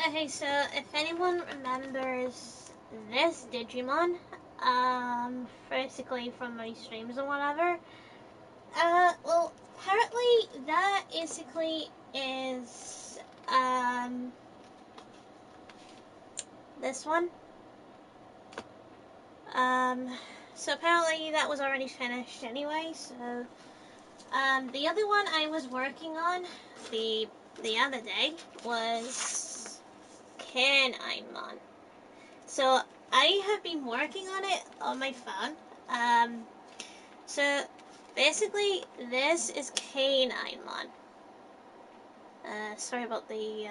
Okay, so if anyone remembers this Digimon, basically from my streams or whatever, well, apparently that basically is, this one. Um, so apparently that was already finished anyway, so, the other one I was working on the other day was caninemon. So I have been working on it on my phone. So basically, this is caninemon. Sorry about the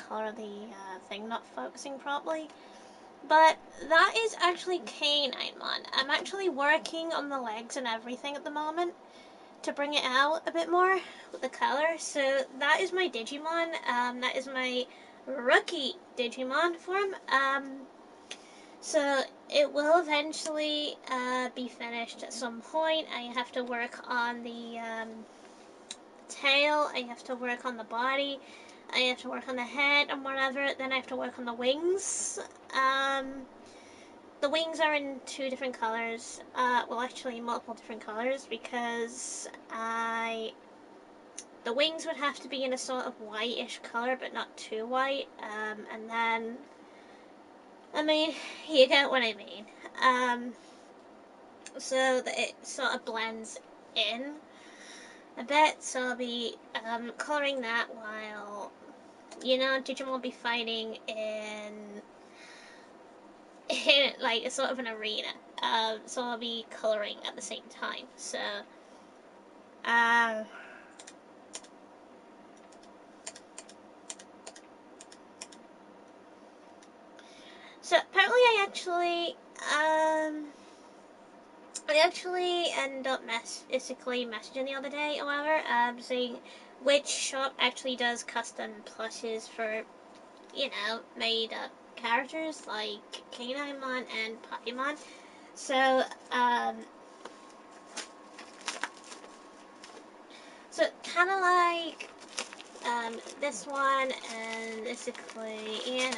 color of the thing not focusing properly. But that is actually caninemon. I'm actually working on the legs and everything at the moment to bring it out a bit more with the color. So that is my Digimon. That is my rookie Digimon form. So it will eventually be finished at some point. I have to work on the tail, I have to work on the body, I have to work on the head and whatever, then I have to work on the wings. The wings are in two different colors, well actually multiple different colors, because the wings would have to be in a sort of whitish color but not too white, and then I mean, you get what I mean. So that it sort of blends in a bit. So I'll be colouring that while, Digimon will be fighting in like a sort of an arena. So I'll be colouring at the same time. Um, so apparently I actually ended up basically messaging the other day, however, saying which shop actually does custom plushes for, made up characters like caninemon and Pokemon. So, so kind of like this one, and basically,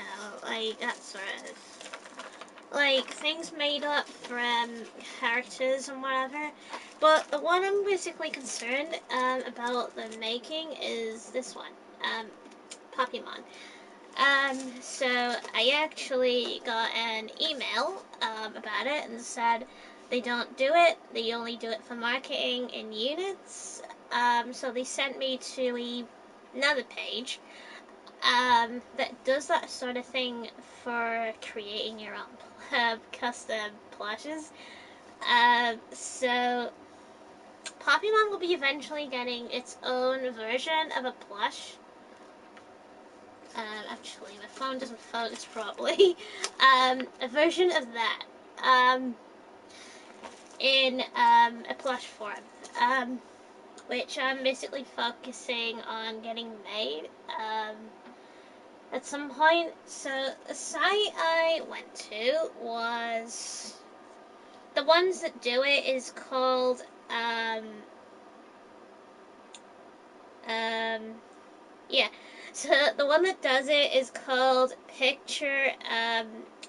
like that sort of like things made up from characters and whatever. But the one I'm basically concerned about the making is this one, Pokemon. So I actually got an email about it and said they don't do it. They only do it for marketing in units. So they sent me to another page that does that sort of thing for creating your own custom plushes. So Pokemon will be eventually getting its own version of a plush. Actually, my phone doesn't focus properly. A version of that in a plush form, which I'm basically focusing on getting made at some point. So the site I went to was the ones that do it is called yeah. So the one that does it is called Picture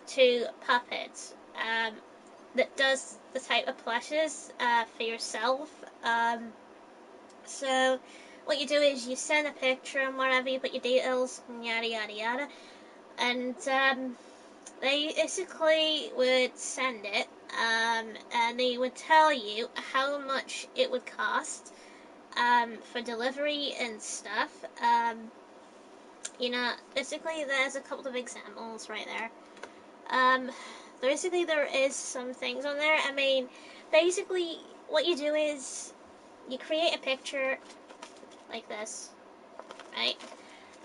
to Puppets. That does the type of plushes for yourself. So what you do is you send a picture and whatever, you put your details and yada yada yada, and they basically would send it, and they would tell you how much it would cost for delivery and stuff. Basically there's a couple of examples right there. Basically there is some things on there. I mean, basically what you do is you create a picture like this, right?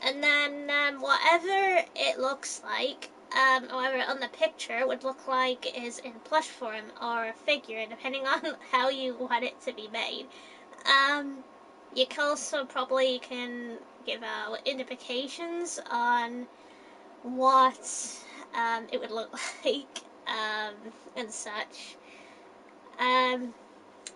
And then whatever it looks like, however on the picture would look like is in plush form or a figure, depending on how you want it to be made. You can also probably can give out indications on what it would look like and such.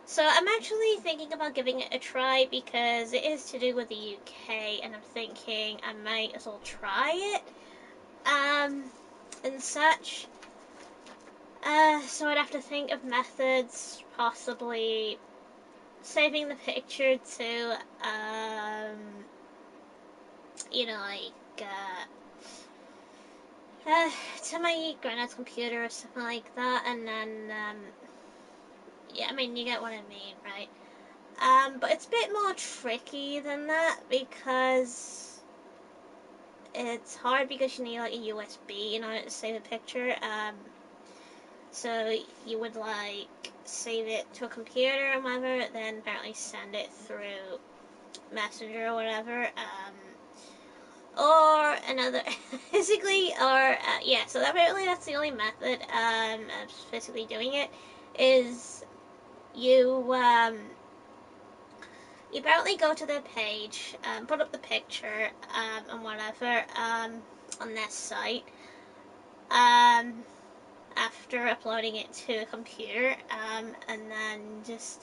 So I'm actually thinking about giving it a try because it is to do with the UK, and I'm thinking I might as well try it. and such. So I'd have to think of methods, possibly saving the picture to, you know, like, to my granddad's computer or something like that, and then, yeah, I mean, you get what I mean, right? But it's a bit more tricky than that because it's hard because you need like a USB in order to save a picture. So you would like save it to a computer or whatever, then apparently send it through Messenger or whatever. Or another physically, or yeah. So apparently that's the only method of physically doing it is you you apparently go to the page, put up the picture, and whatever, on this site, after uploading it to a computer, and then just,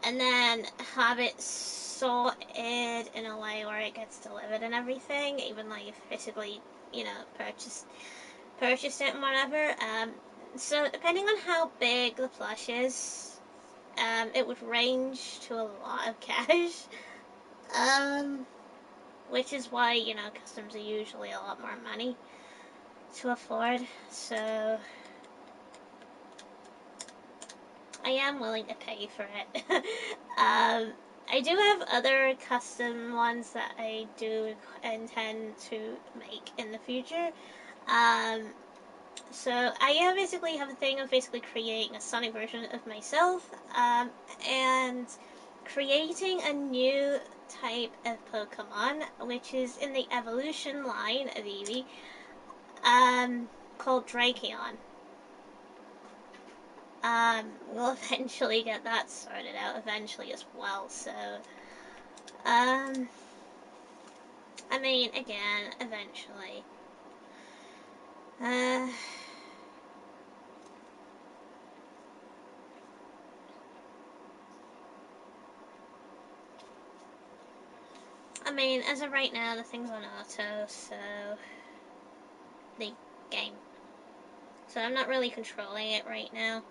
and then have it sorted in a way where it gets delivered and everything, even though you physically, you know, purchased it and whatever. So depending on how big the plush is, it would range to a lot of cash. Which is why, you know, customs are usually a lot more money to afford. So I am willing to pay for it. I do have other custom ones that I do intend to make in the future. Um, so I basically have a thing of basically creating a Sonic version of myself, and creating a new type of Pokemon, which is in the evolution line of Eevee, called Drakeon. We'll eventually get that sorted out eventually as well, so, I mean, again, eventually. Uh, I mean, as of right now, the thing's on auto, so, the game. So I'm not really controlling it right now.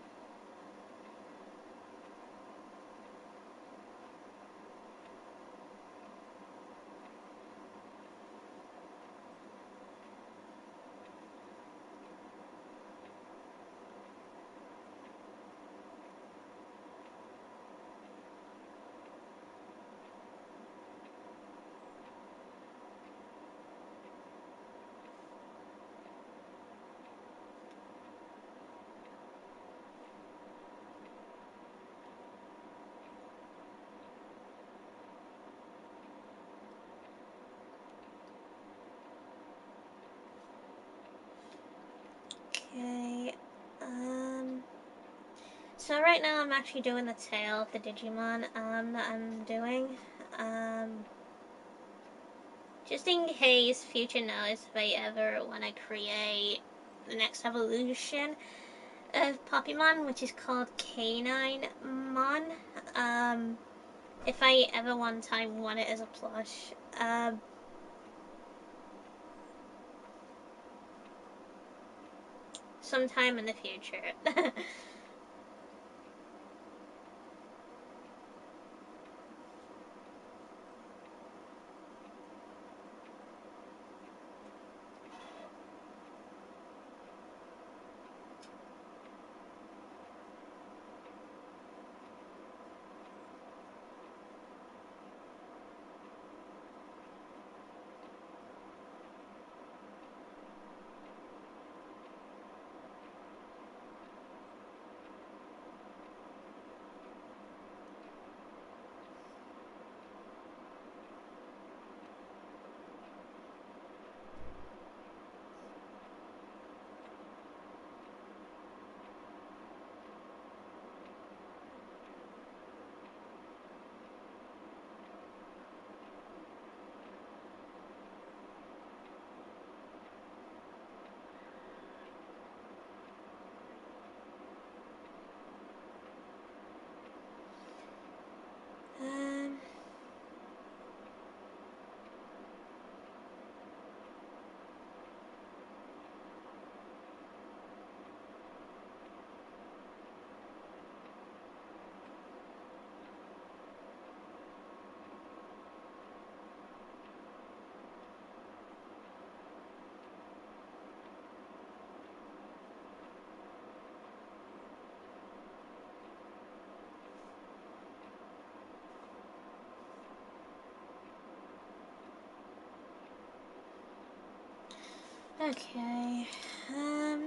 Okay, so right now I'm actually doing the tail of the Digimon, that I'm doing. Um, just in case future knows if I ever want to create the next evolution of Pokemon, which is called caninemon. If I ever one time want it as a plush. Sometime in the future. Okay. Uh,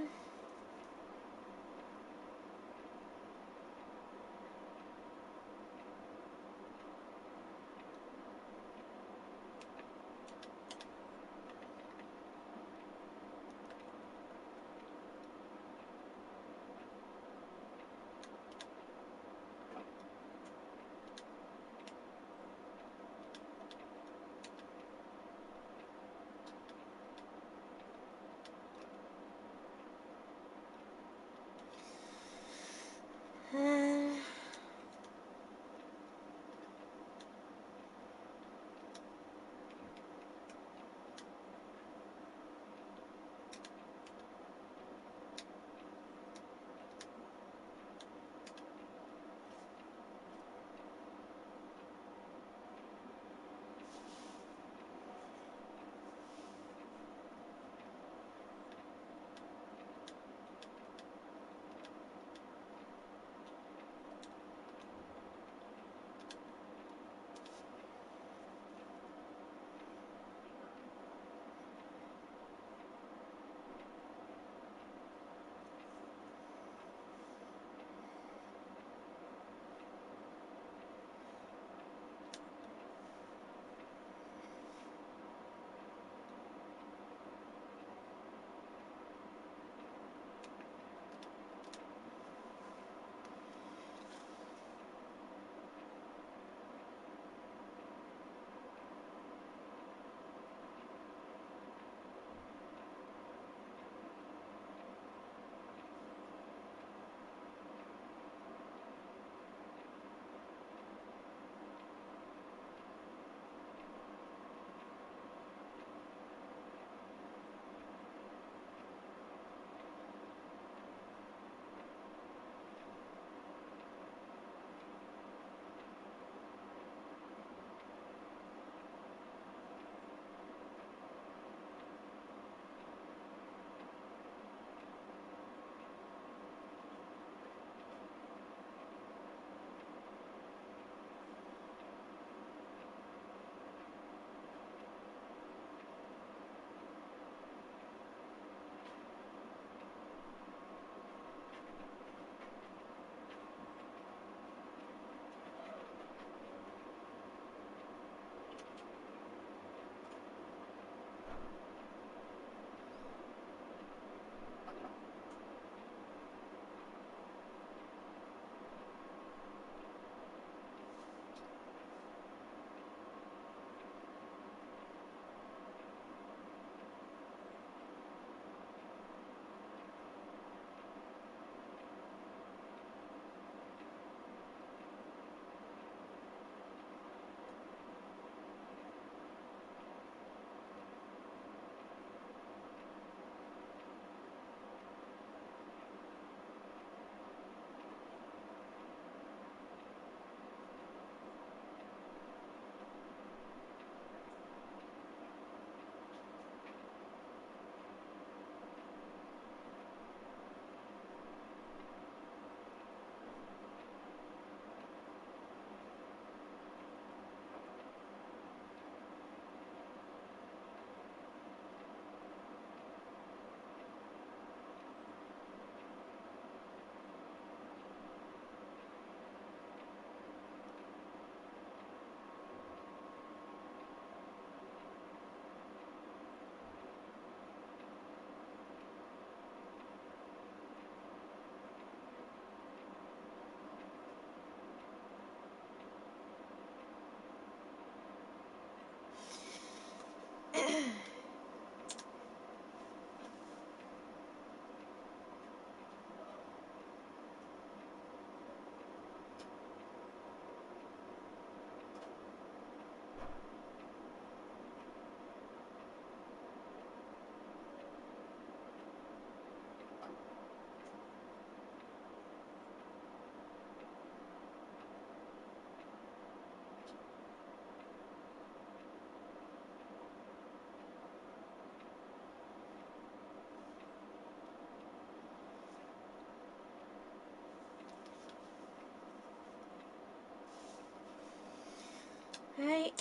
Right,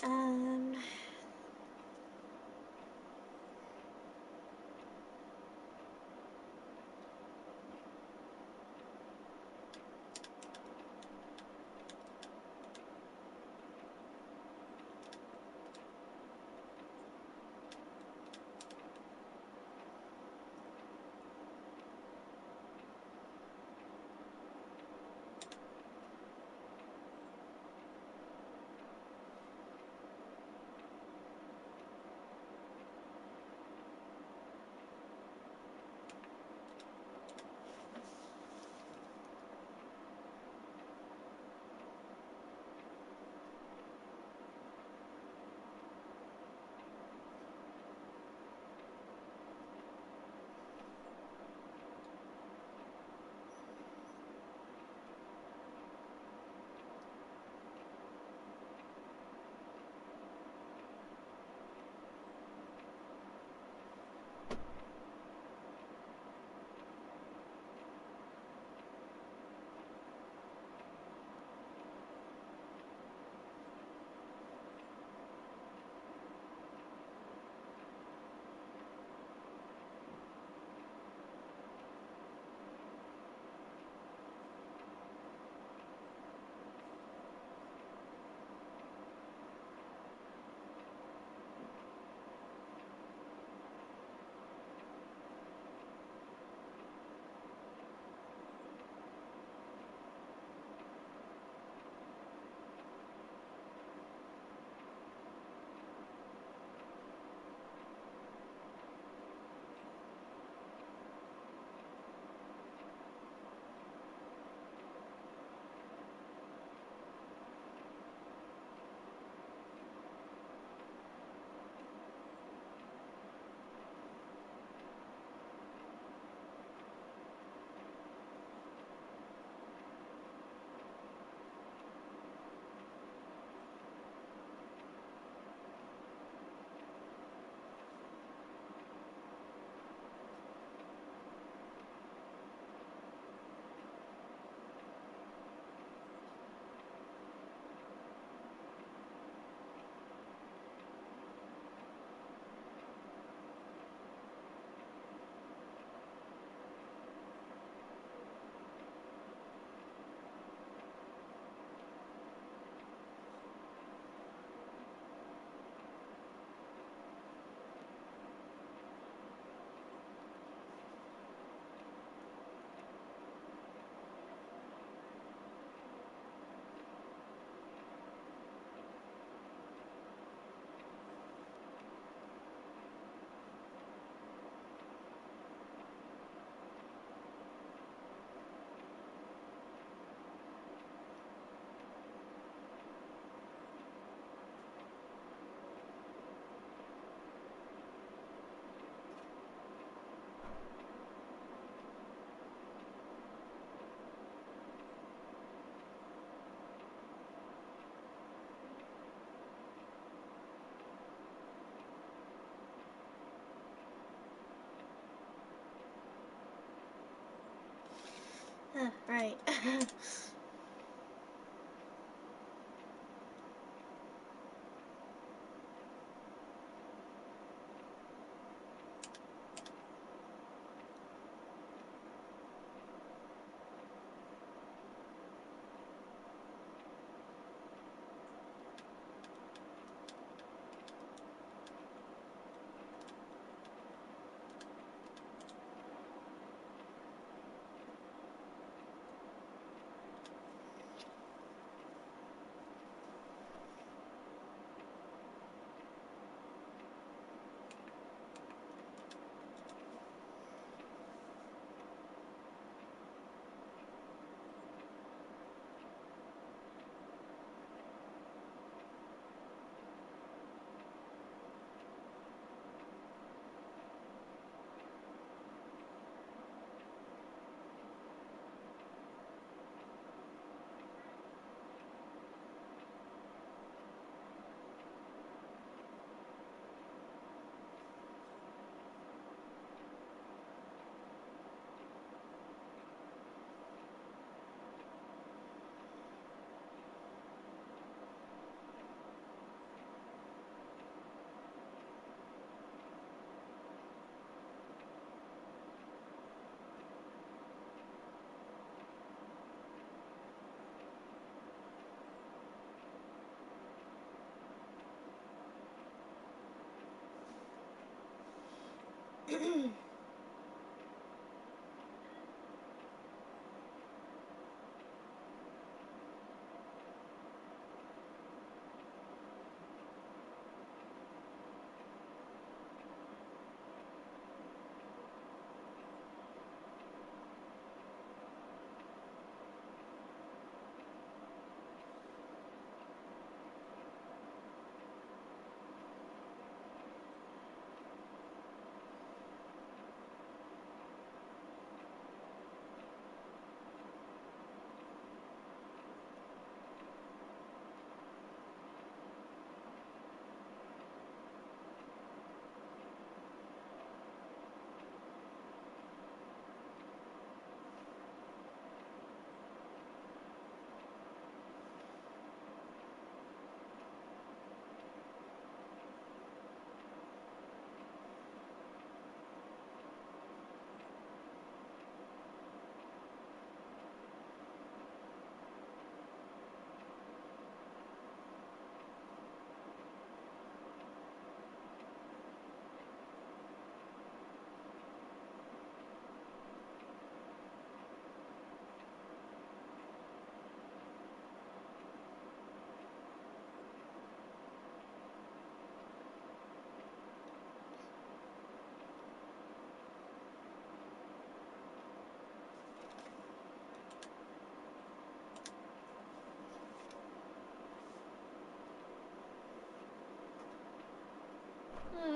Right.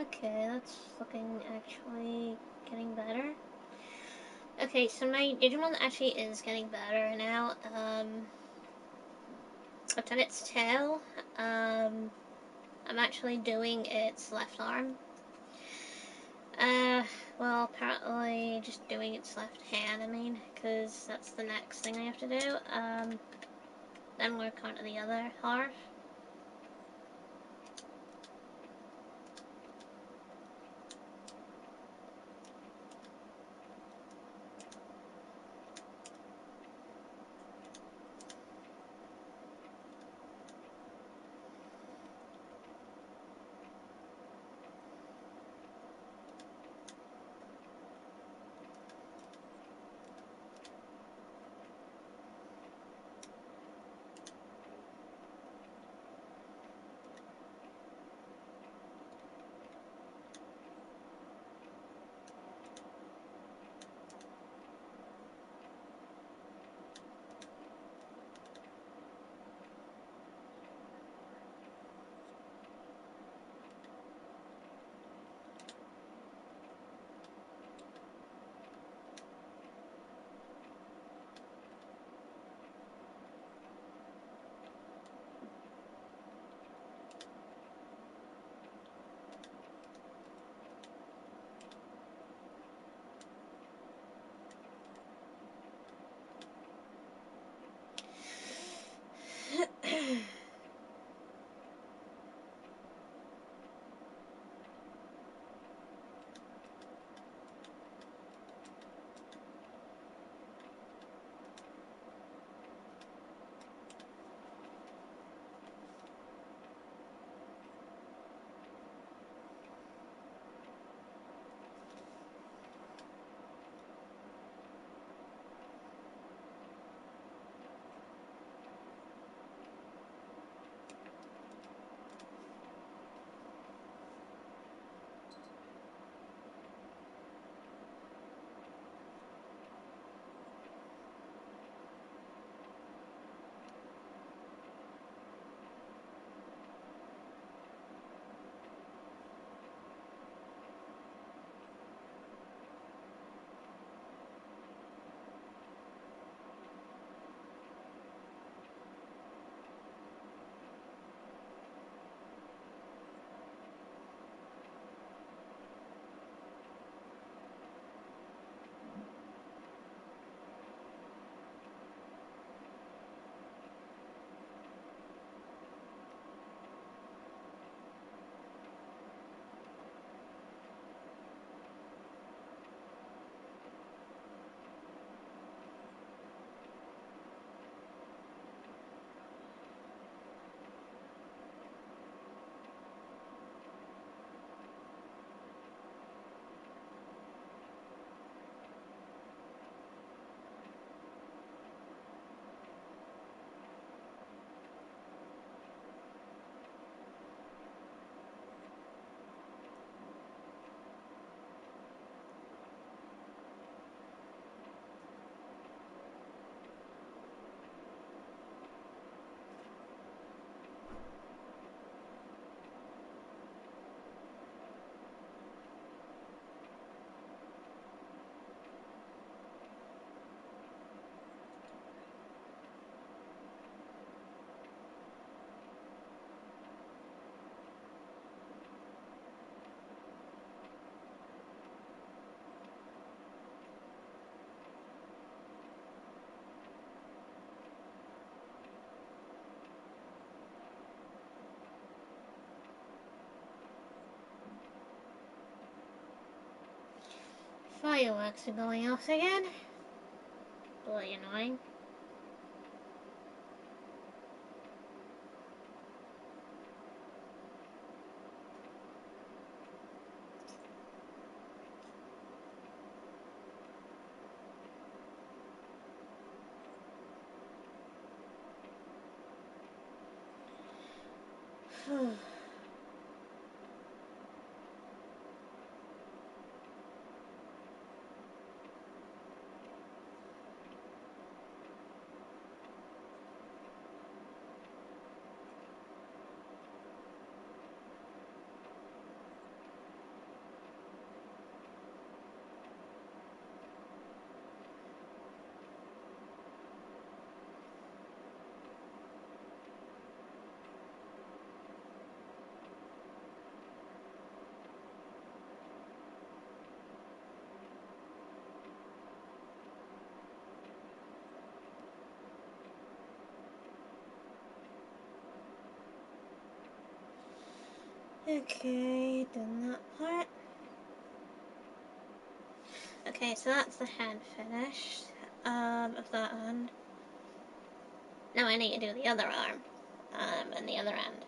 Okay, that's looking actually getting better. Okay, so my Digimon actually is getting better now. I've done its tail. I'm actually doing its left arm. Uh, well, apparently just doing its left hand, I mean, because that's the next thing I have to do. Then work on the other half. fireworks are going off again. Really annoying. Okay, done that part. Okay, so that's the hand finished of that hand. Now I need to do the other arm and the other end.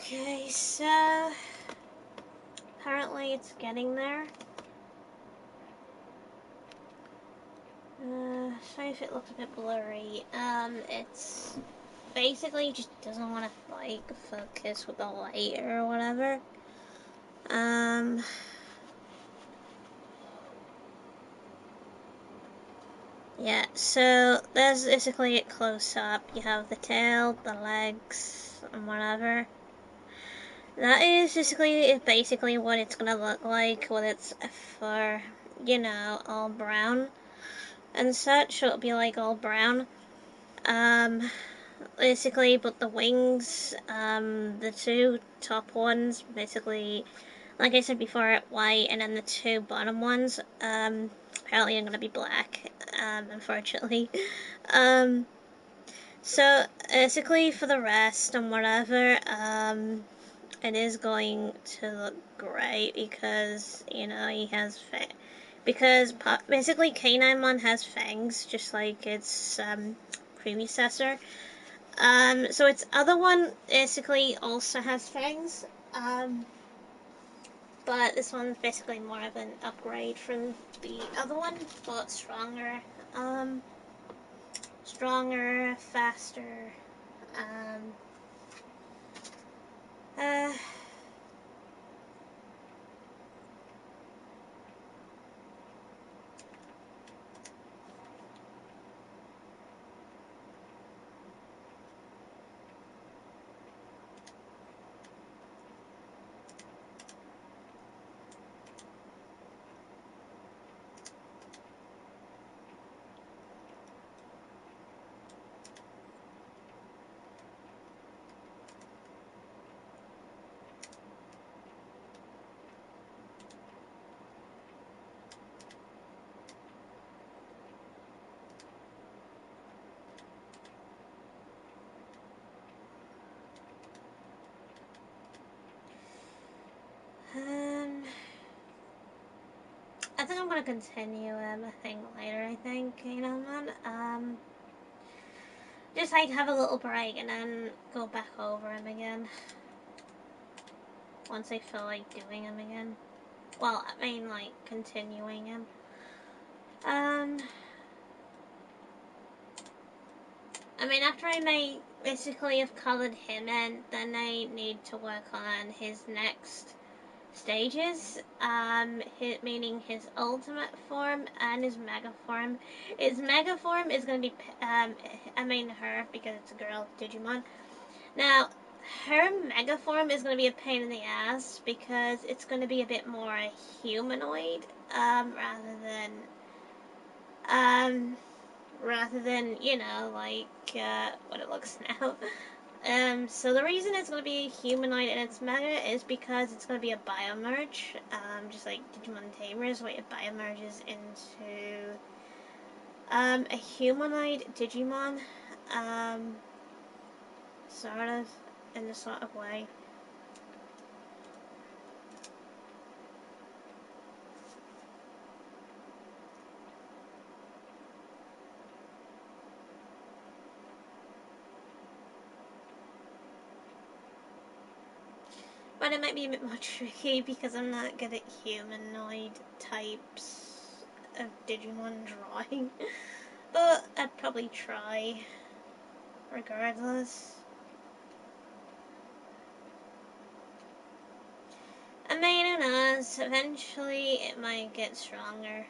Okay, so apparently it's getting there. Sorry if it looks a bit blurry. It's basically just doesn't want to like focus with the light or whatever. Yeah, so there's basically it close up. You have the tail, the legs, and whatever. That is basically what it's gonna look like when it's for, all brown and such. It'll be like all brown. Basically, but the wings, the two top ones, basically, like I said before, white, and then the two bottom ones, apparently are gonna be black, unfortunately. So basically for the rest and whatever, it is going to look great because, he has because basically caninemon has fangs, just like its, predecessor. So its other one basically also has fangs. But this one's basically more of an upgrade from the other one, but stronger. Stronger, faster. Um, uh, um, I think I'm gonna continue a thing later. I think man. Just like have a little break and then go back over him again once I feel like doing him again. Well, I mean like continuing him. I mean after I may basically have colored him in, then I need to work on his next stages, meaning his ultimate form and his mega form. His mega form is going to be, her, because it's a girl Digimon. Now, her mega form is going to be a pain in the ass because it's going to be a bit more humanoid, um, rather than, what it looks now. So the reason it's going to be humanoid in its mega is because it's going to be a biomerge, just like Digimon Tamers, where it biomerges into a humanoid Digimon, sort of, in a sort of way. But it might be a bit more tricky because I'm not good at humanoid types of Digimon drawing. But I'd probably try, regardless. I mean, who knows? Eventually, it might get stronger.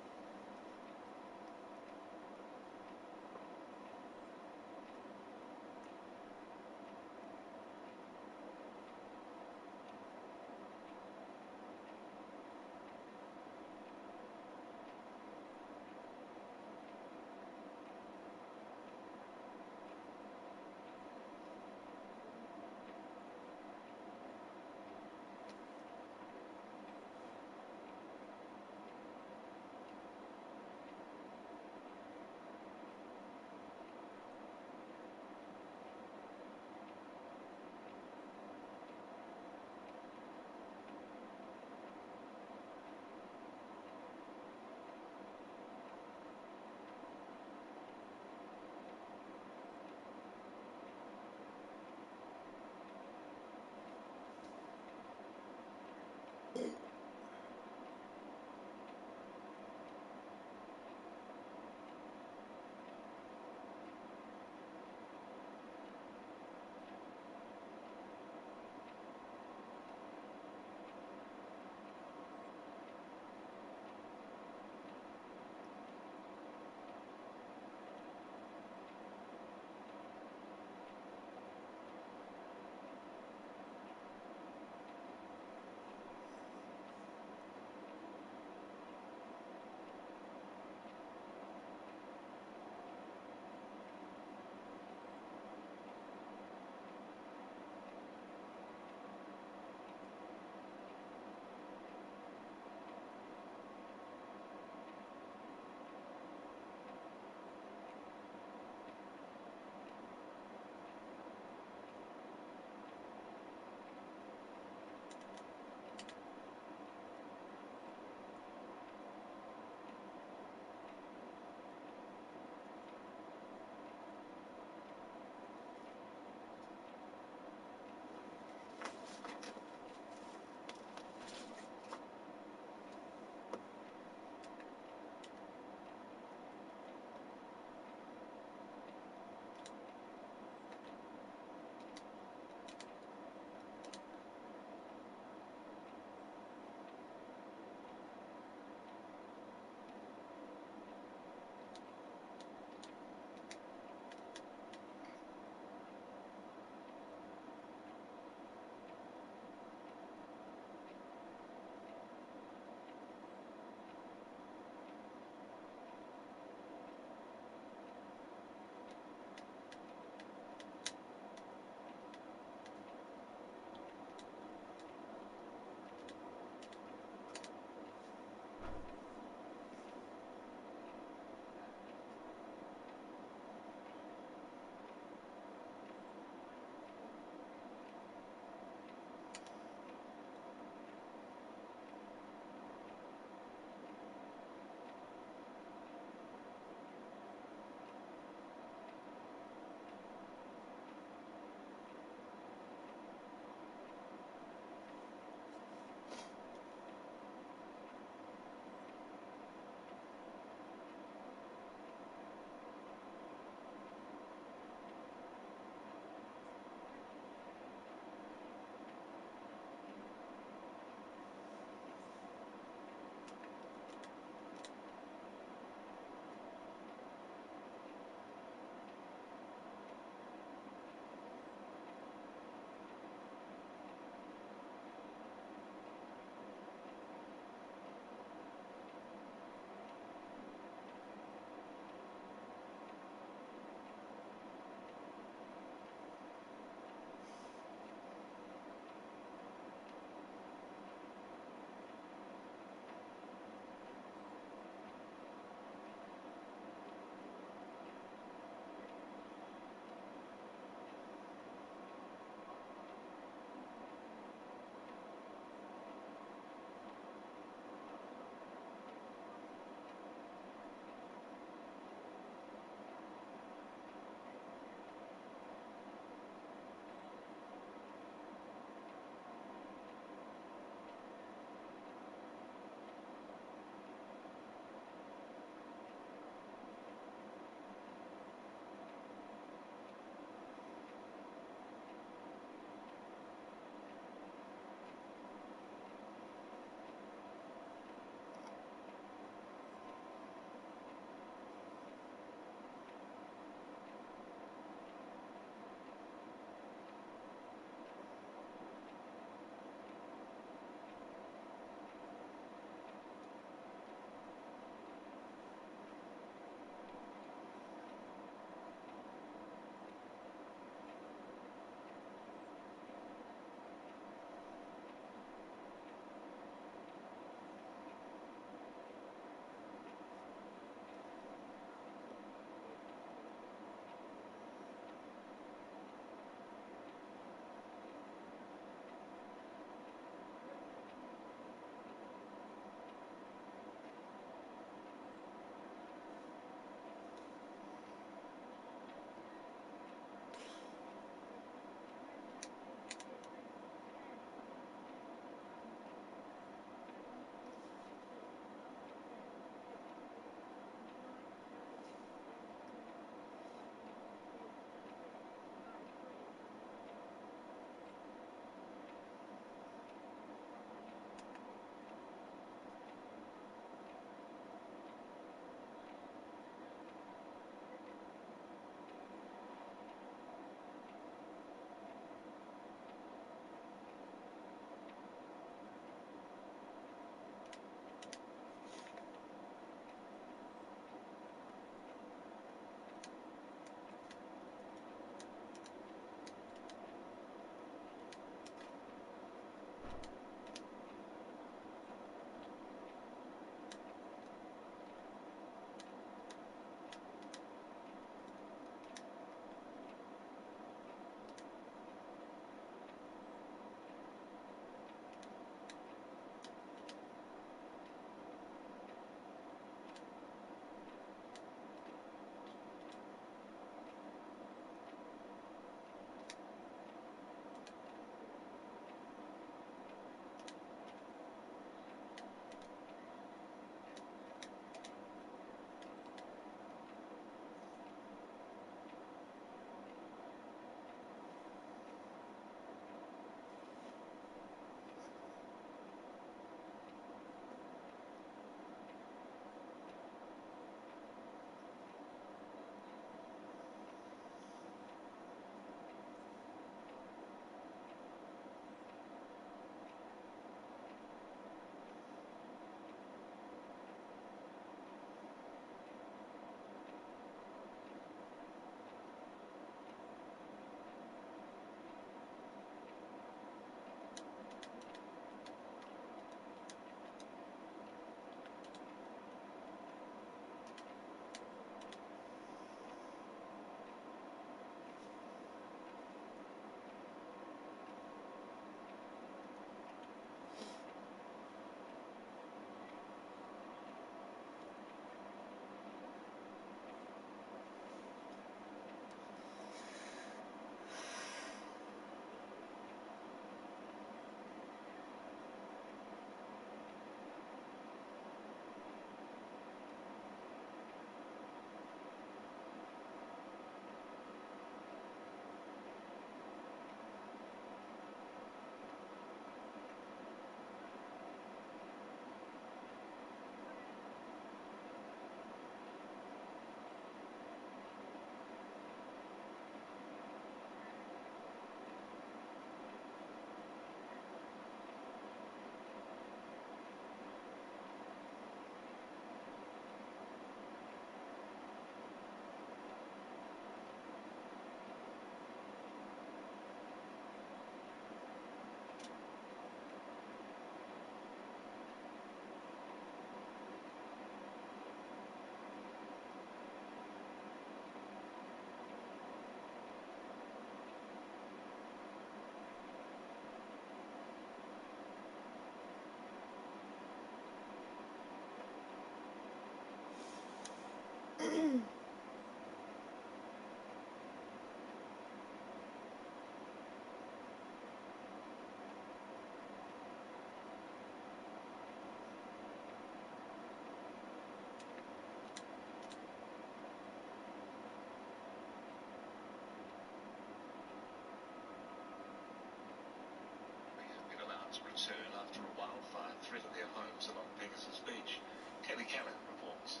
presently at homes along Pegasus Beach. Kelly Keller reports.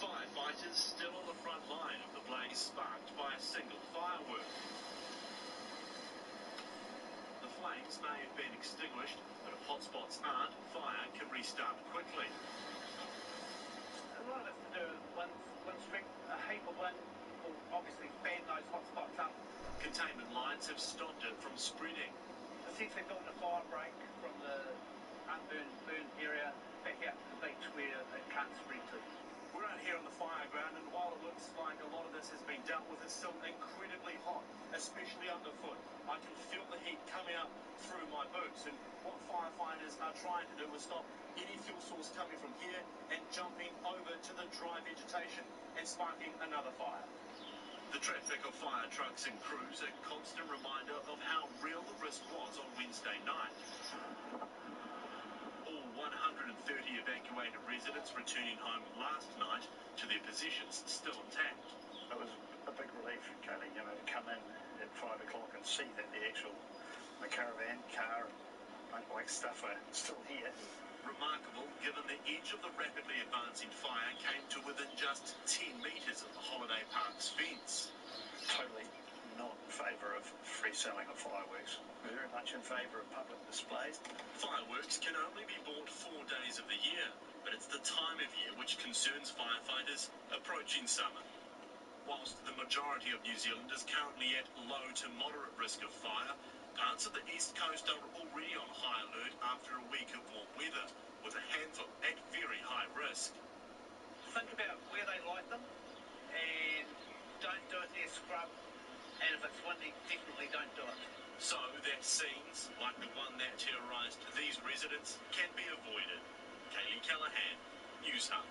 Firefighters still on the front line of the blaze sparked by a single firework. The flames may have been extinguished, but if hotspots aren't, fire can restart quickly. A lot of it's to do with wind strength. A heap of wind will obviously fan those hotspots up. Containment lines have stopped it from spreading. Essentially building a fire break from the burned area back out to the beach where it can't spread to. We're out here on the fire ground, and while it looks like a lot of this has been dealt with, it's still incredibly hot, especially underfoot. I can feel the heat coming up through my boots, and what firefighters are trying to do is stop any fuel source coming from here and jumping over to the dry vegetation and sparking another fire. The traffic of fire trucks and crews a constant reminder of how real the risk was on Wednesday night. All 130 evacuated residents returning home last night to their positions still intact. It was a big relief, Kelly, to come in at 5 o'clock and see that the caravan, car, motorbike stuff are still here. Remarkable, given the edge of the rapidly advancing fire came to within just 10 metres of the holiday park's fence. Totally not in favour of free selling of fireworks. Very much in favour of public displays. Fireworks can only be bought 4 days of the year, but it's the time of year which concerns firefighters approaching summer. Whilst the majority of New Zealand is currently at low to moderate risk of fire, parts of the east coast are already on high alert after a week of warm weather, with a handful at very high risk. Think about where they light them and don't do it near scrub. And if it's windy, definitely don't do it. So that scenes, like the one that terrorised these residents, can be avoided. Kaylee Callahan, News Hub.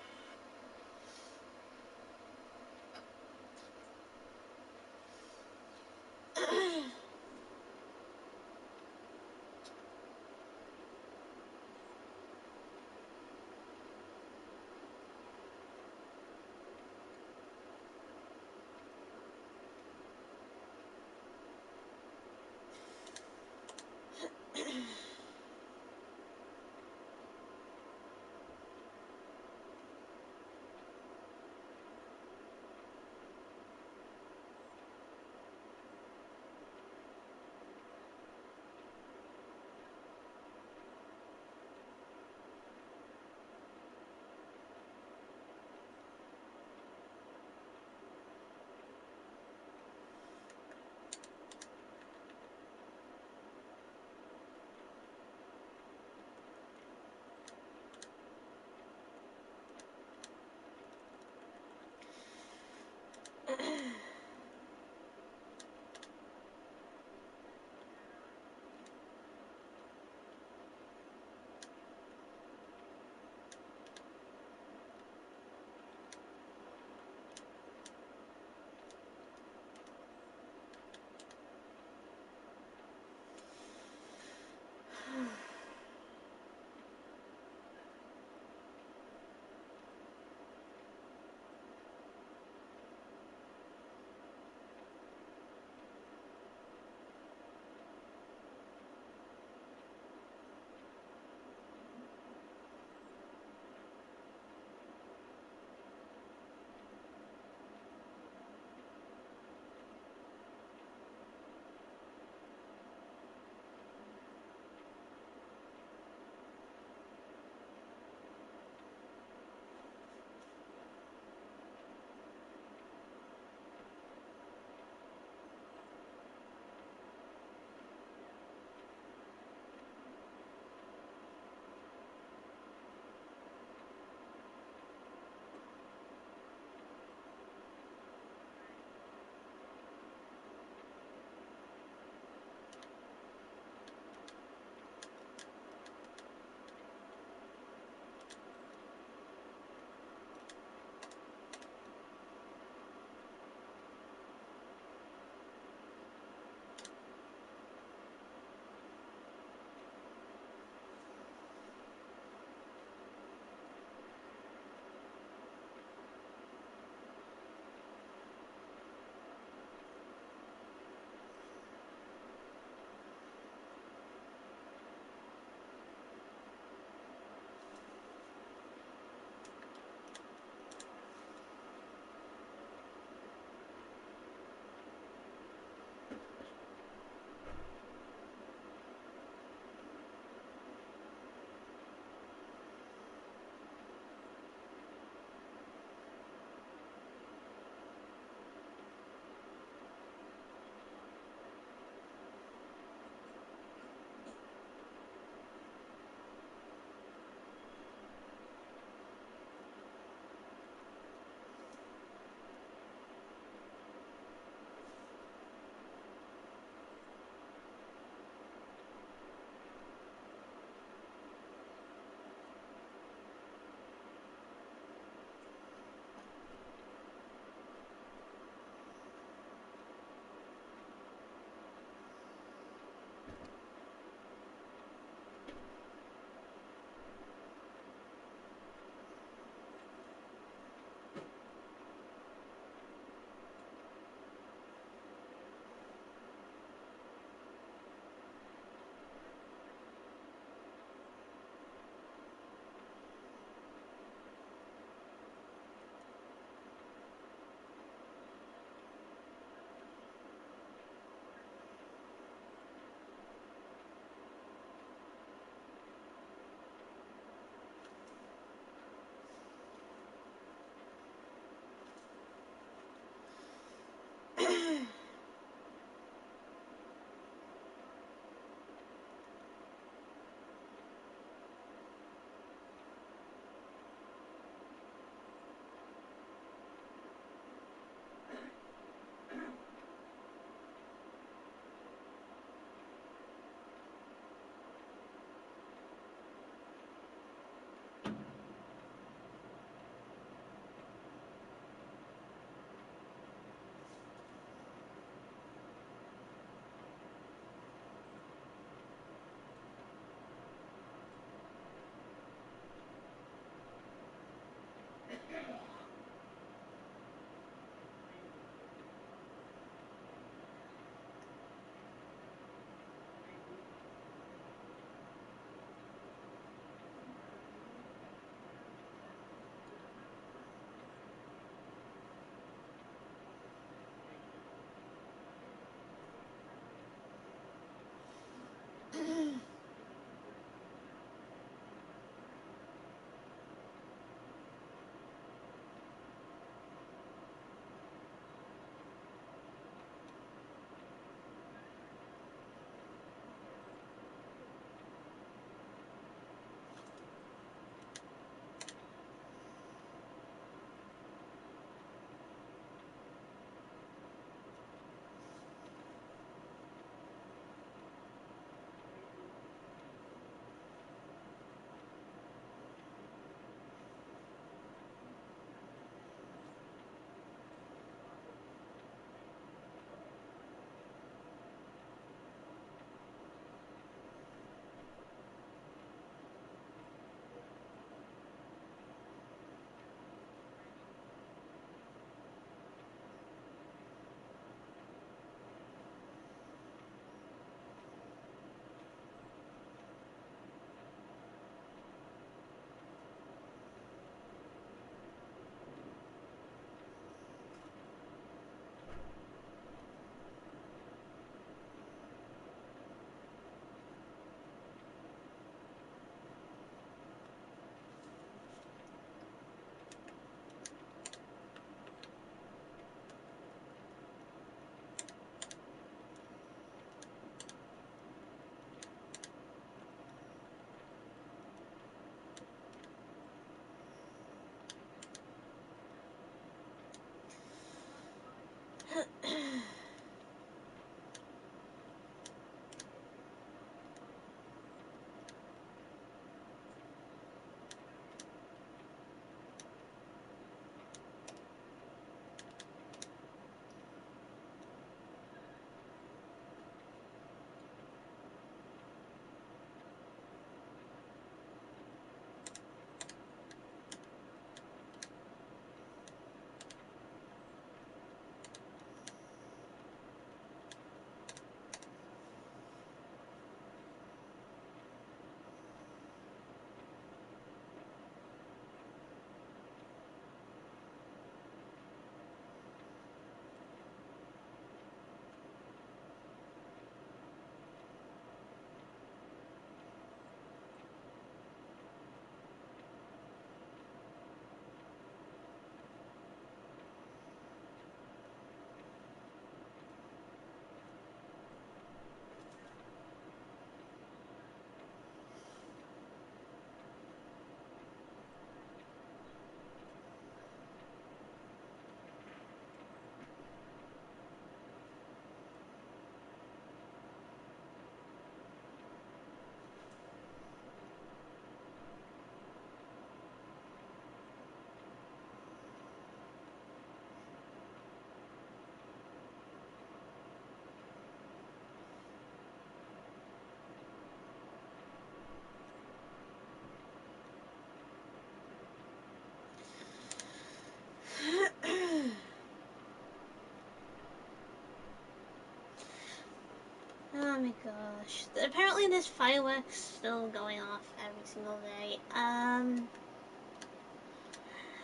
Oh my gosh. Apparently there's fireworks still going off every single day.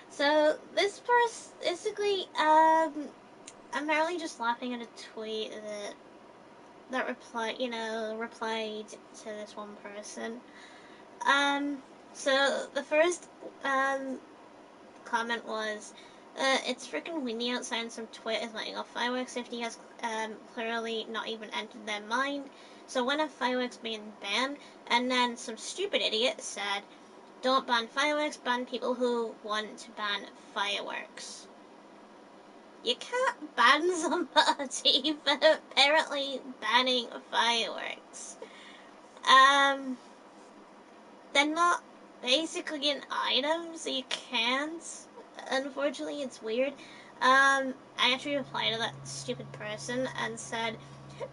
So this person, basically, I'm apparently just laughing at a tweet replied to this one person. So the first, comment was, it's freaking windy outside and some twit is letting off fireworks. Safety has clearly not even entered their mind. So when are fireworks being banned? And then some stupid idiot said, don't ban fireworks, ban people who want to ban fireworks. You can't ban somebody for apparently banning fireworks. They're not basically an item, so you can't. Unfortunately, it's weird. I actually replied to that stupid person and said,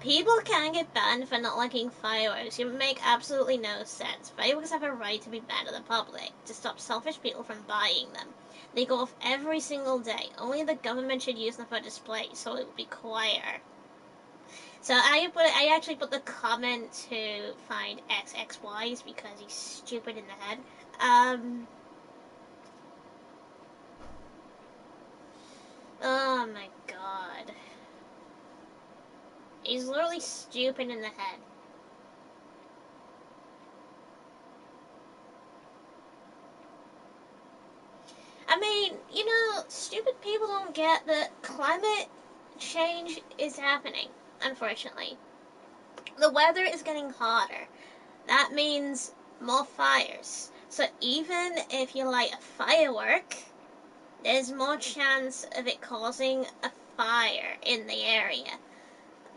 people can get banned for not liking fireworks. It make absolutely no sense. Fireworks have a right to be banned to the public, to stop selfish people from buying them. They go off every single day. Only the government should use them for display, so it would be quieter. So I actually put the comment to find XXYs because he's stupid in the head. Oh my god. He's literally stupid in the head. I mean, stupid people don't get that climate change is happening, unfortunately. The weather is getting hotter. That means more fires. So even if you light a firework, there's more chance of it causing a fire in the area.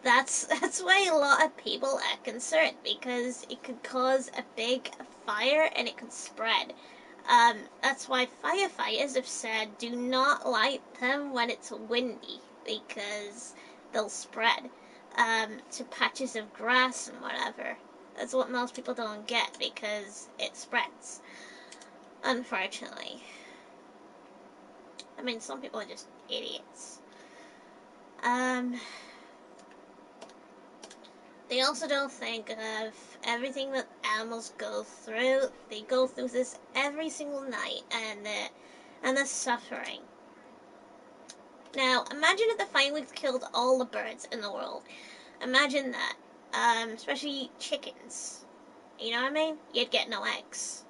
That's why a lot of people are concerned, because it could cause a big fire and it could spread. That's why firefighters have said do not light them when it's windy, because they'll spread to patches of grass and whatever. That's what most people don't get, because it spreads, unfortunately. I mean, some people are just idiots. They also don't think of everything that animals go through. They go through this every single night, and they're suffering. Now, imagine if the fireworks killed all the birds in the world. Imagine that. Especially chickens. You know what I mean? You'd get no eggs.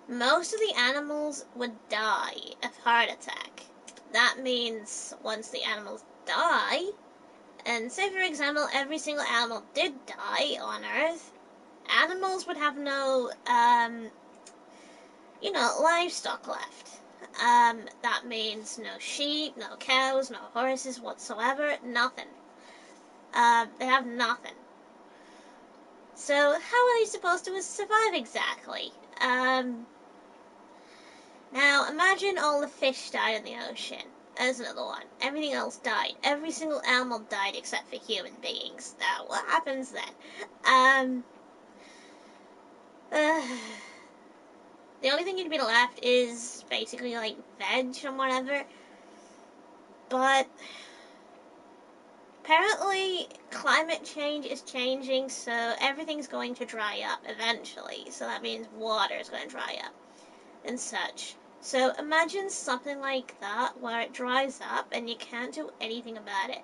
Most of the animals would die of heart attack. That means once the animals die, and say for example every single animal did die on Earth, animals would have no, livestock left. That means no sheep, no cows, no horses whatsoever, nothing. They have nothing. So how are they supposed to survive exactly? Now imagine all the fish died in the ocean. There's another one. Everything else died. Every single animal died except for human beings. Now what happens then? The only thing you'd be left is basically like veg and whatever. But apparently climate change is changing, so everything's going to dry up eventually. So that means water is going to dry up and such. So imagine something like that where it dries up and you can't do anything about it.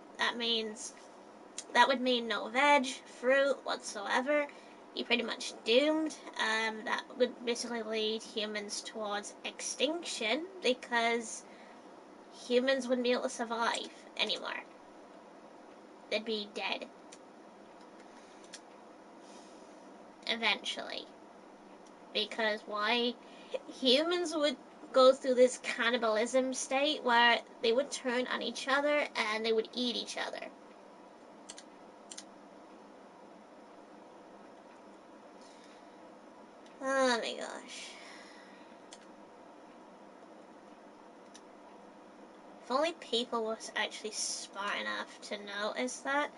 That would mean no veg, fruit whatsoever. You're pretty much doomed. That would basically lead humans towards extinction because humans wouldn't be able to survive anymore. They'd be dead. Eventually. Because why? Humans would go through this cannibalism state where they would turn on each other and they would eat each other. Oh my gosh. If only people were actually smart enough to notice that.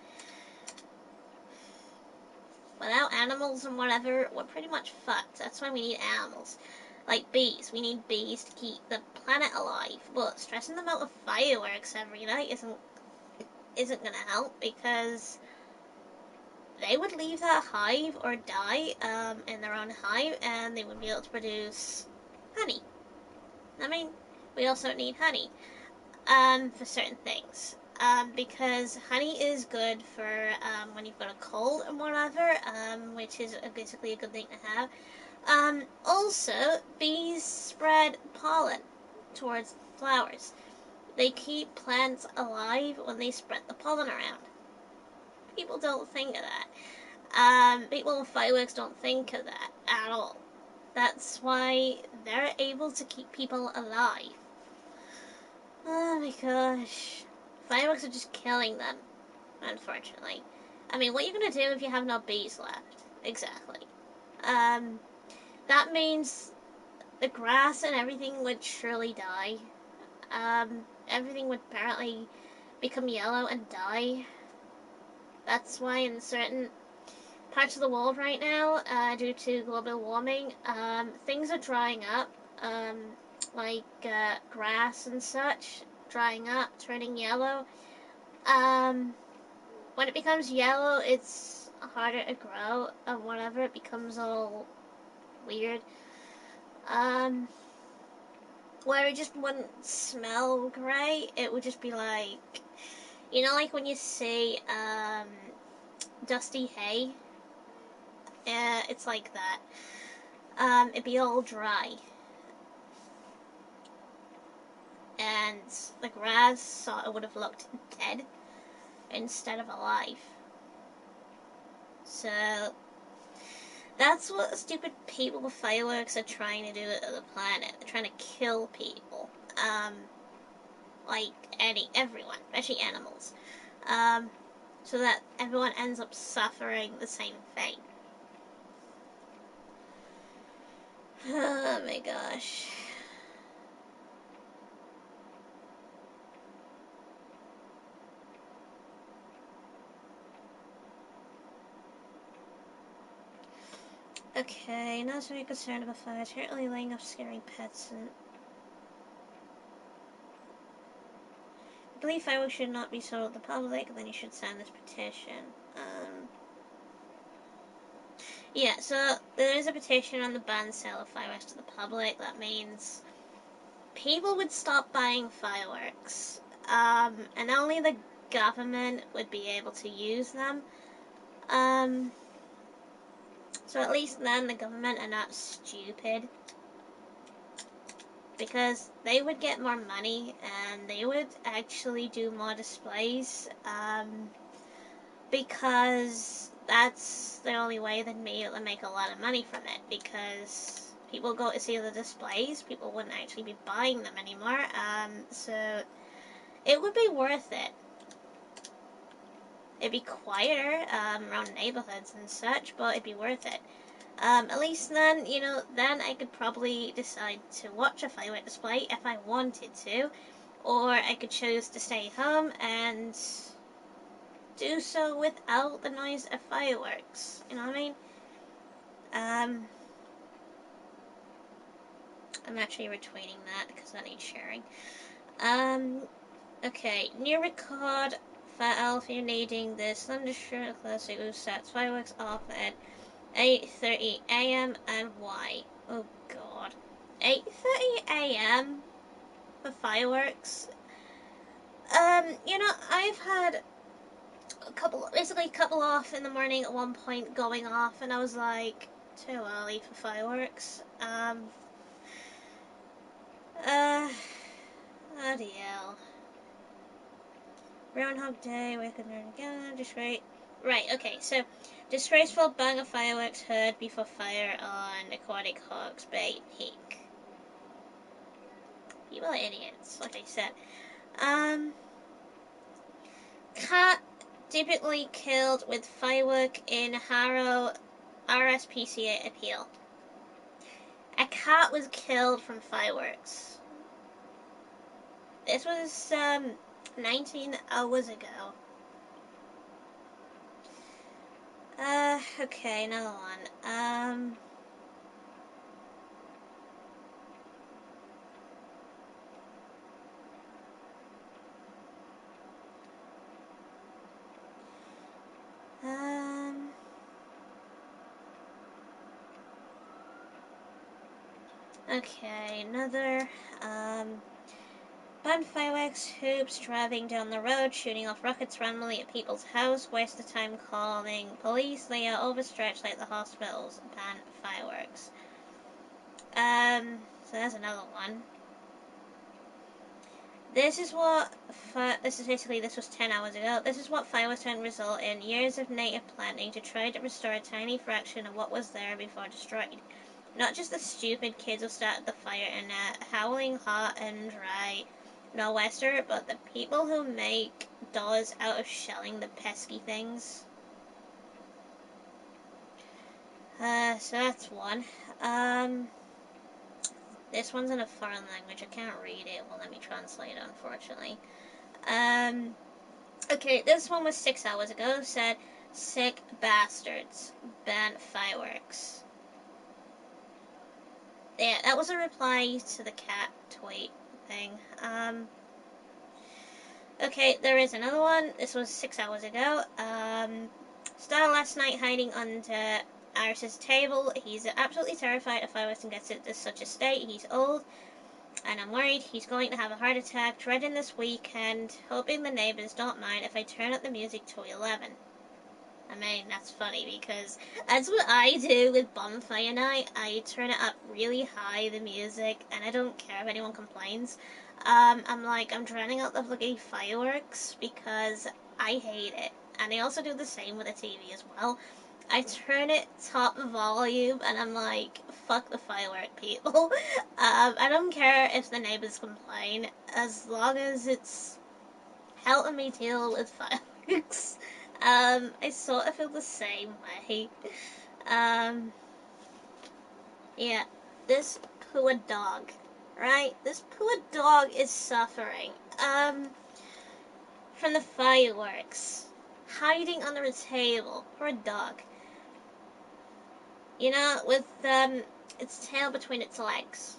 Without animals and whatever, we're pretty much fucked. That's why we need animals. Like bees. We need bees to keep the planet alive. But stressing them out with fireworks every night isn't gonna help because they would leave that hive or die in their own hive and they would be able to produce honey. I mean, we also need honey for certain things. Because honey is good for when you've got a cold and whatever, which is basically a good thing to have. Also, bees spread pollen towards flowers. They keep plants alive when they spread the pollen around. People don't think of that. People with fireworks don't think of that at all. That's why they're able to keep people alive. Oh my gosh. Fireworks are just killing them, unfortunately. I mean, what are you gonna do if you have no bees left? Exactly. That means the grass and everything would surely die. Everything would apparently become yellow and die. That's why in certain parts of the world right now, due to global warming, things are drying up, like grass and such, drying up, turning yellow. When it becomes yellow, it's harder to grow, and whatever, it becomes all weird. Where it just wouldn't smell great, it would just be like, like when you see dusty hay? It's like that. It'd be all dry. And the grass sort of would have looked dead instead of alive. So that's what stupid people with fireworks are trying to do to the planet. They're trying to kill people. Like everyone, especially animals. So that everyone ends up suffering the same fate. Oh my gosh. Okay, not so concerned about fires. Currently laying up scaring pets and I believe fireworks should not be sold to the public, then you should sign this petition. Yeah, so there is a petition on the ban sale of fireworks to the public. That means people would stop buying fireworks. And only the government would be able to use them. So at least then the government are not stupid. Because they would get more money and they would actually do more displays. Because that's the only way they'd be able to make a lot of money from it. Because people go to see the displays, people wouldn't actually be buying them anymore. So it would be worth it. It'd be quieter around neighborhoods and such, but it'd be worth it. At least then, then I could probably decide to watch a firework display if I wanted to, or I could choose to stay home and do so without the noise of fireworks. You know what I mean? I'm actually retweeting that because that needs sharing. Okay, new record for Alfie needing this thunderstorm classic who sets fireworks off at 8:30 a.m. and why? Oh god. 8:30 a.m. for fireworks? I've had basically a couple off in the morning at one point going off, and I was like, too early for fireworks. Bloody hell. Groundhog Day, wake up and again, disgrace. Right, okay, so disgraceful bang of fireworks heard before fire on Aquatic Hawks Bay Peak. People are idiots, like I said. Cat typically killed with firework in Harrow RSPCA appeal. A cat was killed from fireworks. This was 19 hours ago. Okay, another one. Okay, another, banned fireworks, hoops, driving down the road, shooting off rockets randomly at people's house, waste of time calling police, they are overstretched like the hospitals, ban fireworks. So there's another one. This is basically, this was 10 hours ago. This is what fireworks can result in. Years of native planting to try to restore a tiny fraction of what was there before destroyed. Not just the stupid kids who started the fire in a howling hot and dry nor'wester, but the people who make dollars out of shelling the pesky things. So that's one. This one's in a foreign language. I can't read it. Well, let me translate it, unfortunately. Okay, this one was 6 hours ago. Said, sick bastards, ban fireworks. Yeah, that was a reply to the cat tweet thing. Okay, there is another one. This was 6 hours ago. Started last night hiding under Iris's table. He's absolutely terrified of fireworks and gets it to such a state. He's old, and I'm worried he's going to have a heart attack. Dreading this weekend, hoping the neighbors don't mind if I turn up the music to 11. I mean, that's funny because that's what I do with bonfire night. I turn it up really high, the music, and I don't care if anyone complains. I'm drowning out the bloody fireworks because I hate it. And I also do the same with the TV as well. I turn it top volume and I'm like, fuck the firework people. I don't care if the neighbors complain as long as it's helping me deal with fireworks. I sort of feel the same way. Yeah, this poor dog, right? This poor dog is suffering, from the fireworks. Hiding under a table. Poor dog. With, its tail between its legs.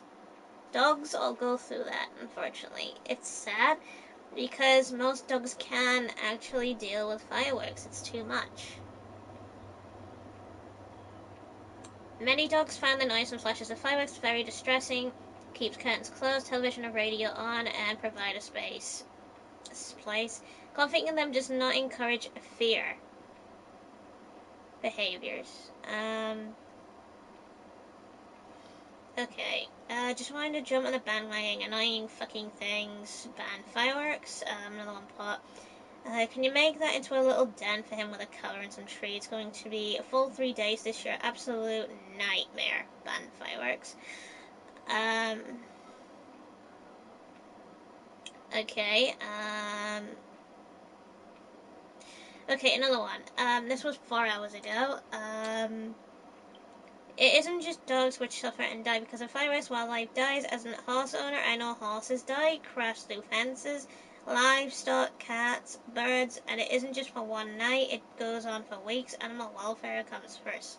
Dogs all go through that, unfortunately. It's sad, because most dogs can actually deal with fireworks. It's too much. Many dogs find the noise and flashes of fireworks very distressing, keeps curtains closed, television and radio on, and provide a place. Conflicting in them does not encourage fear behaviors. Okay. Just wanted to jump on the bandwagon, annoying fucking things, ban fireworks. Another one pot. Can you make that into a little den for him with a color and some tree? It's going to be a full 3 days this year. Absolute nightmare. Ban fireworks. Okay. Okay, another one. This was 4 hours ago. It isn't just dogs which suffer and die because of fireworks. Wildlife dies. As a horse owner, I know horses die, crash through fences, livestock, cats, birds, and it isn't just for one night. It goes on for weeks. Animal welfare comes first.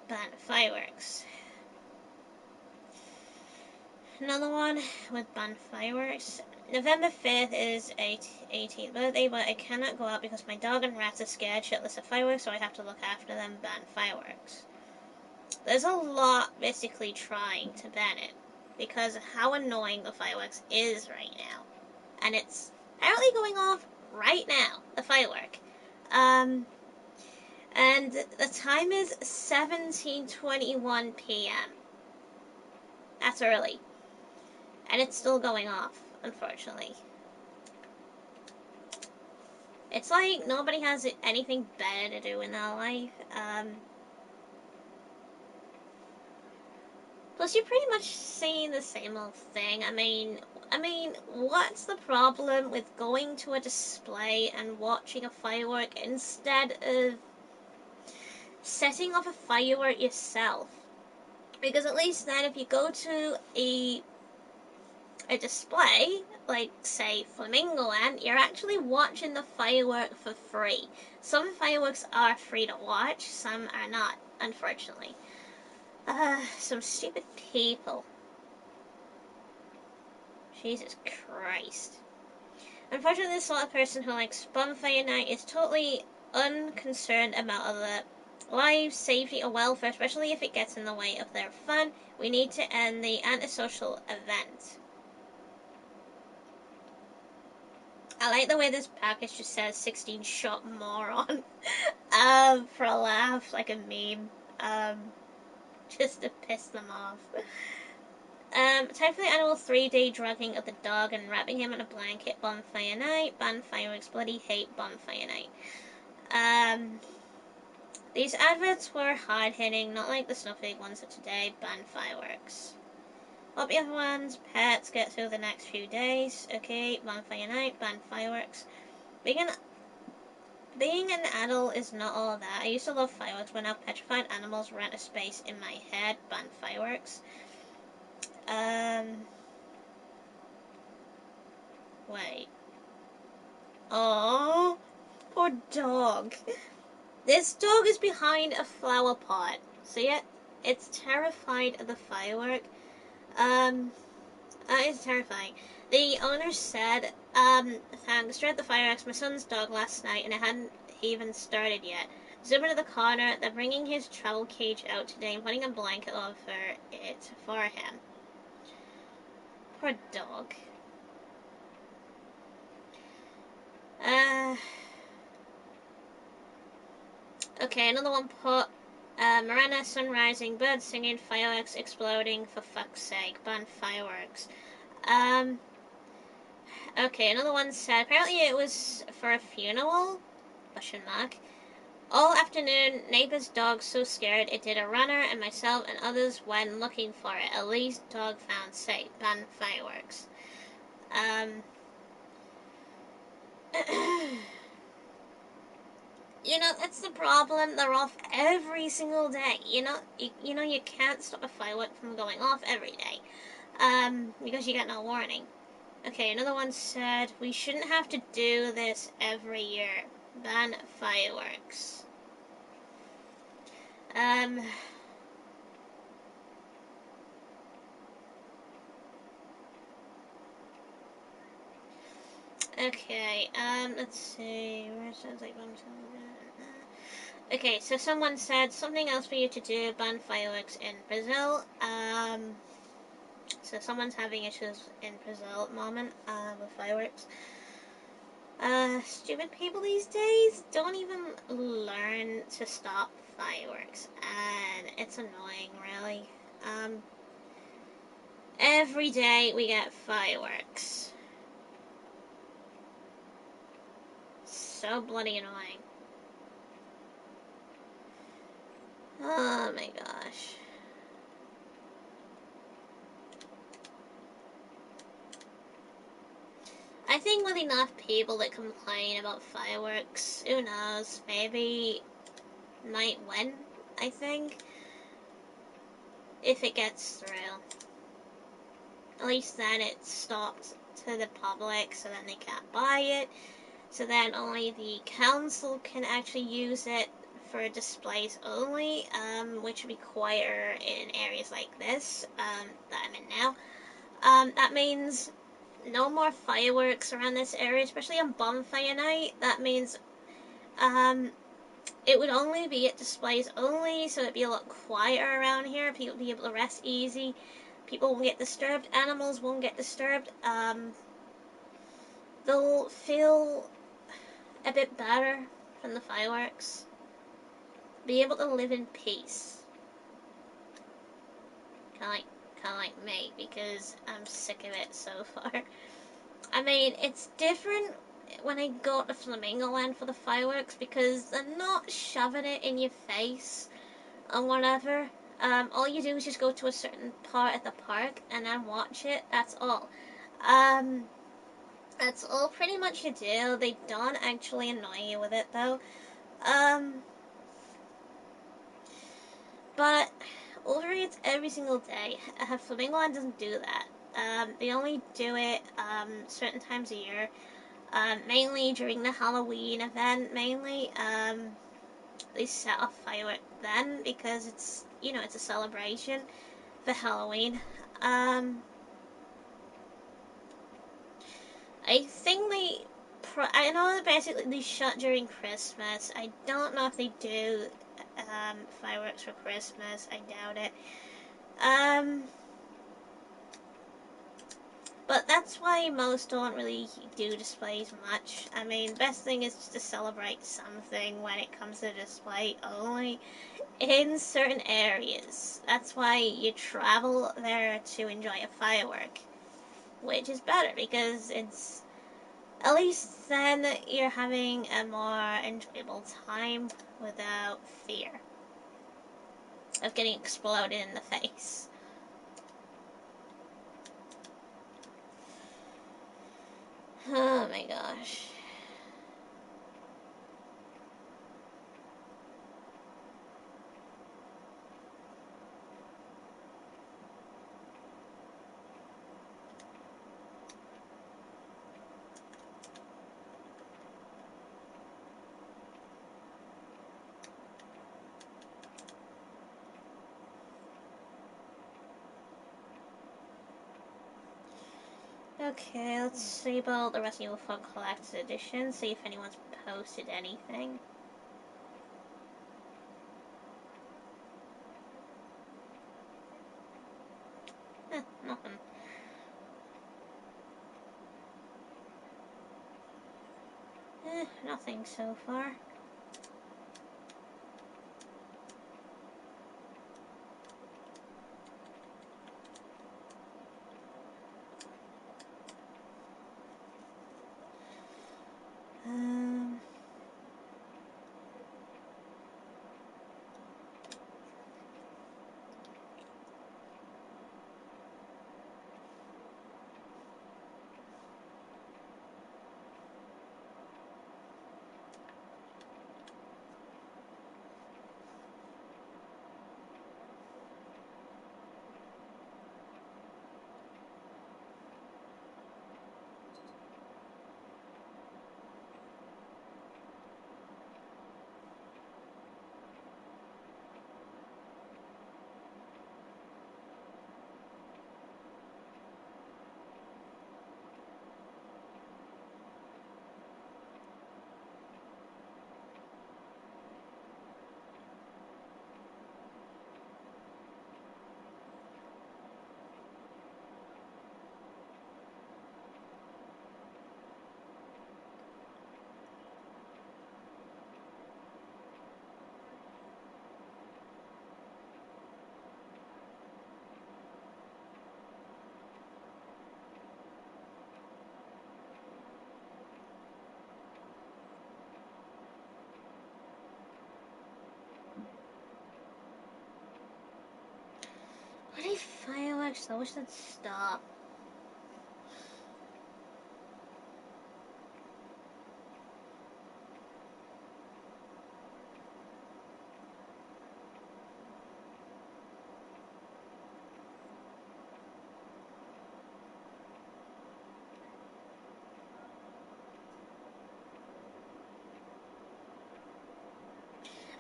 Ban fireworks. Another one with ban fireworks. November 5th is 18th birthday, but I cannot go out because my dog and rats are scared shitless of fireworks, so I have to look after them. Ban fireworks. There's a lot basically trying to ban it because of how annoying the fireworks is right now. And it's apparently going off right now, the firework. And the time is 17:21 p.m. That's early. And it's still going off, unfortunately. It's like nobody has anything better to do in their life. Plus, you're pretty much seeing the same old thing. I mean, what's the problem with going to a display and watching a firework instead of setting off a firework yourself? Because at least then, if you go to a display, like say Flamingo Land, you're actually watching the firework for free. Some fireworks are free to watch, some are not, unfortunately. Some stupid people. Jesus Christ. Unfortunately, this sort of person who likes bonfire night is totally unconcerned about other lives, safety, or welfare, especially if it gets in the way of their fun. We need to end the antisocial event. I like the way this package just says 16 shot moron. For a laugh, like a meme. Just to piss them off. Time for the annual 3-day drugging of the dog and wrapping him in a blanket. Bonfire night. Ban fireworks. Bloody hate bonfire night. These adverts were hard-hitting, not like the snowflake ones of today. Ban fireworks. Hope everyone's pets get through the next few days. Okay, bonfire night. Ban fireworks. Being an adult is not all that. I used to love fireworks, but now petrified animals rent a space in my head. Ban fireworks. Wait. Oh, poor dog. This dog is behind a flower pot. See it? It's terrified of the firework. It's terrifying. The owner said, thanks, dread the fireworks, my son's dog last night, and it hadn't even started yet. Zoom into the corner, they're bringing his travel cage out today and putting a blanket over it for him. Poor dog. Okay, another one put, Marana, sun rising, birds singing, fireworks exploding, for fuck's sake, ban fireworks. Okay, another one said, apparently it was for a funeral, question mark. All afternoon, neighbor's dog so scared it did a runner, and myself and others went looking for it. At least dog found safe. Ban fireworks. You know, that's the problem. They're off every single day. You know, you can't stop a firework from going off every day. Because you get no warning. Okay, another one said, we shouldn't have to do this every year. Ban fireworks. Okay, let's see. Where sounds like okay, so someone said something else for you to do, ban fireworks in Brazil. So someone's having issues in Brazil at the moment, with fireworks. Stupid people these days don't even learn to stop fireworks, and it's annoying, really. Every day we get fireworks. so bloody annoying. Oh my gosh. I think with enough people that complain about fireworks, who knows, maybe might win, I think, if it gets through. At least then it's stopped to the public, so then they can't buy it. So then only the council can actually use it for displays only, which would be quieter in areas like this that I'm in now. That means no more fireworks around this area, especially on bonfire night. That means it would only be at displays only, so it'd be a lot quieter around here. People would be able to rest easy. People won't get disturbed. Animals won't get disturbed. They'll feel a bit better from the fireworks. Be able to live in peace. Kind of like me, because I'm sick of it so far. I mean, it's different when I go to Flamingo Land for the fireworks because they're not shoving it in your face or whatever. All you do is just go to a certain part at the park and then watch it. That's all. That's all pretty much you do. They don't actually annoy you with it though. But over it every single day. Flamingo Land doesn't do that. They only do it certain times a year. Mainly during the Halloween event, mainly. They set off fireworks then because it's, it's a celebration for Halloween. I think I know that basically they shut during Christmas. I don't know if they do fireworks for Christmas. I doubt it. But that's why most don't really do displays much. I mean, best thing is just to celebrate something when it comes to display only in certain areas. That's why you travel there to enjoy a firework, which is better because it's at least then you're having a more enjoyable time without fear of getting exploded in the face. Oh my gosh. Okay, let's see about the Resident Evil 4 Collector's Edition, see if anyone's posted anything. Nothing. Nothing so far. Um, fireworks, I wish they'd stop.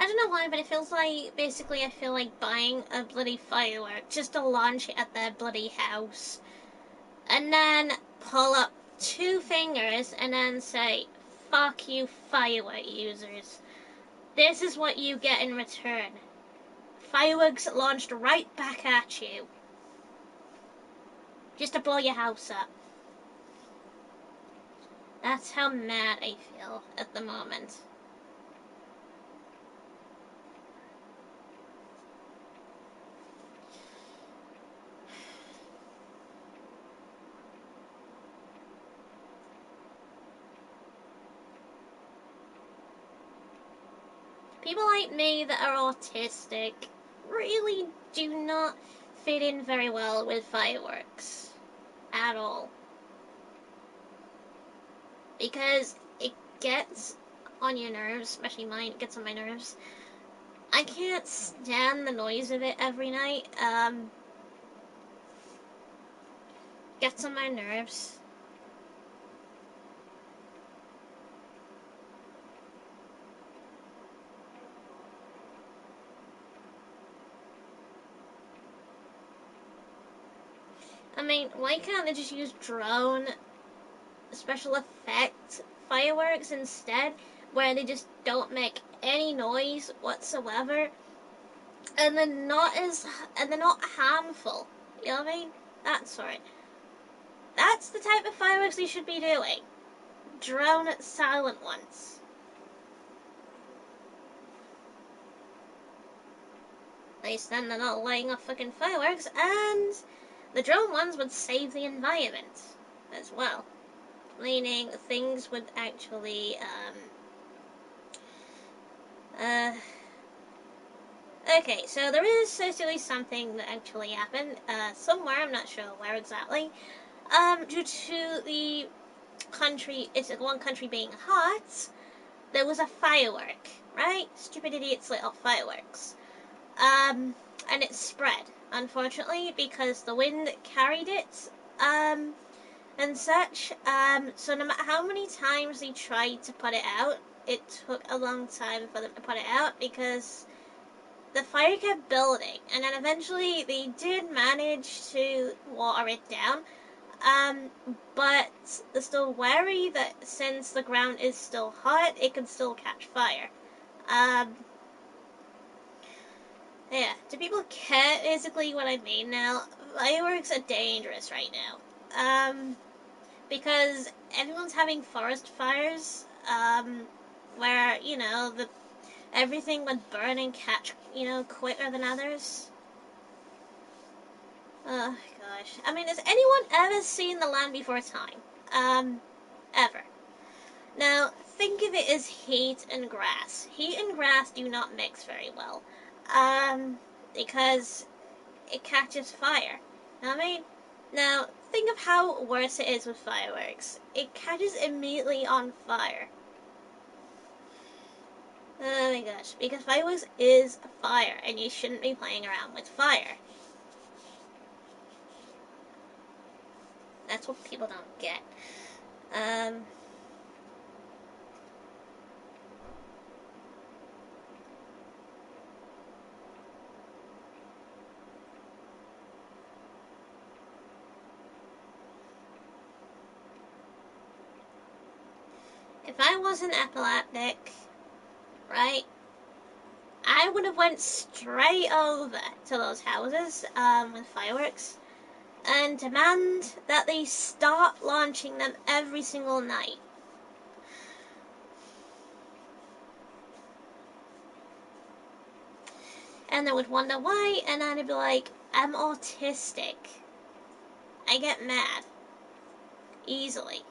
I don't know why, but it feels like, basically, I feel like buying a bloody firework just to launch it at their bloody house. And then pull up 2 fingers and then say, fuck you, firework users. This is what you get in return. Fireworks launched right back at you. Just to blow your house up. That's how mad I feel at the moment. People like me that are autistic really do not fit in very well with fireworks. At all. Because it gets on your nerves, especially mine, it gets on my nerves. I can't stand the noise of it every night. Gets on my nerves. I mean, why can't they just use drone special effect fireworks instead, where they just don't make any noise whatsoever, and they're not harmful. You know what I mean? That's right. That's the type of fireworks they should be doing. Drone silent ones. At least then they're not lighting off fucking fireworks, and the drone ones would save the environment as well. Meaning things would actually, okay, so there is certainly something that actually happened, somewhere, I'm not sure where exactly, due to the country, it's one country being hot, there was a firework, right? Stupid idiots lit off fireworks. And it spread, unfortunately, because the wind carried it, and such. So no matter how many times they tried to put it out, it took a long time for them to put it out because the fire kept building, and then eventually they did manage to water it down. But they're still wary that since the ground is still hot, it can still catch fire. Yeah, do people care basically what I mean now? Fireworks are dangerous right now. Because everyone's having forest fires, where, everything would burn and catch, quicker than others. Oh, gosh. I mean, has anyone ever seen The Land Before Time? Ever. Now, think of it as heat and grass. Heat and grass do not mix very well. Because it catches fire. You know what I mean? Now, think of how worse it is with fireworks. It catches immediately on fire. Oh my gosh, because fireworks is fire, and you shouldn't be playing around with fire. That's what people don't get. If I wasn't epileptic, right, I would have went straight over to those houses, with fireworks, and demand that they stop launching them every single night. And they would wonder why, and I'd be like, I'm autistic. I get mad. Easily.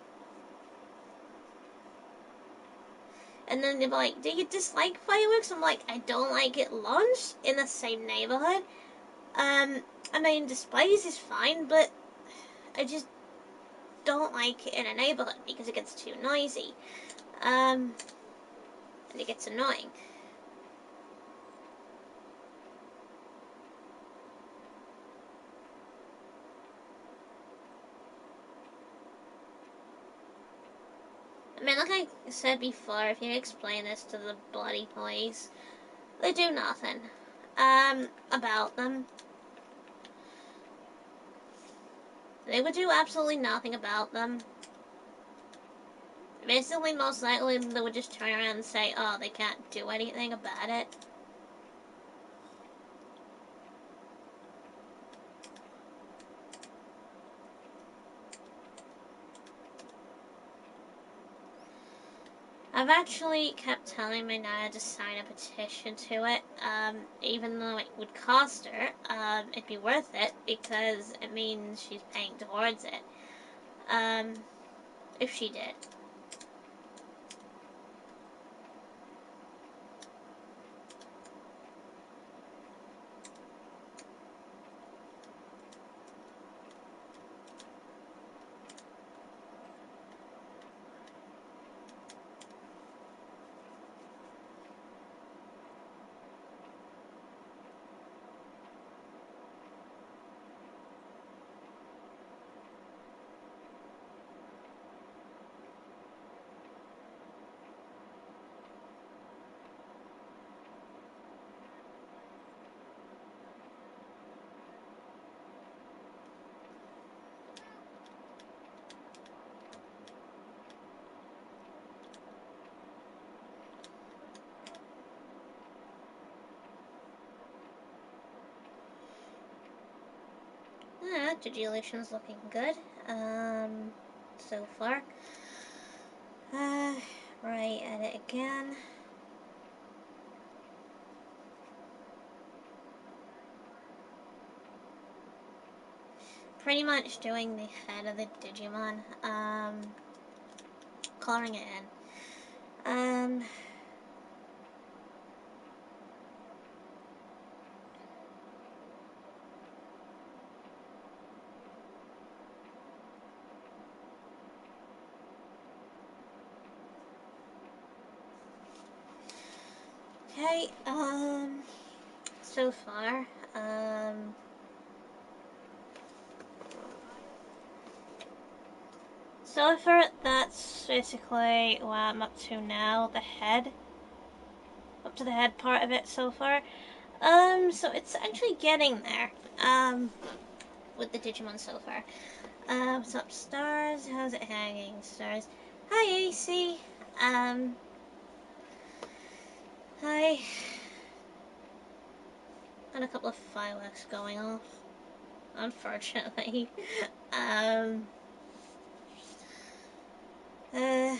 And then they'd be like, do you dislike fireworks? I'm like, I don't like it launched in the same neighborhood. I mean, displays is fine, but I just don't like it in a neighborhood because it gets too noisy. And it gets annoying. I mean, like I said before, if you explain this to the bloody police, they do nothing. About them. They would do absolutely nothing about them. Basically, most likely, they would just turn around and say, oh, they can't do anything about it. I've actually kept telling my Nana to sign a petition to it, even though it would cost her. It'd be worth it because it means she's paying towards it. If she did. Digievolution's looking good, so far. Right, edit again. Pretty much doing the head of the Digimon, coloring it in. Okay, so far, that's basically what I'm up to now, the head. Up to the head part of it so far. So it's actually getting there, with the Digimon so far. What's up, stars? How's it hanging, stars? Hi, AC. Hi. Got a couple of fireworks going off, unfortunately. um, uh,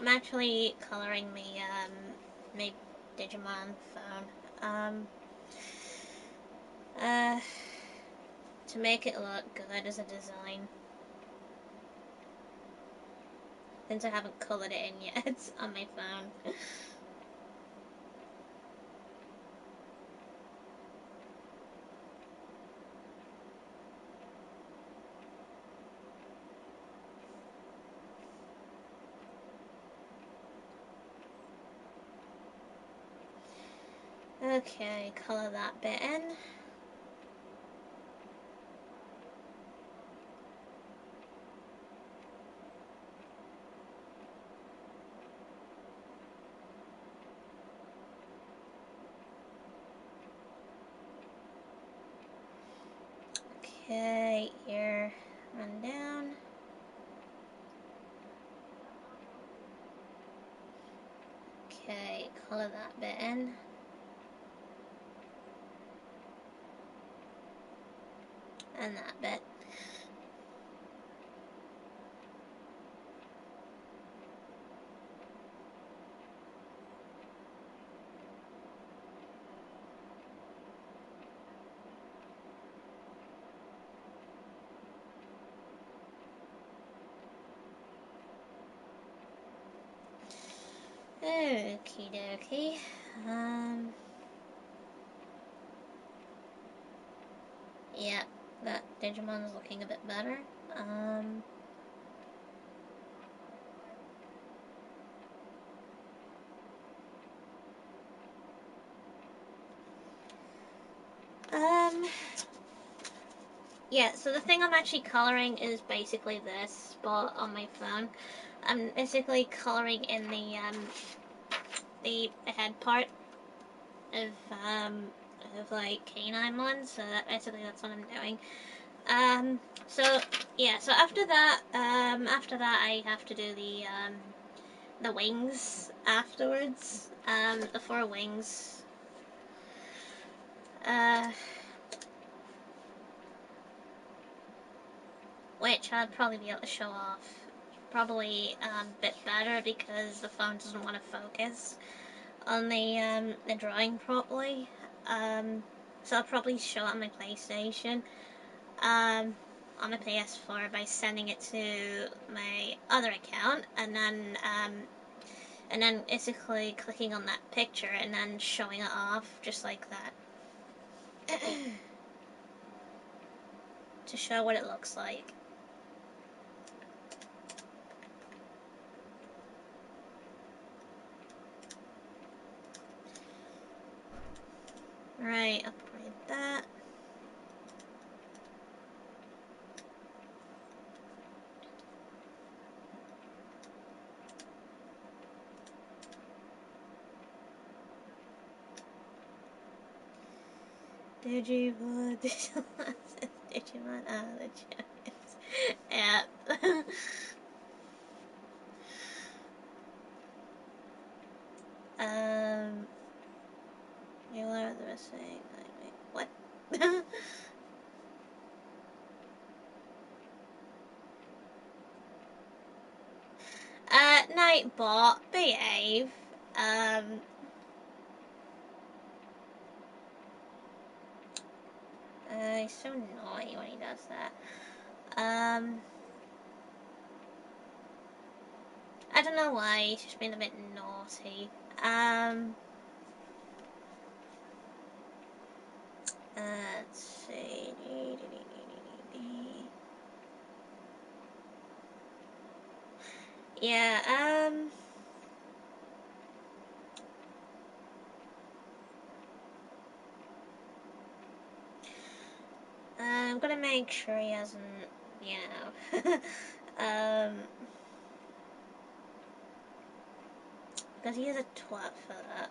I'm actually coloring my Digimon phone, uh, to make it look good as a design. Since I haven't colored it in yet on my phone. Okay, color that bit in. Okay, ear run down. Okay, color that bit in. And that bit. Okie dokie. Yeah, that Digimon is looking a bit better. Yeah, so the thing I'm actually coloring is basically this spot on my phone. I'm basically coloring in the head part of like caninemon, so basically that's what I'm doing. So yeah, so after that I have to do the wings afterwards. The four wings. Which I'd probably be able to show off probably a bit better because the phone doesn't want to focus on the drawing properly. So I'll probably show it on my PlayStation. On my PS4 by sending it to my other account and then basically clicking on that picture and then showing it off just like that to show what it looks like. Right, upgrade that. Digimon, Digimon, the champions. Yeah. You learn the rest saying, wait, what? Nightbot, behave. He's so naughty when he does that. I don't know why, he's just been a bit naughty. Let's see. Yeah, I'm gonna make sure he hasn't, you know, because he is a twat for that.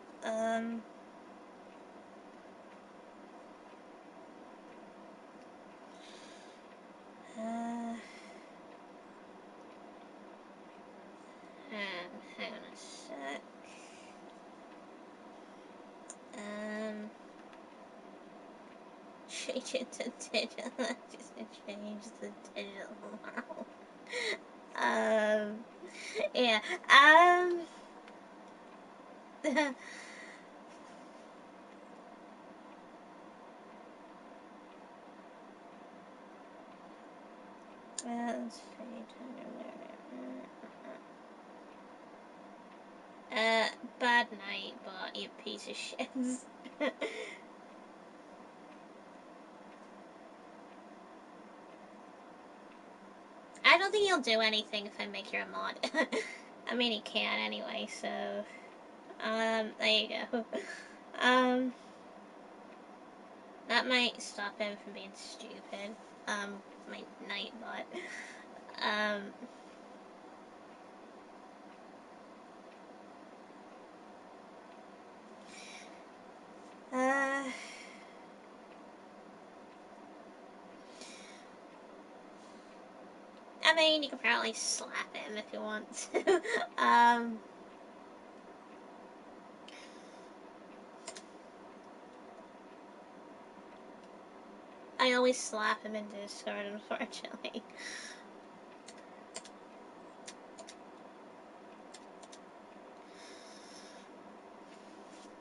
Hang on a sec. Change it to digital. Just change the digital world. Yeah. Let's see. Bad night, but you piece of shit. I don't think he'll do anything if I make you a mod. I mean, he can anyway, so. There you go. That might stop him from being stupid. My Nightbot. Um, uh, I mean, you can probably slap him if you want to. I always slap him in Discord, unfortunately.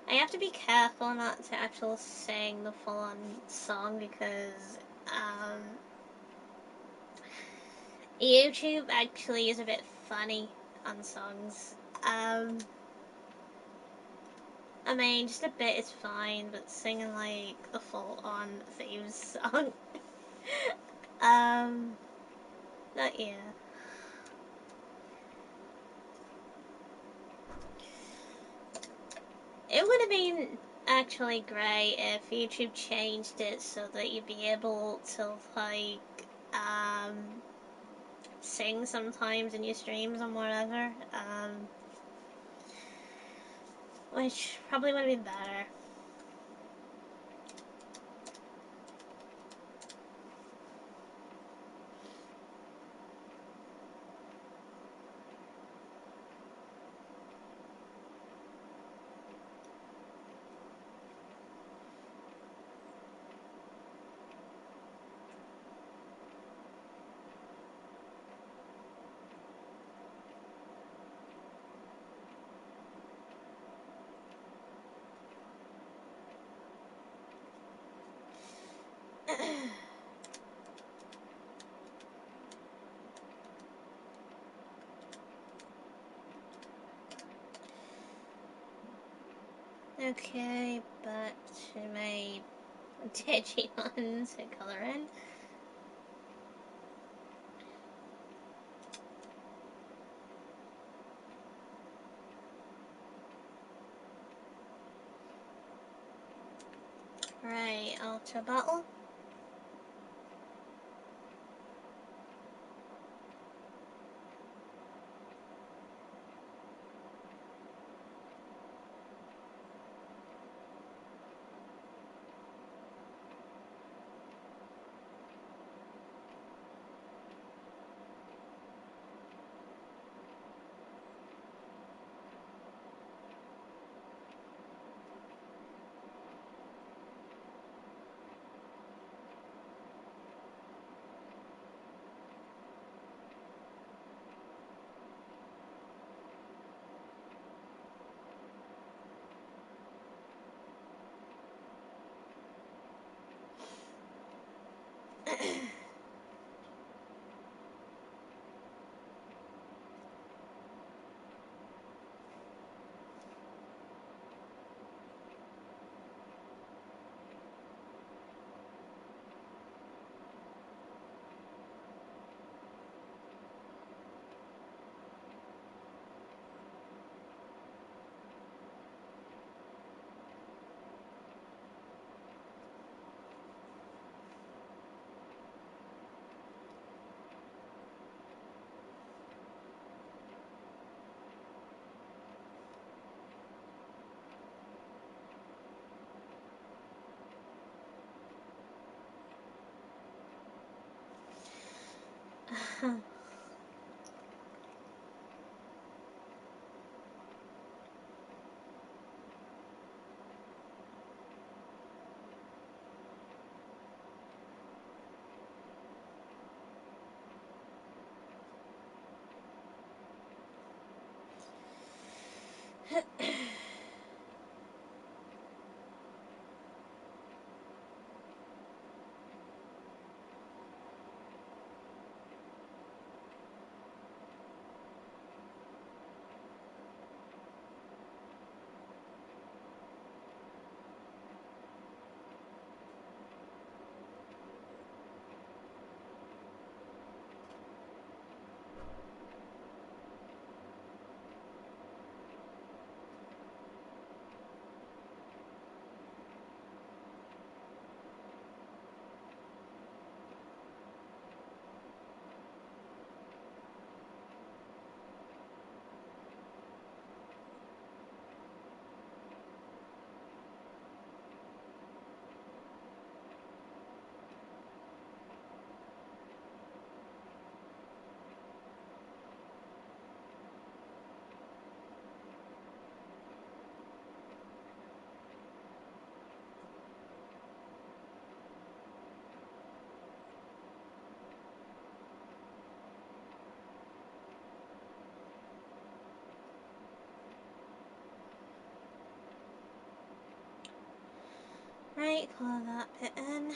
I have to be careful not to actually sing the full-on song because, YouTube actually is a bit funny on songs. I mean, just a bit is fine, but singing like the full-on theme song, um, not yeah. It would have been actually great if YouTube changed it so that you'd be able to like um sing sometimes in your streams and whatever. Which probably would have been better. Okay, back to my Digimon to color in. Right, Ultra Battle. Right, color that bit in.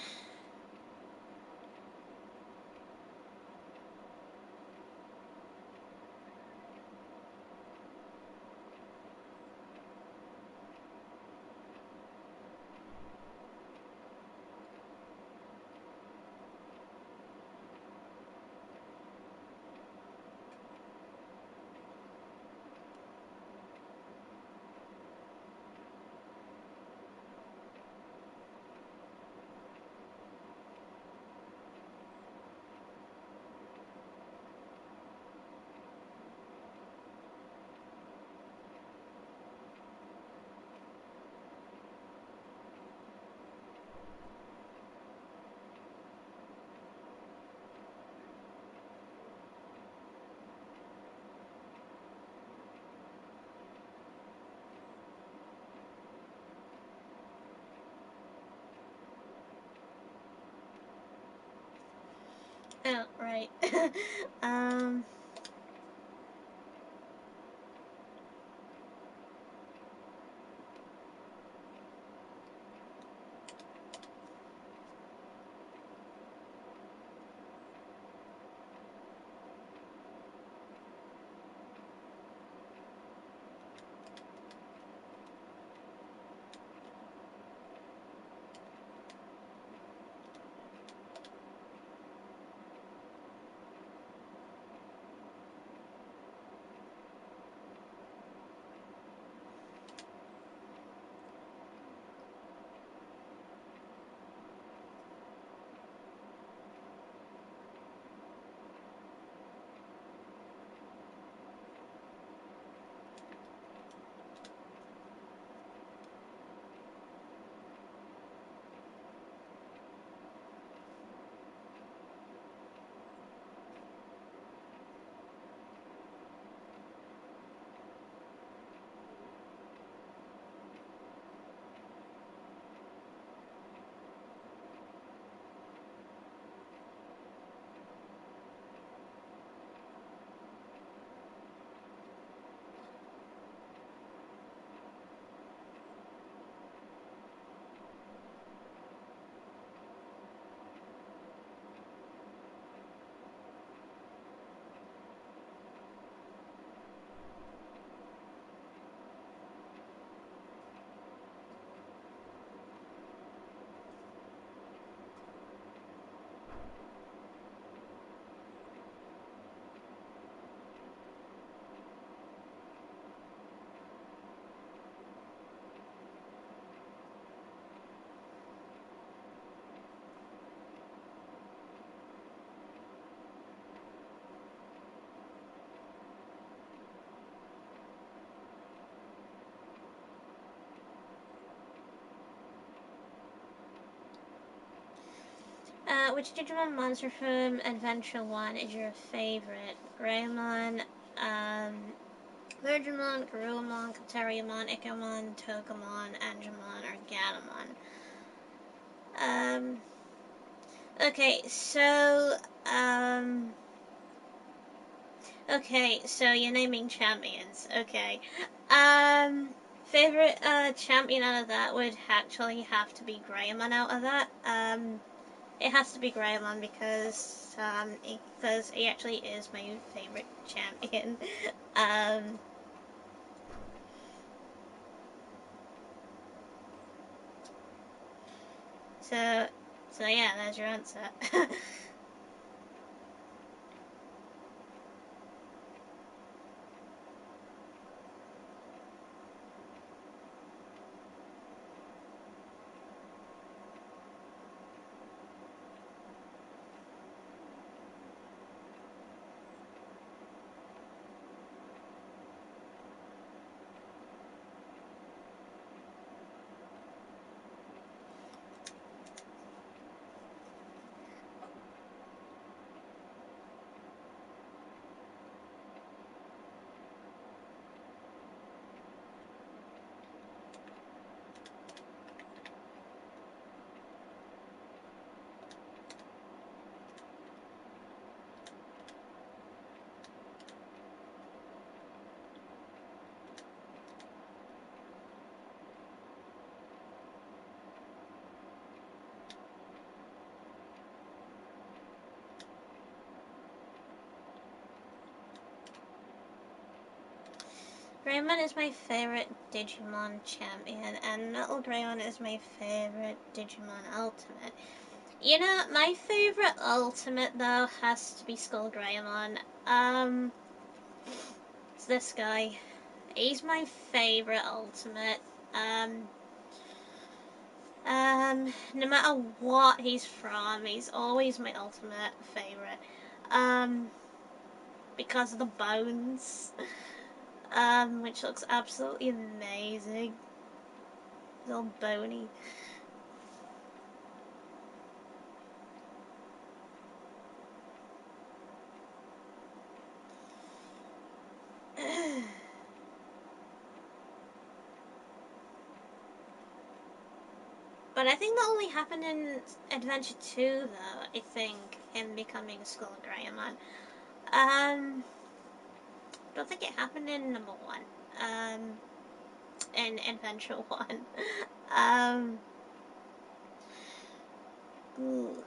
um. Which Digimon monster from Adventure 1 is your favorite? Greymon, Virgimon, Garurumon, Kateriamon, Ikamon, Togemon, Angemon, or Gatomon? Okay, so, okay, so you're naming champions. Okay. Favorite, champion out of that would actually have to be Greymon out of that. It has to be Greymon because he actually is my favorite champion. um, so, so yeah, there's your answer. Greymon is my favorite Digimon champion, and Metal Greymon is my favorite Digimon Ultimate. You know, my favorite Ultimate, though, has to be Skull Greymon. It's this guy. He's my favorite Ultimate. Um, no matter what he's from, he's always my ultimate favorite. Um, because of the bones, which looks absolutely amazing. He's all bony. But I think that only happened in Adventure 2, though. I think him becoming Skullgreymon. Don't think it happened in number 1. In Adventure 1. Ooh.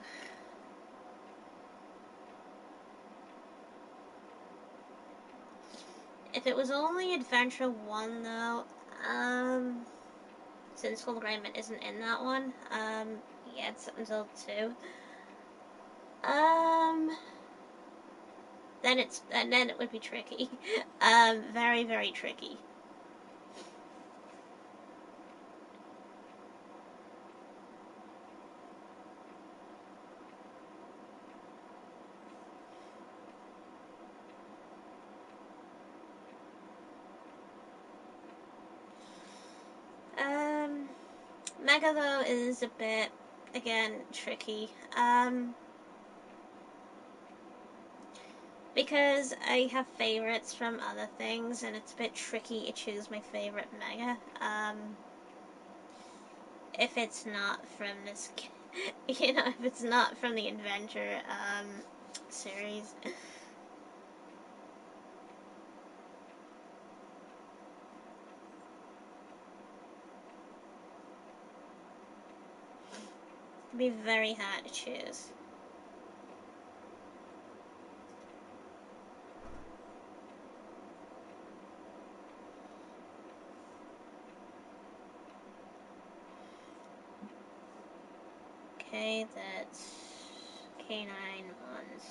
If it was only Adventure 1, though, since Skullgreymon isn't in that one, yeah, it's until 2. Then it would be tricky. Very, very tricky. Mega, though, is a bit, again, tricky. Because I have favorites from other things, and it's a bit tricky to choose my favorite Mega. If it's not from this, you know, if it's not from the Adventure, series. It'd be very hard to choose. Okay, that's caninemon's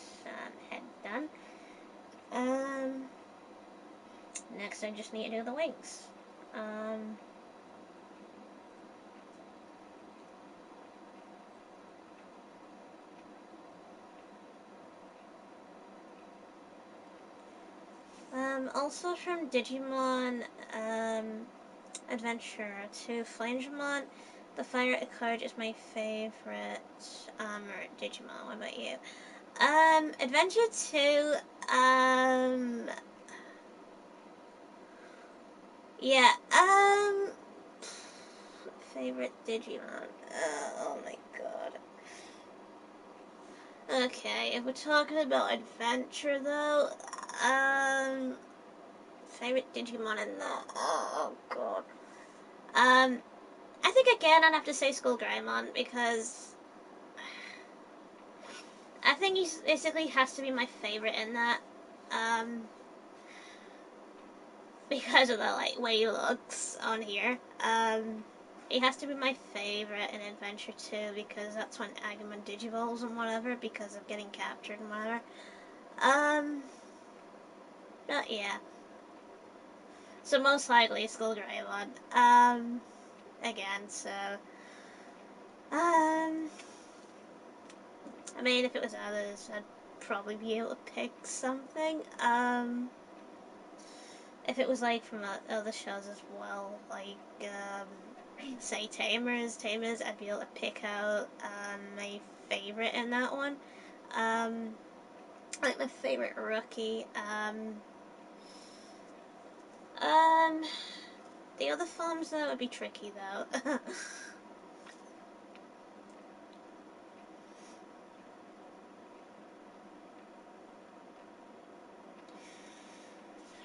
head done. Next I just need to do the wings. Also from Digimon Adventure 2 Flangemon, the Fire Eclipse is my favorite Digimon. What about you? Adventure 2, yeah, favorite Digimon. Oh my god. Okay, if we're talking about adventure though, favorite Digimon in that. Oh god. I think again I'd have to say Skullgreymon because I think he basically has to be my favorite in that. Because of the way he looks on here. He has to be my favorite in Adventure 2 because that's when Agumon digivolves and whatever because of getting captured and whatever. But yeah. So most likely Skullgreymon. Again, so I mean if it was others I'd probably be able to pick something. If it was like from other shows as well, like say Tamers, I'd be able to pick out my favorite in that one. Like my favorite rookie. The other forms though would be tricky though.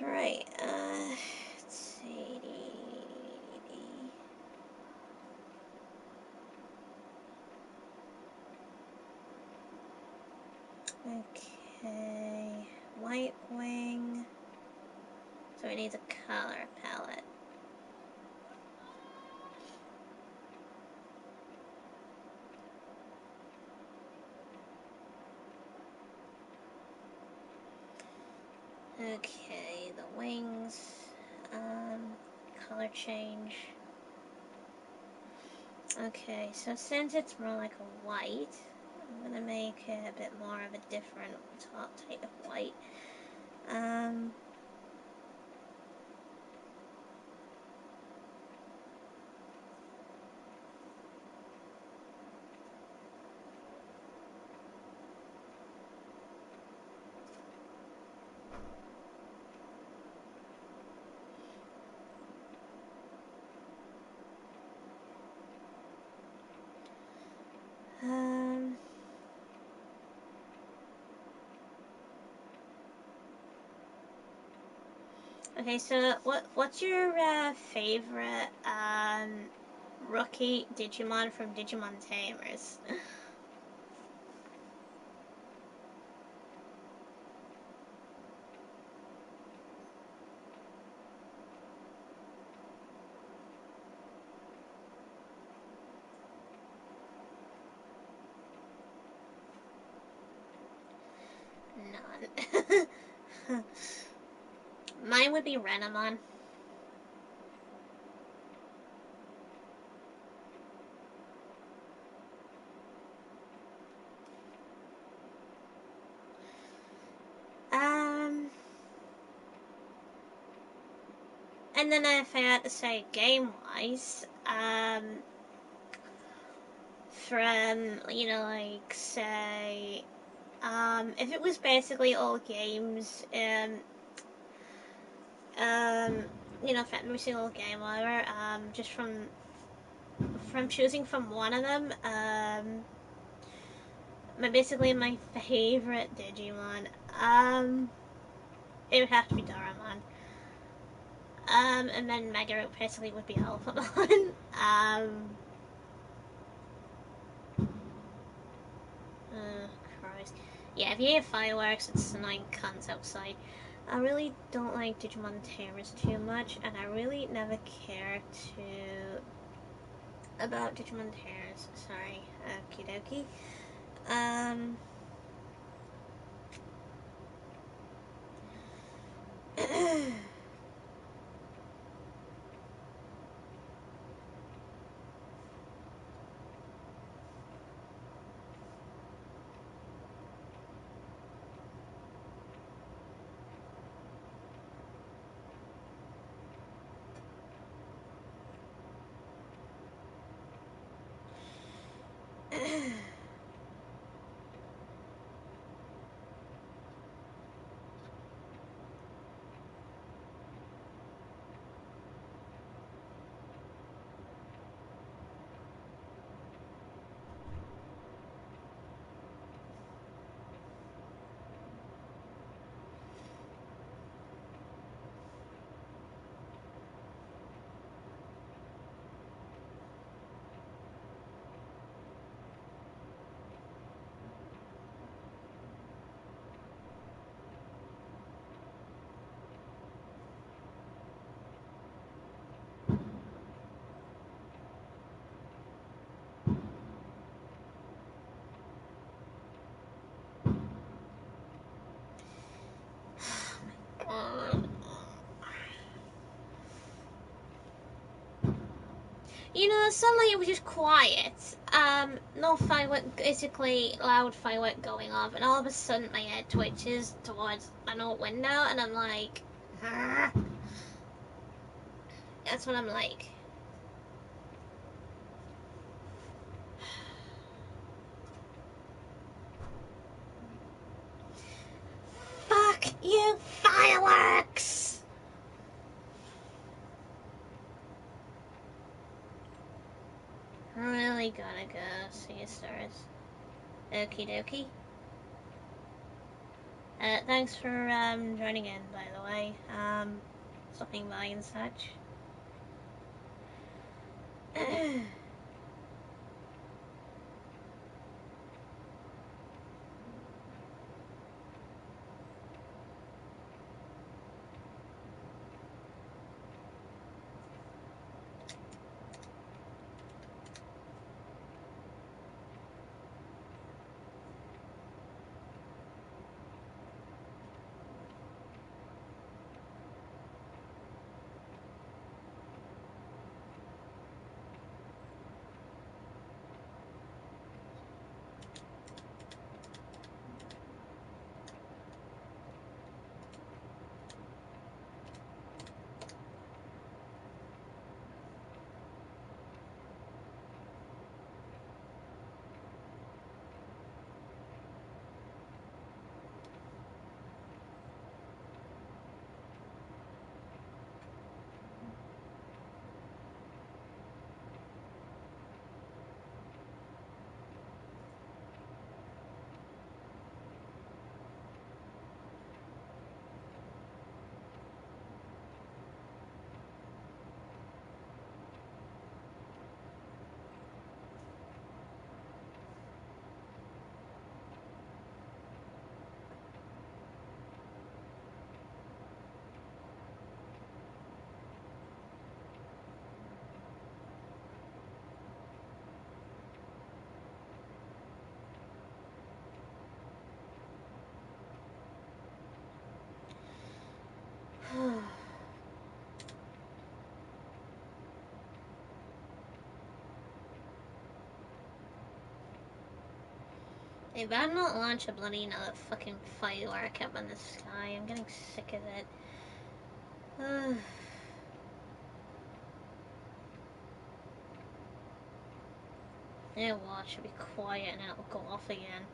Right. Let's see. Okay. White wing. So it needs a color palette. Okay, the wings. Color change. Okay, so since it's more like a white, I'm gonna make it a bit more of a different type of white. Okay, so what's your favorite rookie Digimon from Digimon Tamers? None. Mine would be Renamon. And then if I had to say game-wise, from, like, say, if it was basically all games, for every single game ever, just from choosing from one of them, my favorite Digimon, it would have to be Doraemon. And then Mega basically would be Alphamon. Christ. Yeah, if you hear fireworks, it's 9 cunts outside. I really don't like Digimon Tamers too much, and I really never cared about Digimon Tamers. Sorry, okie dokie. Suddenly it was just quiet. No firework, basically loud firework going off, and all of a sudden my head twitches towards an old window, and I'm like, ah. That's what I'm like. Fuck you, fireworks! I'm really gonna go see stars. Okie dokie. Thanks for joining in, by the way. Stopping by and such. They better not launch a bloody another fucking firework up in the sky. I'm getting sick of it. Ugh. Yeah, watch, it'll be quiet and then it'll go off again.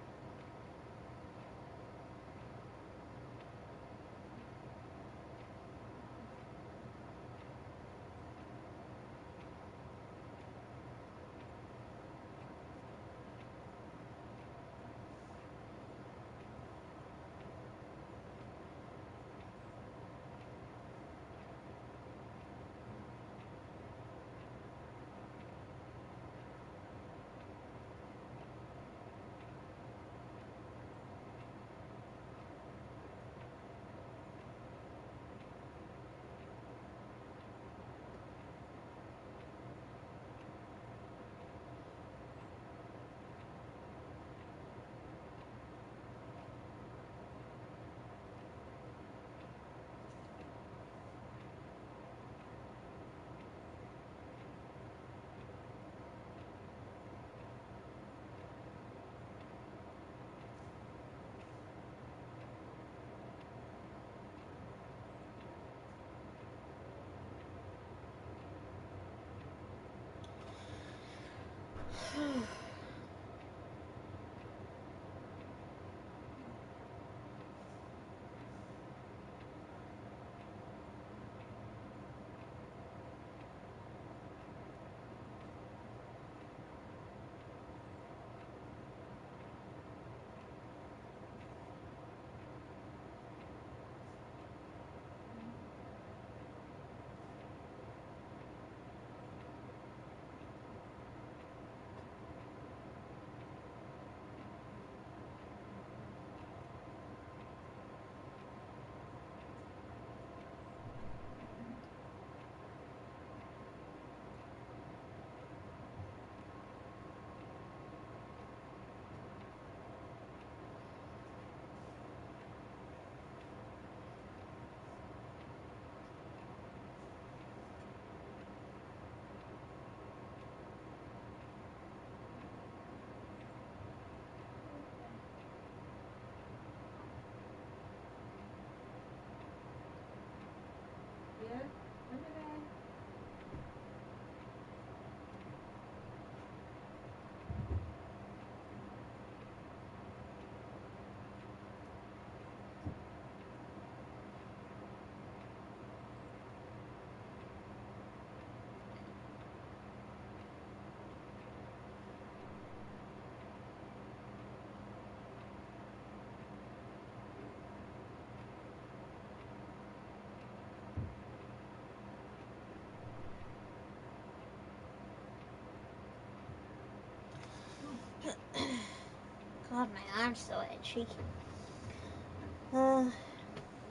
God, my arm's so itchy.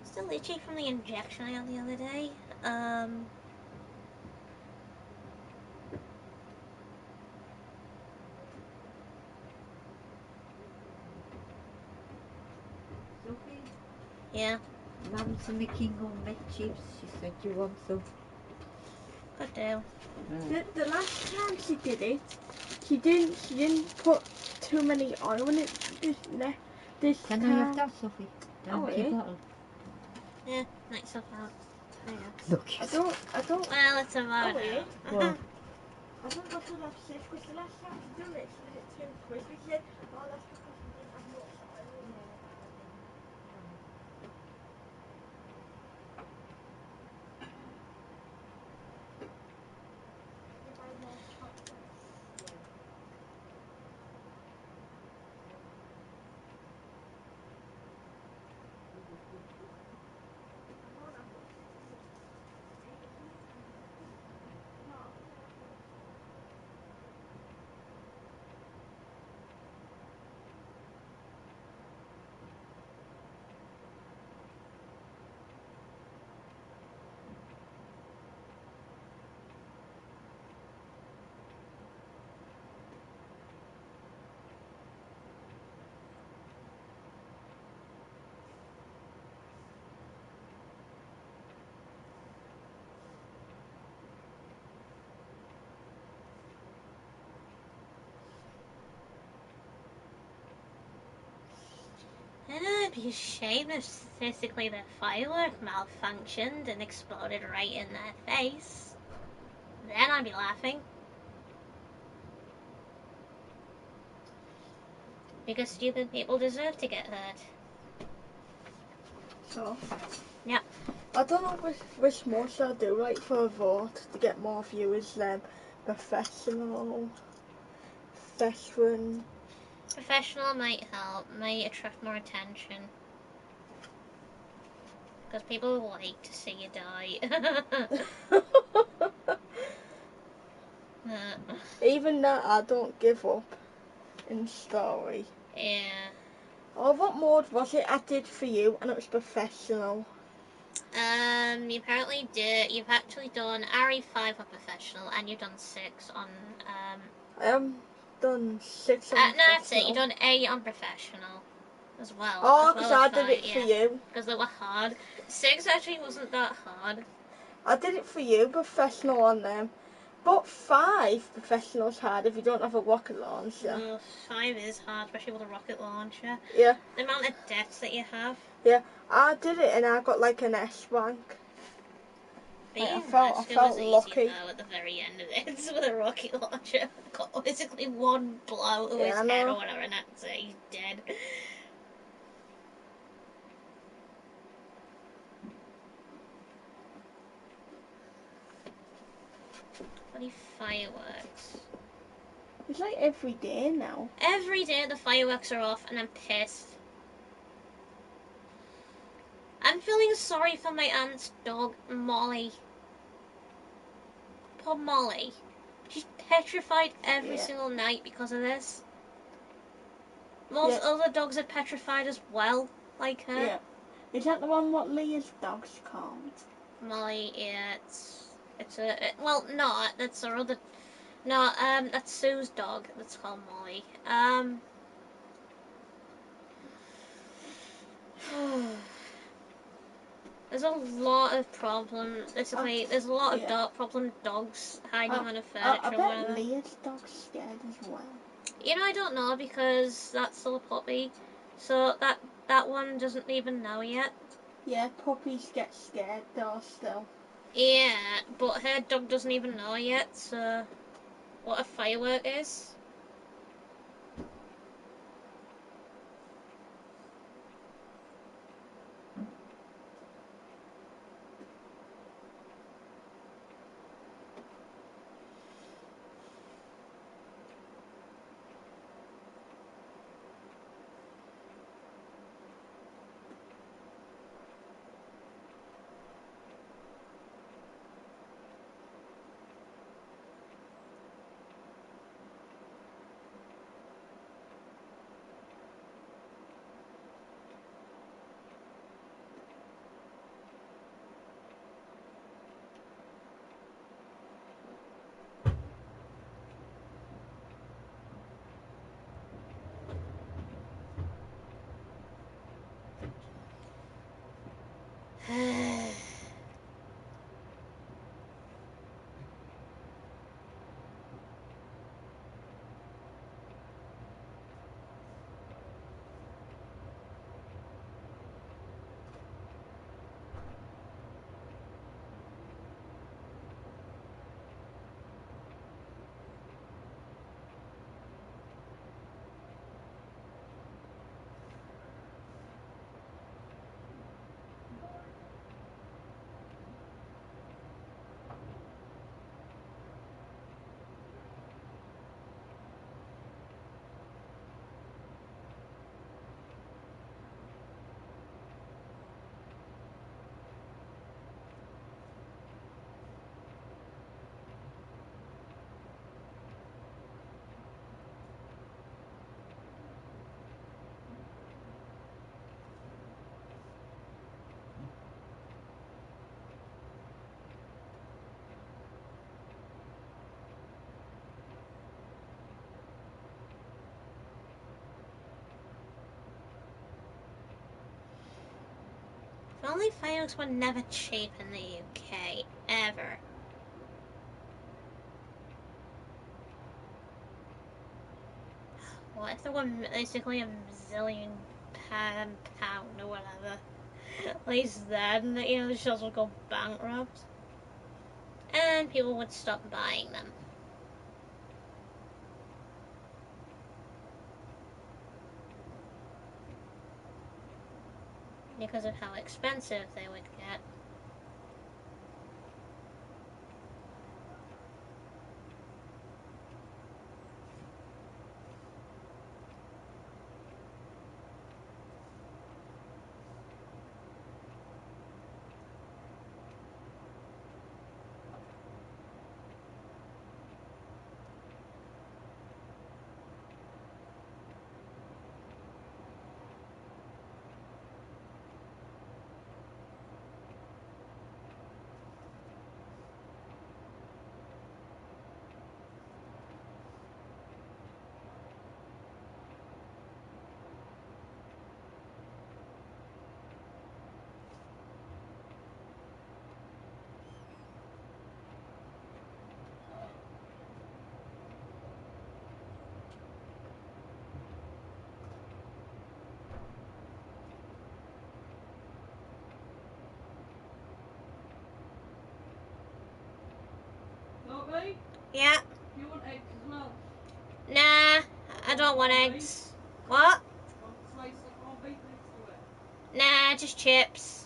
Still itchy from the injection I got the other day. Sophie, Yeah, Mum's making homemade chips. She said you want some. could do. The last time she did it, she didn't put too many oil in it. This Can time. I have that, Sophie? The Oh, empty yeah. bottle. Yeah, knock yourself out. There you go. Look. I don't. Well, it's about Oh, yeah. Well, I don't know what I've said because the last time she done it, she did it too quick. She said, "Oh, that's because we didn't have much oil." You buy more chocolates. I don't have much to eat. No, thank you. it'd be a shame if basically their firework malfunctioned and exploded right in their face. Then I'd be laughing. Because stupid people deserve to get hurt. So. Yep. I don't know which more shall I do, like, for a vote to get more viewers. Professional, veteran. Professional might help, might attract more attention. Because people like to see you die. Even that, I don't give up in story. Yeah. Oh, what mode was it I did for you? And it was professional. You apparently did. You've actually done RE5 on professional, and you've done 6 on. I have done 6 on No, professional. that's it. You've done 8 on professional as well. Oh, because I did it for you. Because they were hard. 6 actually wasn't that hard. I did it for you, professional on them. But 5 professional's hard if you don't have a rocket launcher. No, 5 is hard, especially with a rocket launcher. Yeah. The amount of deaths that you have. Yeah, I did it and I got like an S rank. I felt lucky. Easy though at the very end of it with a rocket launcher. Got basically one blow to his head or whatever, and that's it. He's dead. Bloody fireworks. It's like every day now. Every day the fireworks are off, and I'm pissed. I'm feeling sorry for my aunt's dog, Molly. Poor Molly. She's petrified every single night because of this. Most other dogs are petrified as well, like her. Yeah. Is that the one what Leah's dog's called? Molly, yeah, well, no, that's her other, no, that's Sue's dog, that's called Molly. There's a lot of problems, basically, there's a lot of problem dogs hiding on a furniture I or bet whatever. Leah's dog's scared as well. You know, I don't know, because that's still a puppy, so that one doesn't even know yet. Yeah, puppies get scared though still. Yeah, but her dog doesn't even know yet, so what a firework is. If only fireworks were never cheap in the UK, ever. What if there were basically a zillion pound or whatever. At least then, you know, the shells would go bankrupt. And people would stop buying them. Because of how expensive they would get. Lovely. Yeah. You want eggs as well? Nah, I don't want eggs. What? Want a slice of corned beef next to it? Nah, just chips.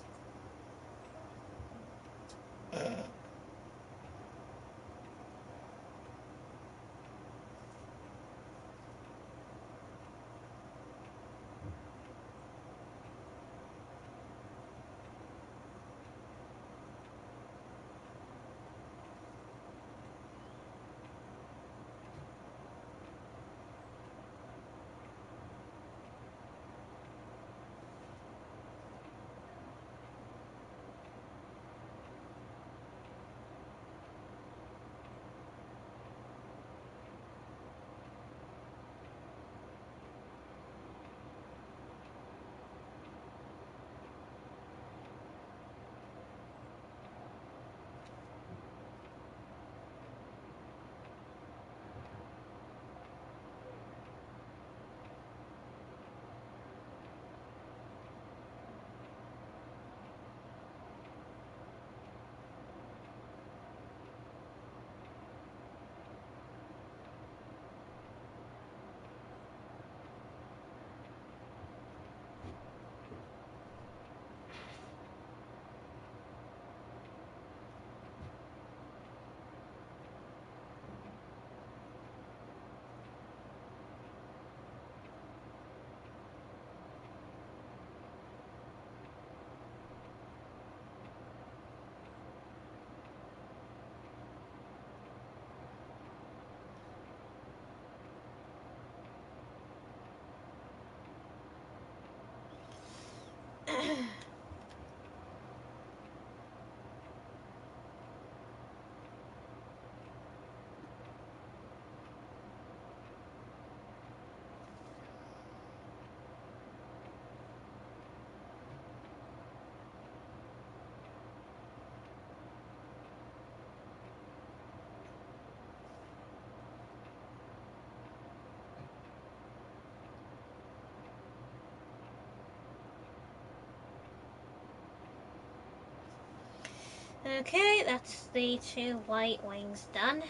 Okay, that's the 2 white wings done.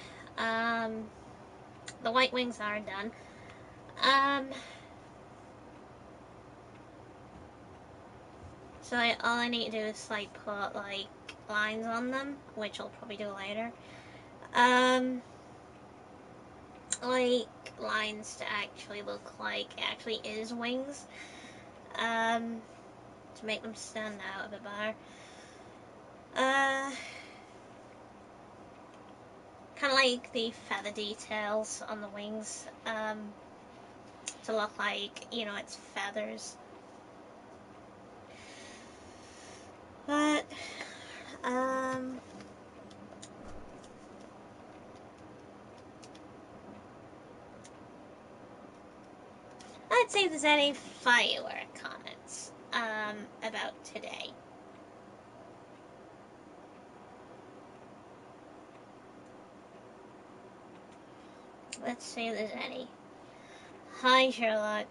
The white wings are done. So all I need to do is like put like lines on them, which I'll probably do later. Like lines to actually look like it actually is wings. To make them stand out a bit better. Kind of like the feather details on the wings. To look like, you know, it's feathers. But, let's see if there's any firework comments, about today. Let's see if there's any. Hi, Sherlock.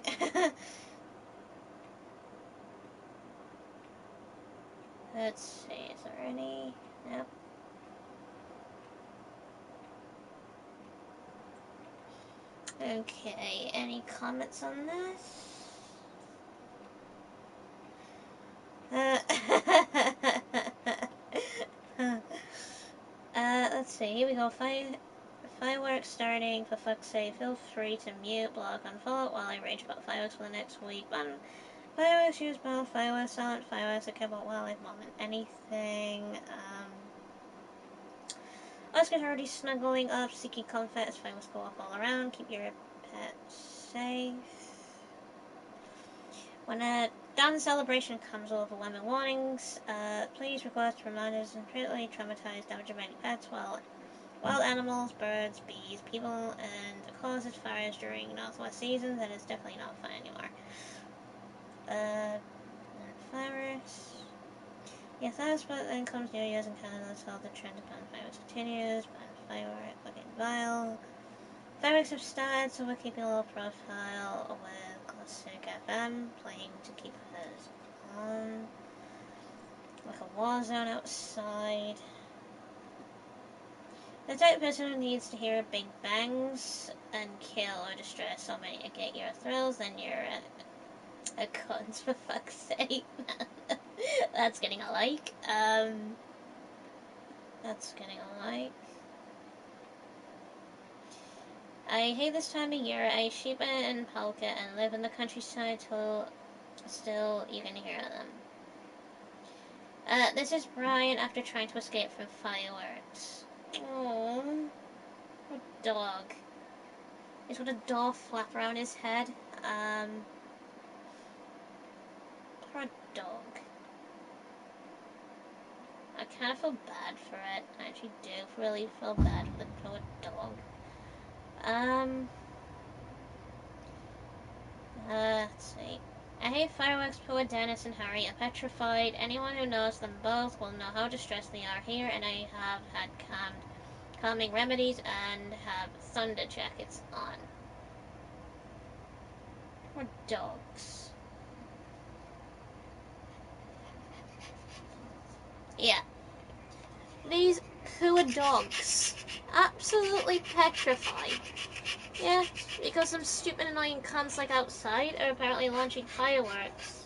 Let's see, is there any? Nope. Okay, any comments on this? Let's see, here we go. Fireworks starting, for fuck's sake. Feel free to mute, block, unfollow while I rage about fireworks for the next week. Fireworks, use bomb, fireworks, silent fireworks, I care about wildlife, moment, anything. Oscar's already snuggling up, seeking comfort as fireworks go off all around. Keep your pet safe. When a dance celebration comes with overwhelming warnings, please request reminders and critically traumatized, damaged by pets, wild animals, birds, bees, people, and causes fires during northwest seasons, and it's definitely not fun anymore. Fireworks. Yes, that's what then comes New Year's in Canada, so the trend to ban fireworks continues. Ban fireworks, fucking vile. Fireworks have started, so we're keeping a low profile with Classic FM, playing to keep us on. Like a war zone outside. The type of person who needs to hear big bangs and kill or distress so many to get your thrills, then you're a cunt, for fuck's sake. That's getting a like. That's getting a like. I hate this time of year. I sheep in Polka and live in the countryside till still you can hear them. This is Brian after trying to escape from fireworks. Oh, poor dog. He's got a door flap around his head. Poor dog. I kind of feel bad for it. I actually do really feel bad for the poor dog. Let's see. I hate fireworks, poor Dennis and Harry are petrified. Anyone who knows them both will know how distressed they are here, and I have had calming remedies and have thunder jackets on. Poor dogs. Yeah. These poor dogs. Absolutely petrified. Yeah, because some stupid annoying cunts like outside are apparently launching fireworks.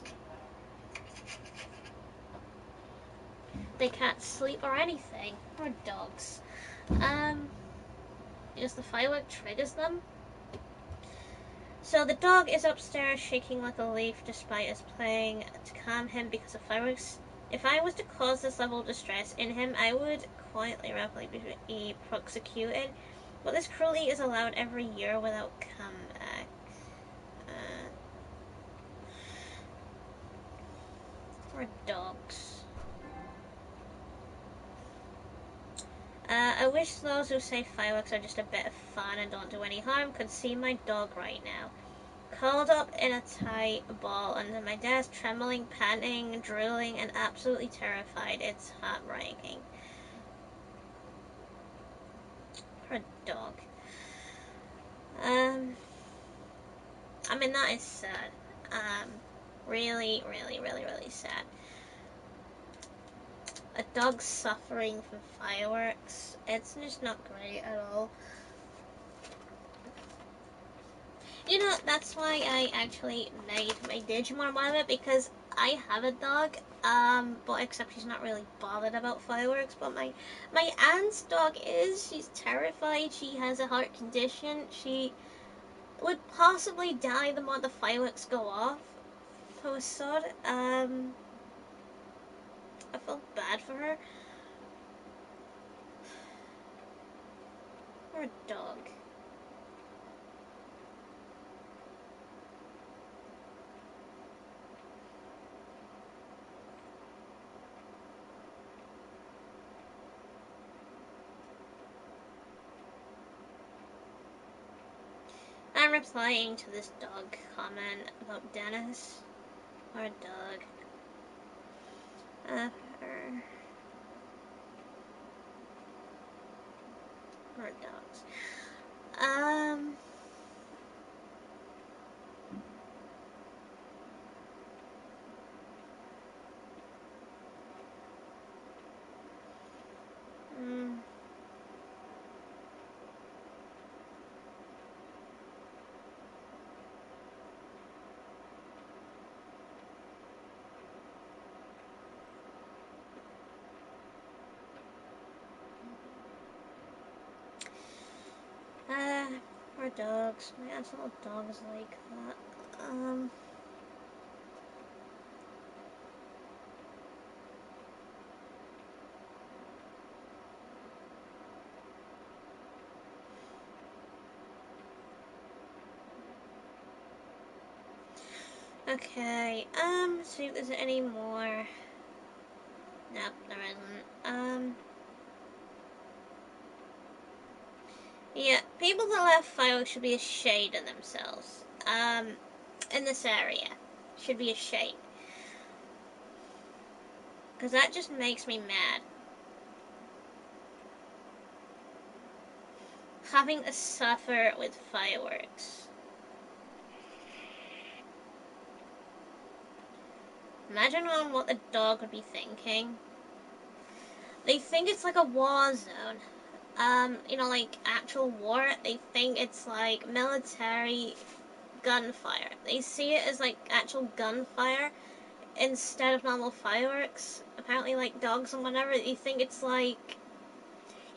They can't sleep or anything. Poor dogs. Because the firework triggers them. So the dog is upstairs shaking like a leaf despite us playing to calm him because of fireworks. If I was to cause this level of distress in him, I would quietly, rapidly be prosecuted. But this cruelty is allowed every year without comeback. Poor dogs. I wish those who say fireworks are just a bit of fun and don't do any harm could see my dog right now. Curled up in a tight ball under my desk, trembling, panting, drooling, and absolutely terrified. It's heartbreaking. Poor dog. I mean, that is sad. Really, really, really, really sad. A dog suffering from fireworks. It's just not great at all. You know, that's why I actually made my Digimon one of it, because I have a dog, but except she's not really bothered about fireworks, but my aunt's dog is. She's terrified. She has a heart condition. She would possibly die the moment the fireworks go off. Poor sod. I feel bad for her. Poor dog. I'm replying to this dog comment about Dennis. Poor dog. Her. Poor dogs. More dogs. My aunt's little dog is like that. Okay, see if there's any more. Nope, there isn't. Yeah, people that left fireworks should be ashamed of themselves. In this area. Should be ashamed. Because that just makes me mad. Having to suffer with fireworks. Imagine on what the dog would be thinking. They think it's like a war zone. You know, like actual war. They think it's like military gunfire. They see it as like actual gunfire instead of normal fireworks. Apparently, like dogs and whatever, they think it's like,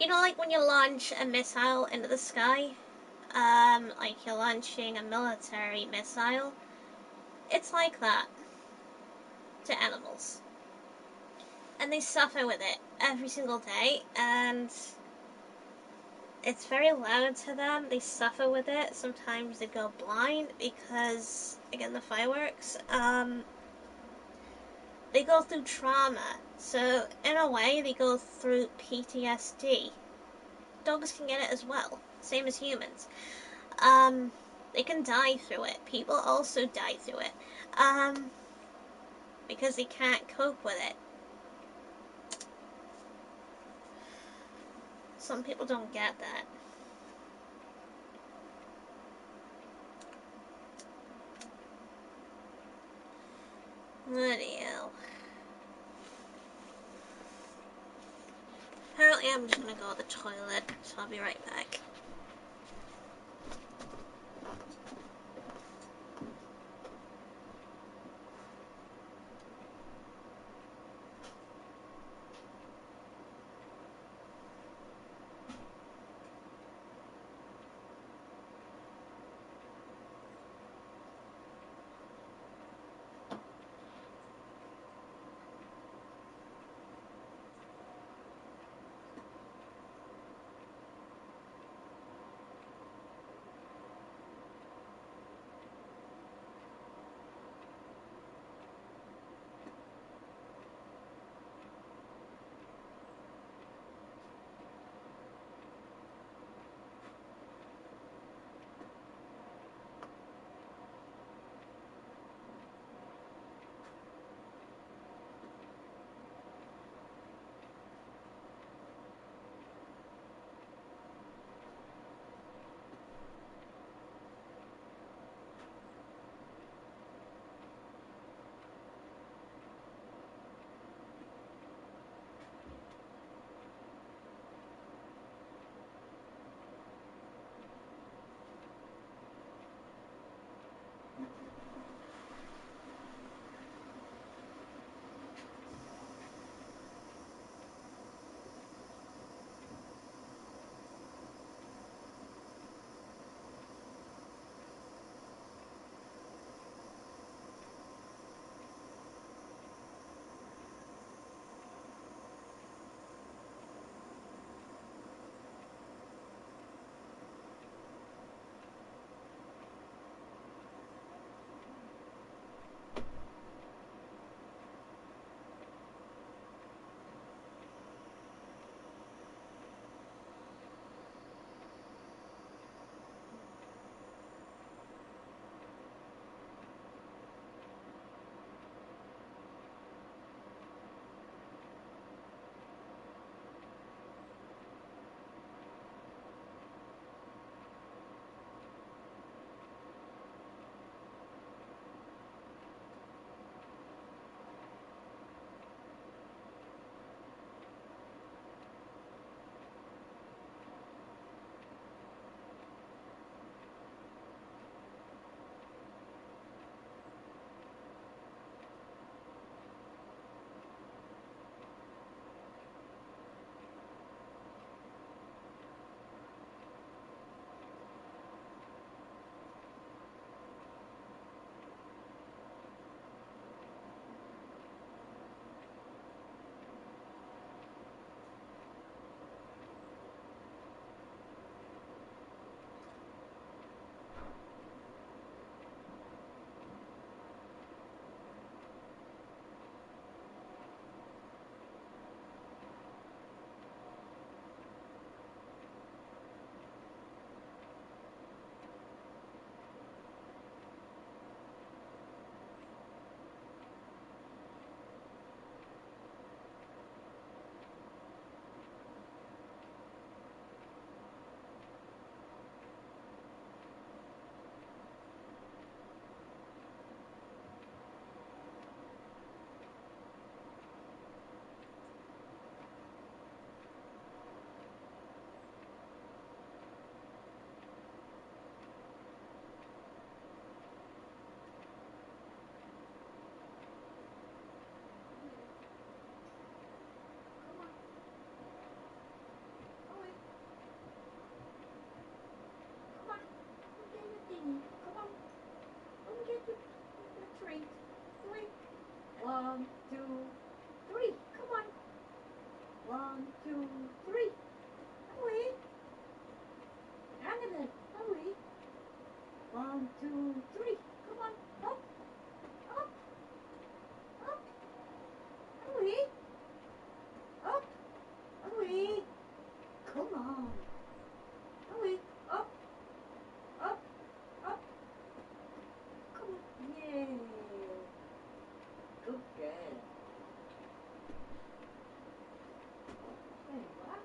you know, like when you launch a missile into the sky. Like you're launching a military missile. It's like that to animals. And they suffer with it every single day, and it's very loud to them. They suffer with it. Sometimes they go blind because, again, the fireworks. They go through trauma. So, in a way, they go through PTSD. Dogs can get it as well, same as humans. They can die through it. People also die through it. Because they can't cope with it. Some people don't get that. Bloody hell. Apparently I'm just gonna go to the toilet, so I'll be right back. 2, 3. Away. Another. Away. 1, 2, 3. Come on. Up. Up. Up. Away. Up. Away. Come on. Away. Up. Up. Up. Come on. Yay. Good girl. There you are.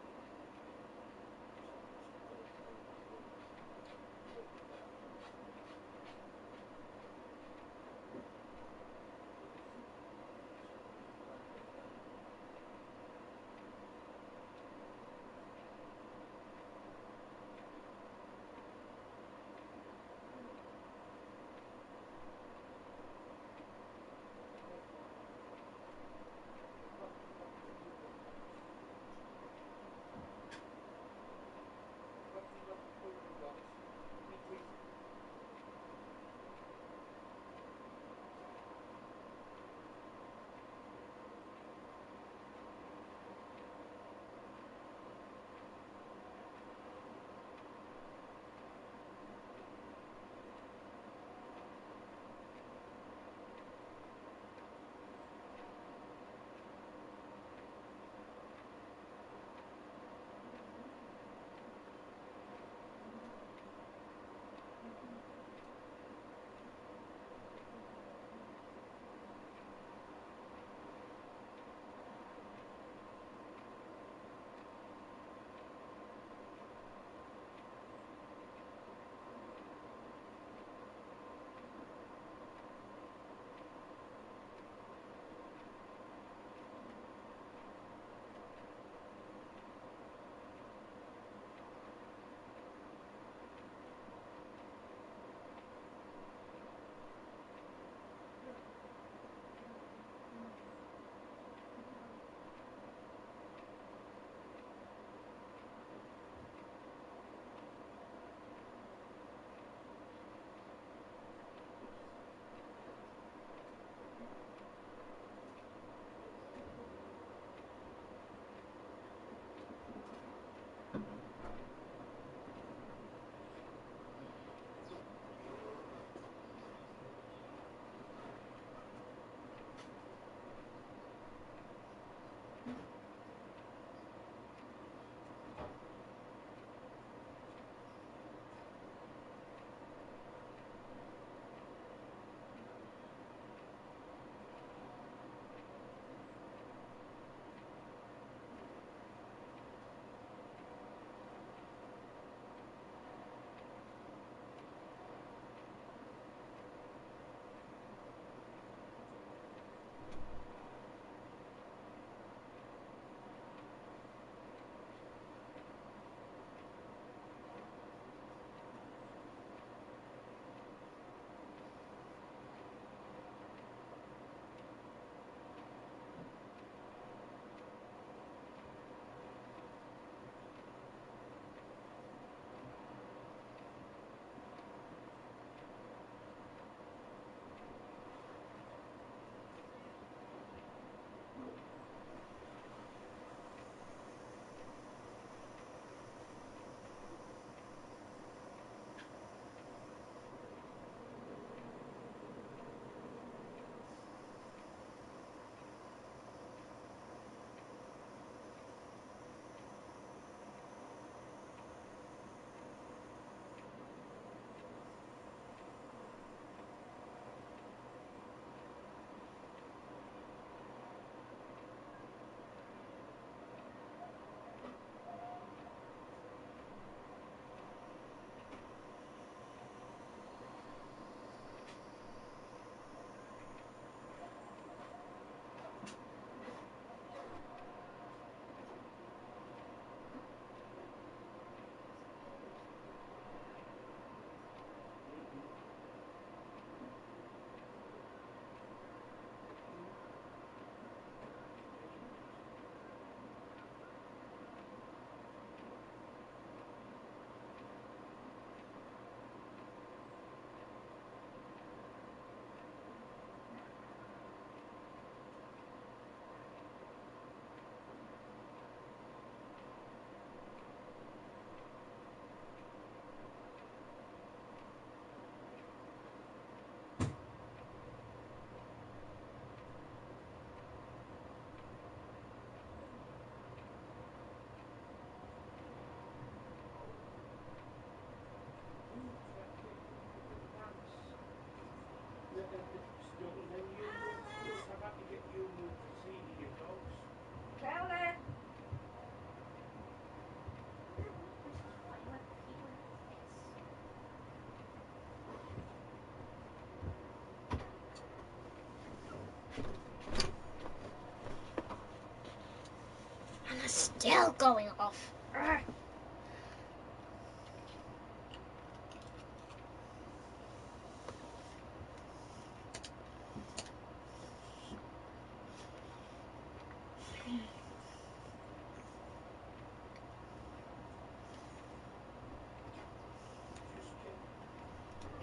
still going off. Urgh.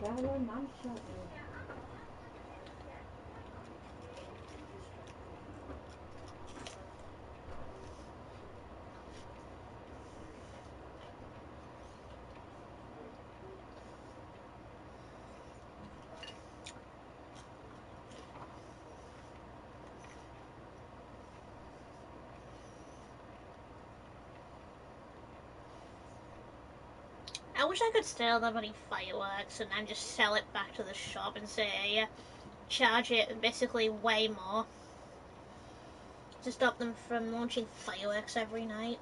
Caroline, I'm sorry. I wish I could steal the bloody fireworks and then just sell it back to the shop and say, charge it basically way more to stop them from launching fireworks every night.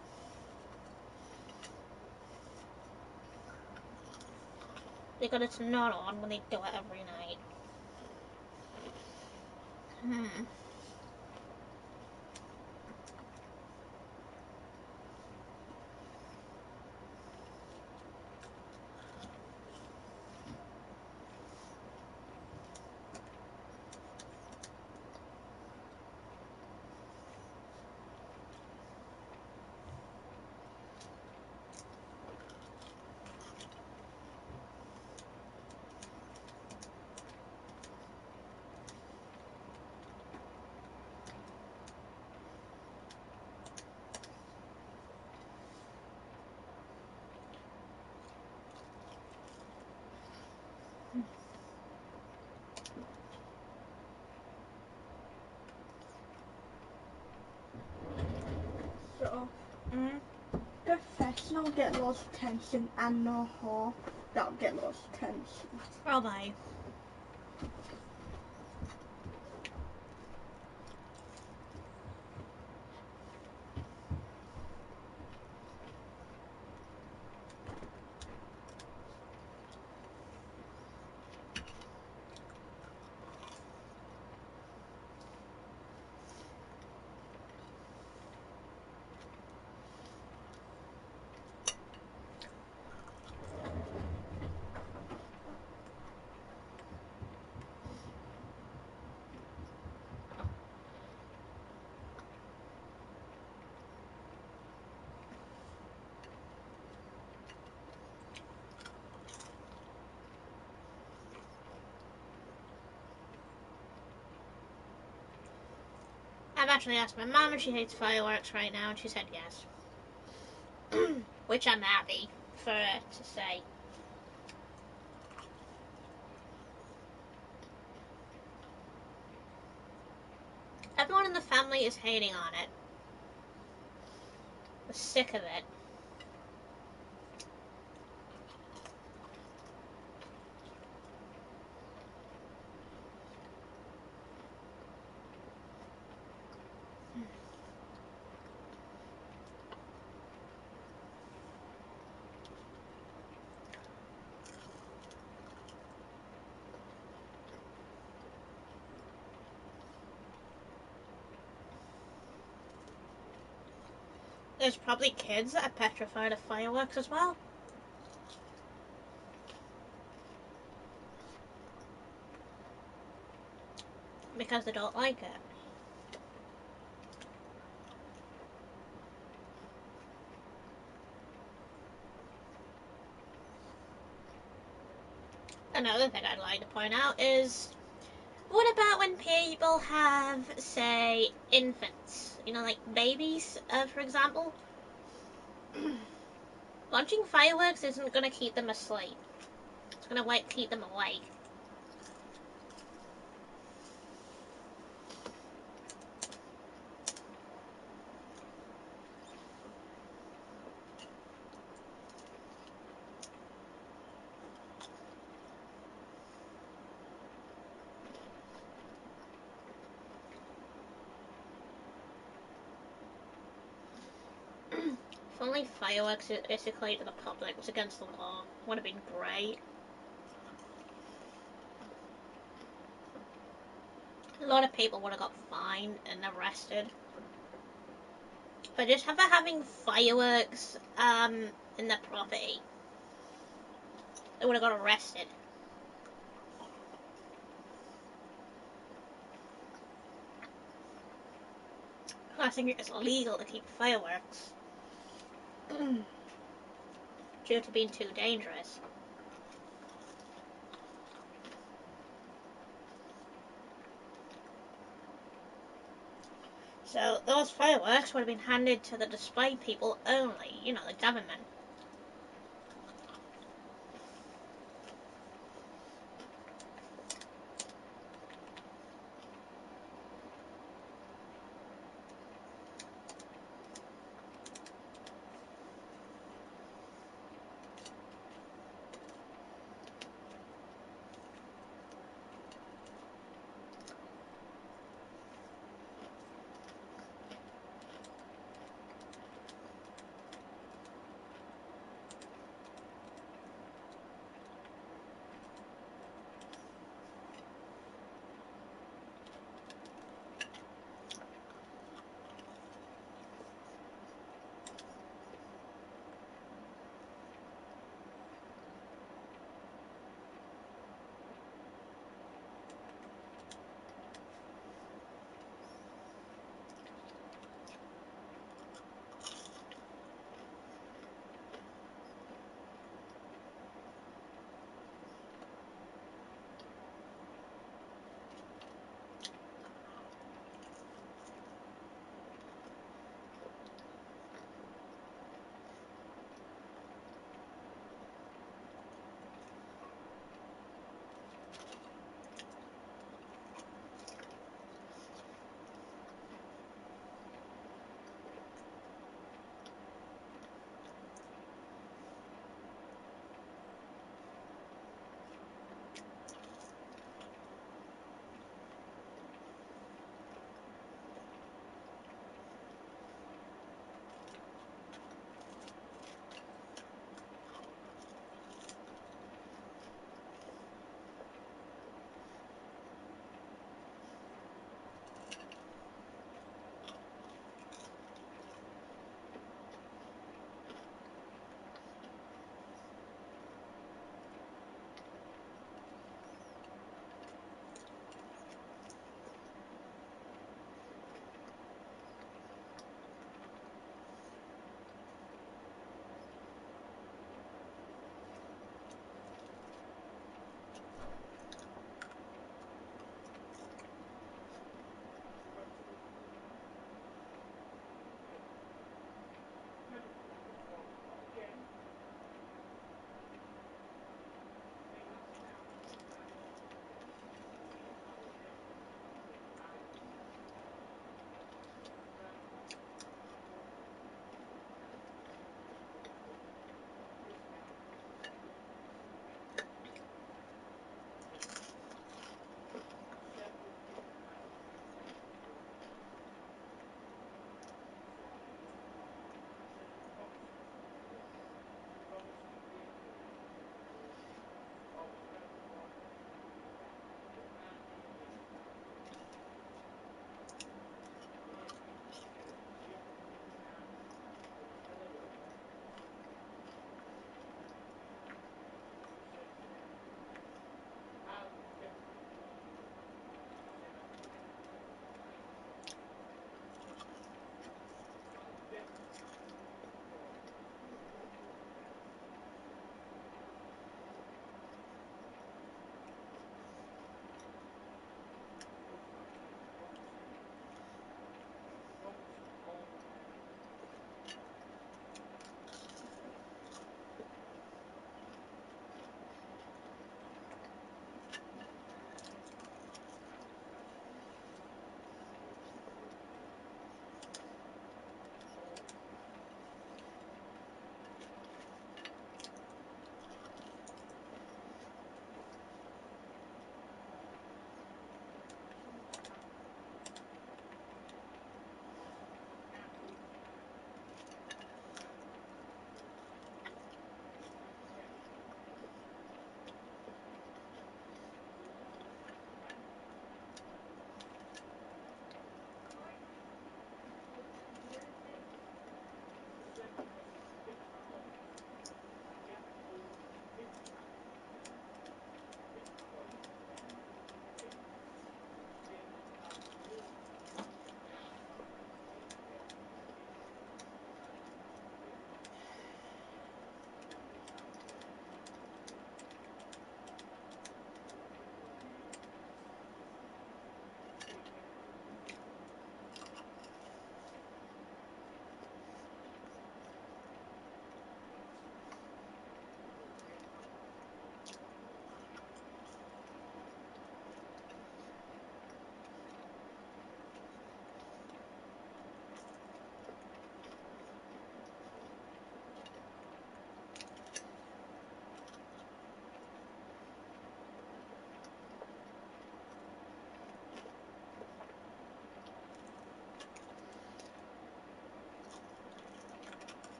Because it's not on when they do it every night. So, professional get lots of attention and no whore don't get lots of attention. Oh my. I've actually asked my mom if she hates fireworks right now, and she said yes. Which I'm happy for her to say. Everyone in the family is hating on it. We're sick of it. There's probably kids that are petrified of fireworks as well. Because they don't like it. Another thing I'd like to point out is, what about when people have, say, infants? You know, like babies, for example? Launching fireworks isn't going to keep them asleep. It's going to keep them awake. If only fireworks basically to the public was against the law, would have been great. A lot of people would have got fined and arrested for just for having fireworks in the property. They would have got arrested. I think it's illegal to keep fireworks due to being too dangerous. So those fireworks would have been handed to the display people only, you know, the government.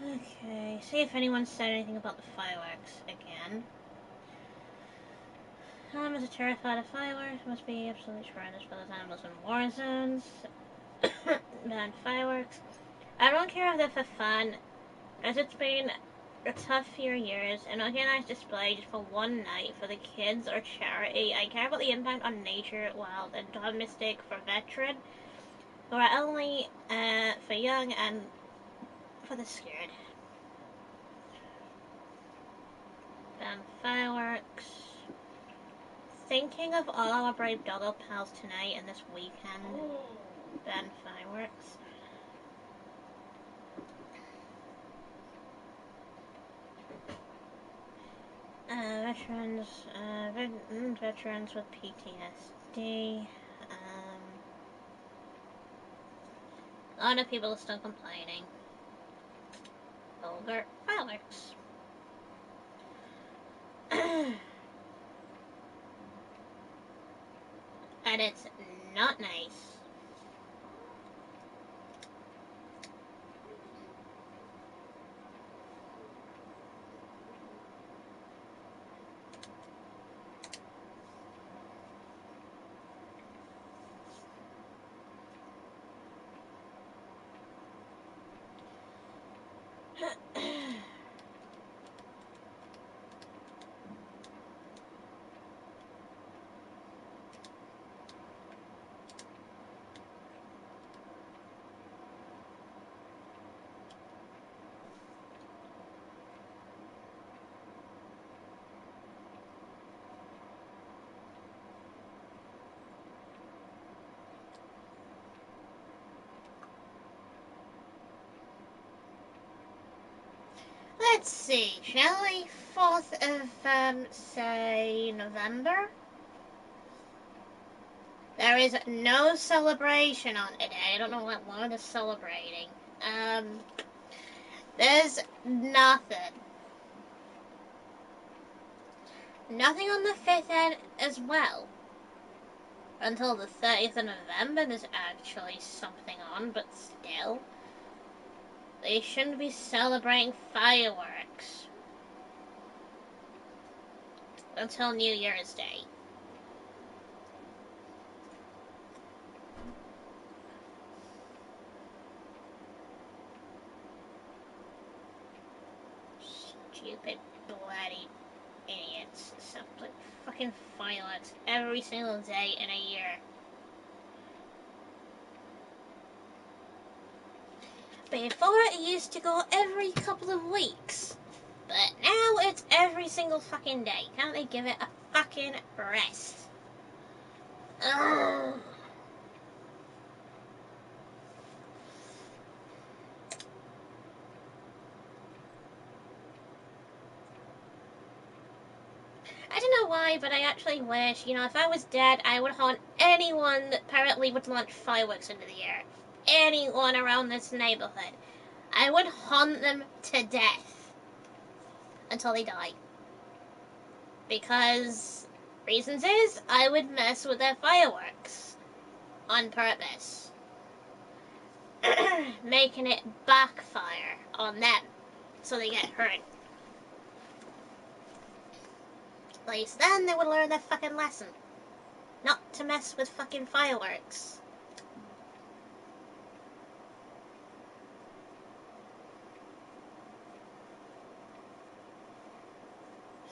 Okay, see if anyone said anything about the fireworks again. Animals are terrified of fireworks. Must be absolutely tremendous for those animals in war zones. Ban fireworks. I don't care if they're for fun, as it's been a tough few years. An organized display just for one night for the kids or charity. I care about the impact on nature, wild, and domestic for veteran, or only for young and for the scared. Ban fireworks. Thinking of all our brave doggo pals tonight and this weekend. Ban fireworks. Veterans with PTSD. A lot of people are still complaining over fireworks. And it's not nice. Let's see, shall we? 4th of, say, November? There is no celebration on today. I don't know what one is celebrating. There's nothing. Nothing on the 5th end as well. Until the 30th of November, there's actually something on, but still. They shouldn't be celebrating fireworks until New Year's Day. Stupid, bloody idiots. Celebrate fucking fireworks every single day in a year. Before it used to go every couple of weeks. But now it's every single fucking day. Can't they give it a fucking rest? Ugh. I don't know why, but I actually wish, if I was dead, I would haunt anyone that apparently would launch fireworks into the air. Anyone around this neighborhood. I would haunt them to death until they die. Because reasons is I would mess with their fireworks on purpose. Making it backfire on them so they get hurt. At least then they would learn their fucking lesson. Not to mess with fucking fireworks.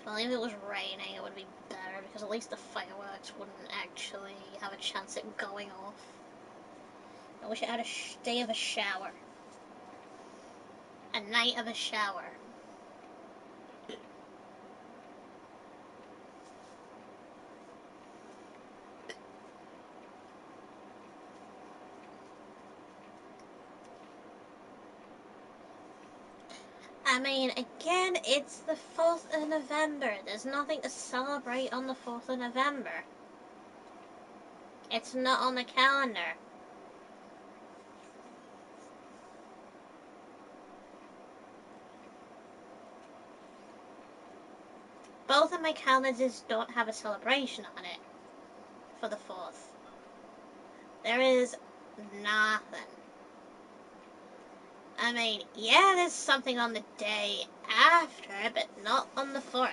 Well, if it was raining, it would be better because at least the fireworks wouldn't actually have a chance at going off. I wish I had a day of a shower. A night of a shower. I mean, again, it's the 4th of November. There's nothing to celebrate on the 4th of November. It's not on the calendar. Both of my calendars don't have a celebration on it for the 4th. There is nothing. I mean, yeah, there's something on the day after, but not on the 4th.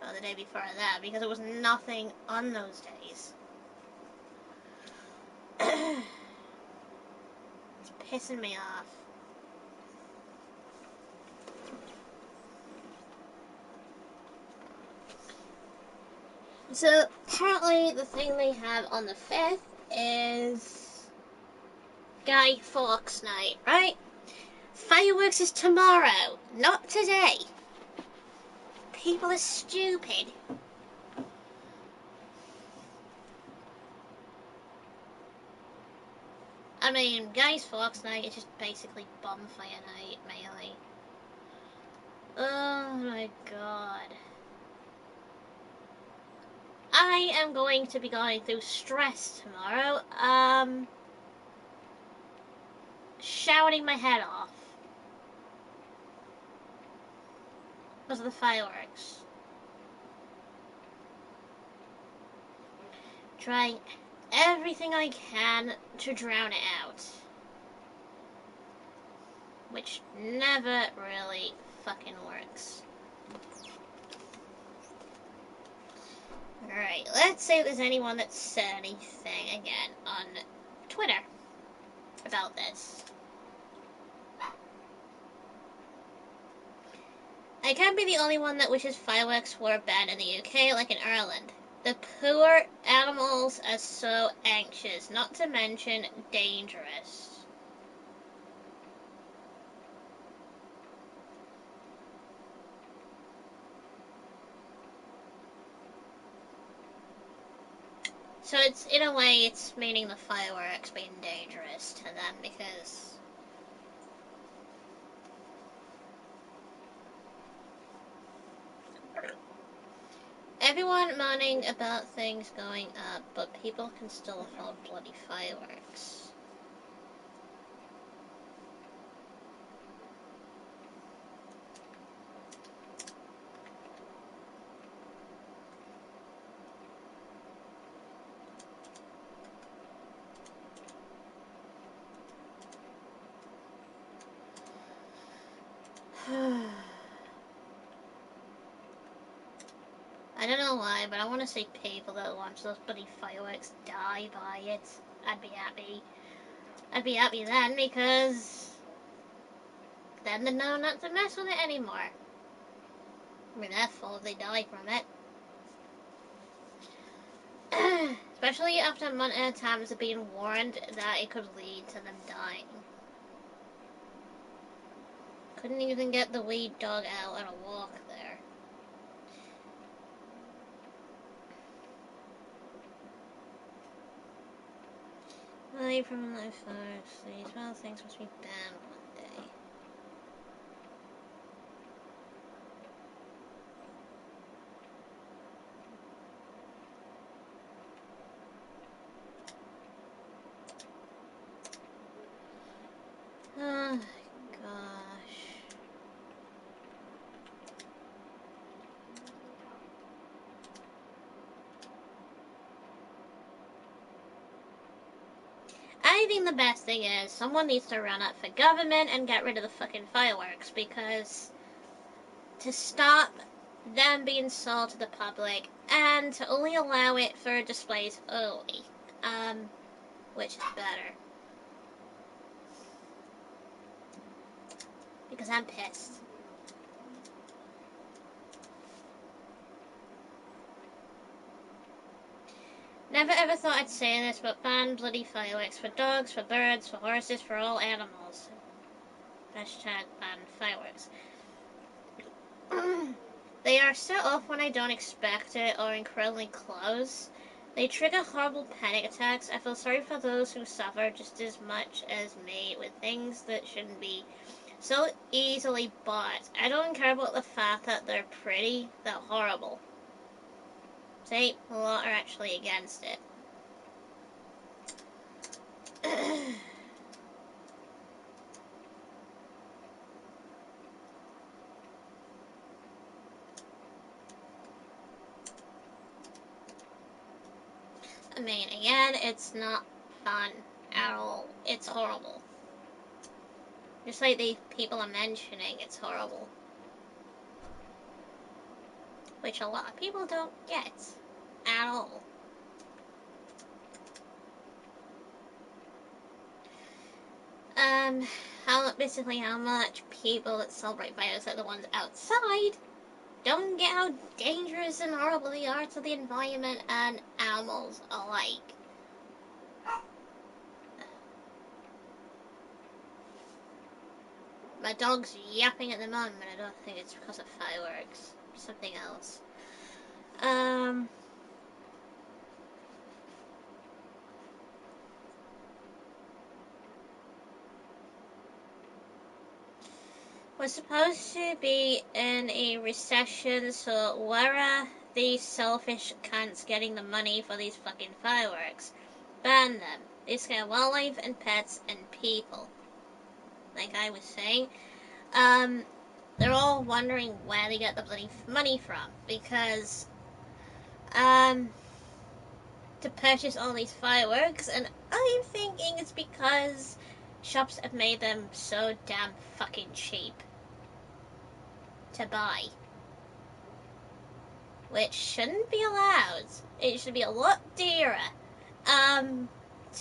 Or the day before that, because there was nothing on those days. It's pissing me off. So, apparently the thing they have on the 5th is Guy Fawkes Night, right? Fireworks is tomorrow, not today. People are stupid. I mean, Guy Fawkes Night is just basically bonfire night, mainly. Oh my god. I am going to be going through stress tomorrow. Shouting my head off. Because of the fireworks. Trying everything I can to drown it out. Which never really fucking works. Alright, let's see if there's anyone that said anything again on Twitter about this. I can't be the only one that wishes fireworks were banned in the UK like in Ireland. The poor animals are so anxious, not to mention dangerous. So it's, in a way, it's meaning the fireworks being dangerous to them because everyone moaning about things going up, but people can still afford bloody fireworks. I don't know why, but I want to see people that launch those bloody fireworks die by it. I'd be happy. I'd be happy then, because then they know not to mess with it anymore. I mean, their fault if they die from it. Especially after a month at a time of being warned that it could lead to them dying. Couldn't even get the weed dog out on a walk there. Well, from my first, these well things must be banned one day. Oh, gosh. I think the best thing is someone needs to run up for government and get rid of the fucking fireworks, because to stop them being sold to the public and to only allow it for displays only, which is better. Because I'm pissed. Never ever thought I'd say this, but ban bloody fireworks for dogs, for birds, for horses, for all animals. Hashtag ban fireworks. They are set off when I don't expect it or incredibly close. They trigger horrible panic attacks. I feel sorry for those who suffer just as much as me with things that shouldn't be so easily bought. I don't care about the fact that they're pretty, they're horrible. See, a lot are actually against it. I mean, again, it's not fun at all. It's horrible. Just like the people are mentioning, it's horrible. Which a lot of people don't get at all. Basically how much people that celebrate fires are the ones outside don't get how dangerous and horrible they are to the environment and animals alike. My dog's yapping at the moment, I don't think it's because of fireworks. Something else. We're supposed to be in a recession, so where are these selfish cunts getting the money for these fucking fireworks? Ban them. They scare wildlife and pets and people. Like I was saying, they're all wondering where they get the bloody money from, because, to purchase all these fireworks, and I'm thinking it's because shops have made them so damn fucking cheap to buy. Which shouldn't be allowed. It should be a lot dearer.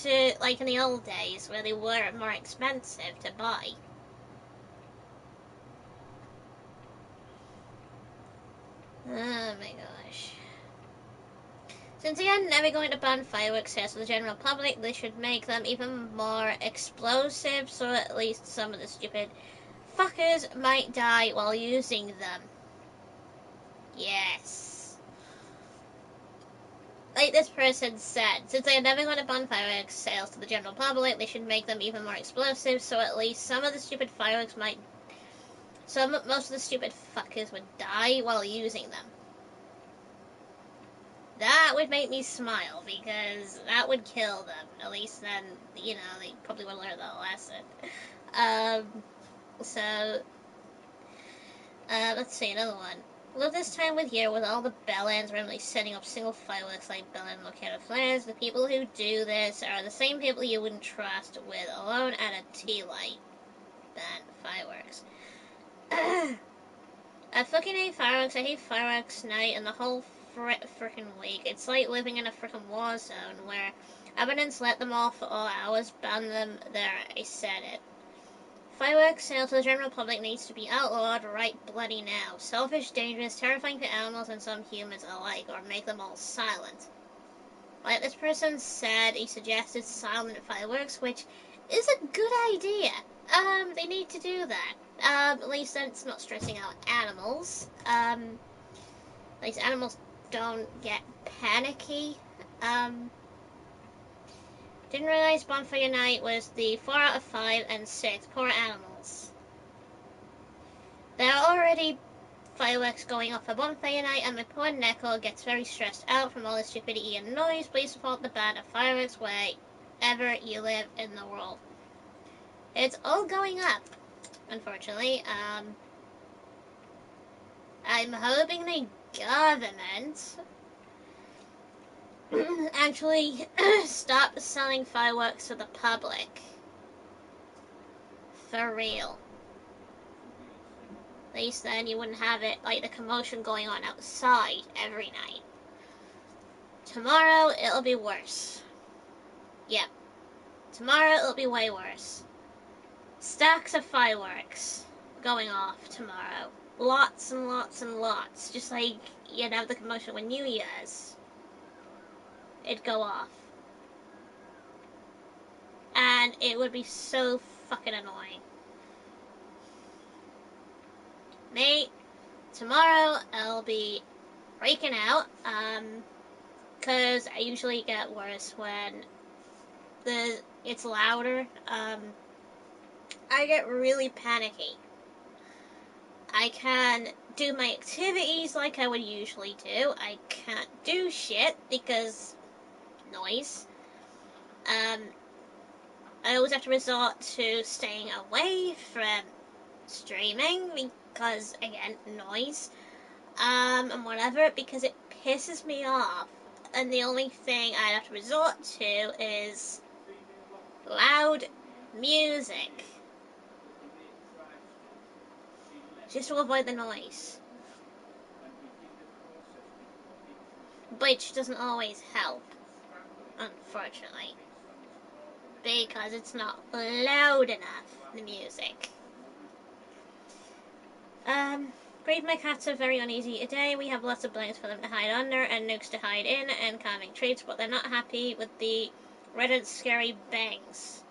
To, like in the old days where they were more expensive to buy. Oh my gosh. Since they are never going to ban fireworks sales to the general public, they should make them even more explosive, so at least some of the stupid fuckers might die while using them. Yes. Like this person said, since they are never going to ban fireworks sales to the general public, they should make them even more explosive, so at least some of the stupid fireworks might... most of the stupid fuckers would die while using them. That would make me smile, because that would kill them. At least then, they probably would learn the lesson. Let's see, another one. Live this time with year with all the bellends randomly setting up single fireworks like bellend locator flares. The people who do this are the same people you wouldn't trust with alone at a tea light. Ban fireworks. I fucking hate fireworks. I hate fireworks night and the whole frickin' week. It's like living in a frickin' war zone where abundance let them off for all hours, ban them there. I said it. Fireworks sale to the general public needs to be outlawed right bloody now. Selfish, dangerous, terrifying for animals and some humans alike, or make them all silent. Like this person said, he suggested silent fireworks, which is a good idea. They need to do that. At least then it's not stressing out animals. At least animals don't get panicky. Didn't realize Bonfire Night was the 4 out of 5 and 6. Poor animals. There are already fireworks going off for Bonfire Night, and my poor Neko gets very stressed out from all the stupidity and noise. Please support the ban of fireworks wherever you live in the world. It's all going up, unfortunately. I'm hoping the government actually stop selling fireworks to the public. For real. At least then you wouldn't have it like the commotion going on outside every night. Tomorrow it'll be worse. Yep. Tomorrow it'll be way worse. Stacks of fireworks going off tomorrow. Lots and lots and lots. Just like you'd have the commotion with New Year's. It'd go off. And it would be so fucking annoying. Mate, tomorrow I'll be freaking out. Cause I usually get worse when it's louder. I get really panicky. I can do my activities like I would usually do. I can't do shit because noise. I always have to resort to staying away from streaming because, again, noise. And whatever, because it pisses me off. And the only thing I have to resort to is loud music. just to avoid the noise. Which doesn't always help, unfortunately. Because it's not loud enough, the music. Breed my cats are very uneasy today. We have lots of blankets for them to hide under and nooks to hide in and calming treats, but they're not happy with the Reddit scary bangs.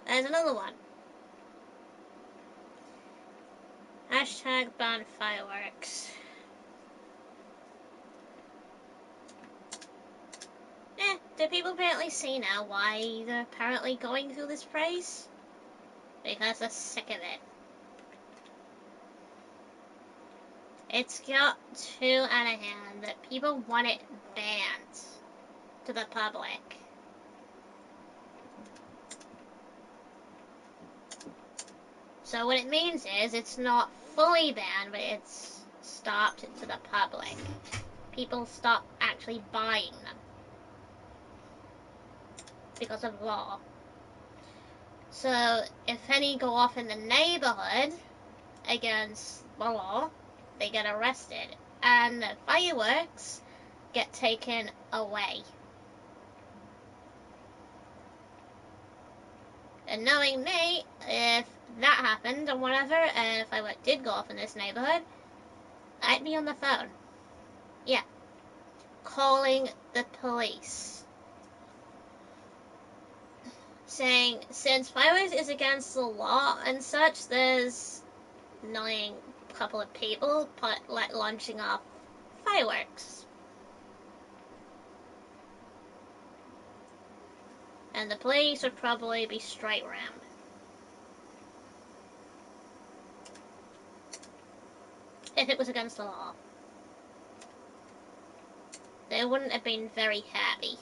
There's another one. Hashtag ban fireworks. Do people apparently see now why they're apparently going through this praise? Because they're sick of it. It's got too out of hand that people want it banned to the public. So what it means is it's not fully banned, but it's stopped to the public. People stop actually buying them because of law. So if any go off in the neighborhood against the law, they get arrested, and the fireworks get taken away. And knowing me, if that happened or whatever, and if I did go off in this neighborhood, I'd be on the phone. Yeah. Calling the police. Saying, since fireworks is against the law and such, there's annoying couple of people launching off fireworks. And the police would probably be straight around. If it was against the law. They wouldn't have been very happy.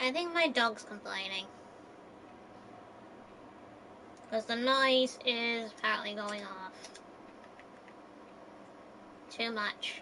I think my dog's complaining. Because the noise is apparently going off. Too much.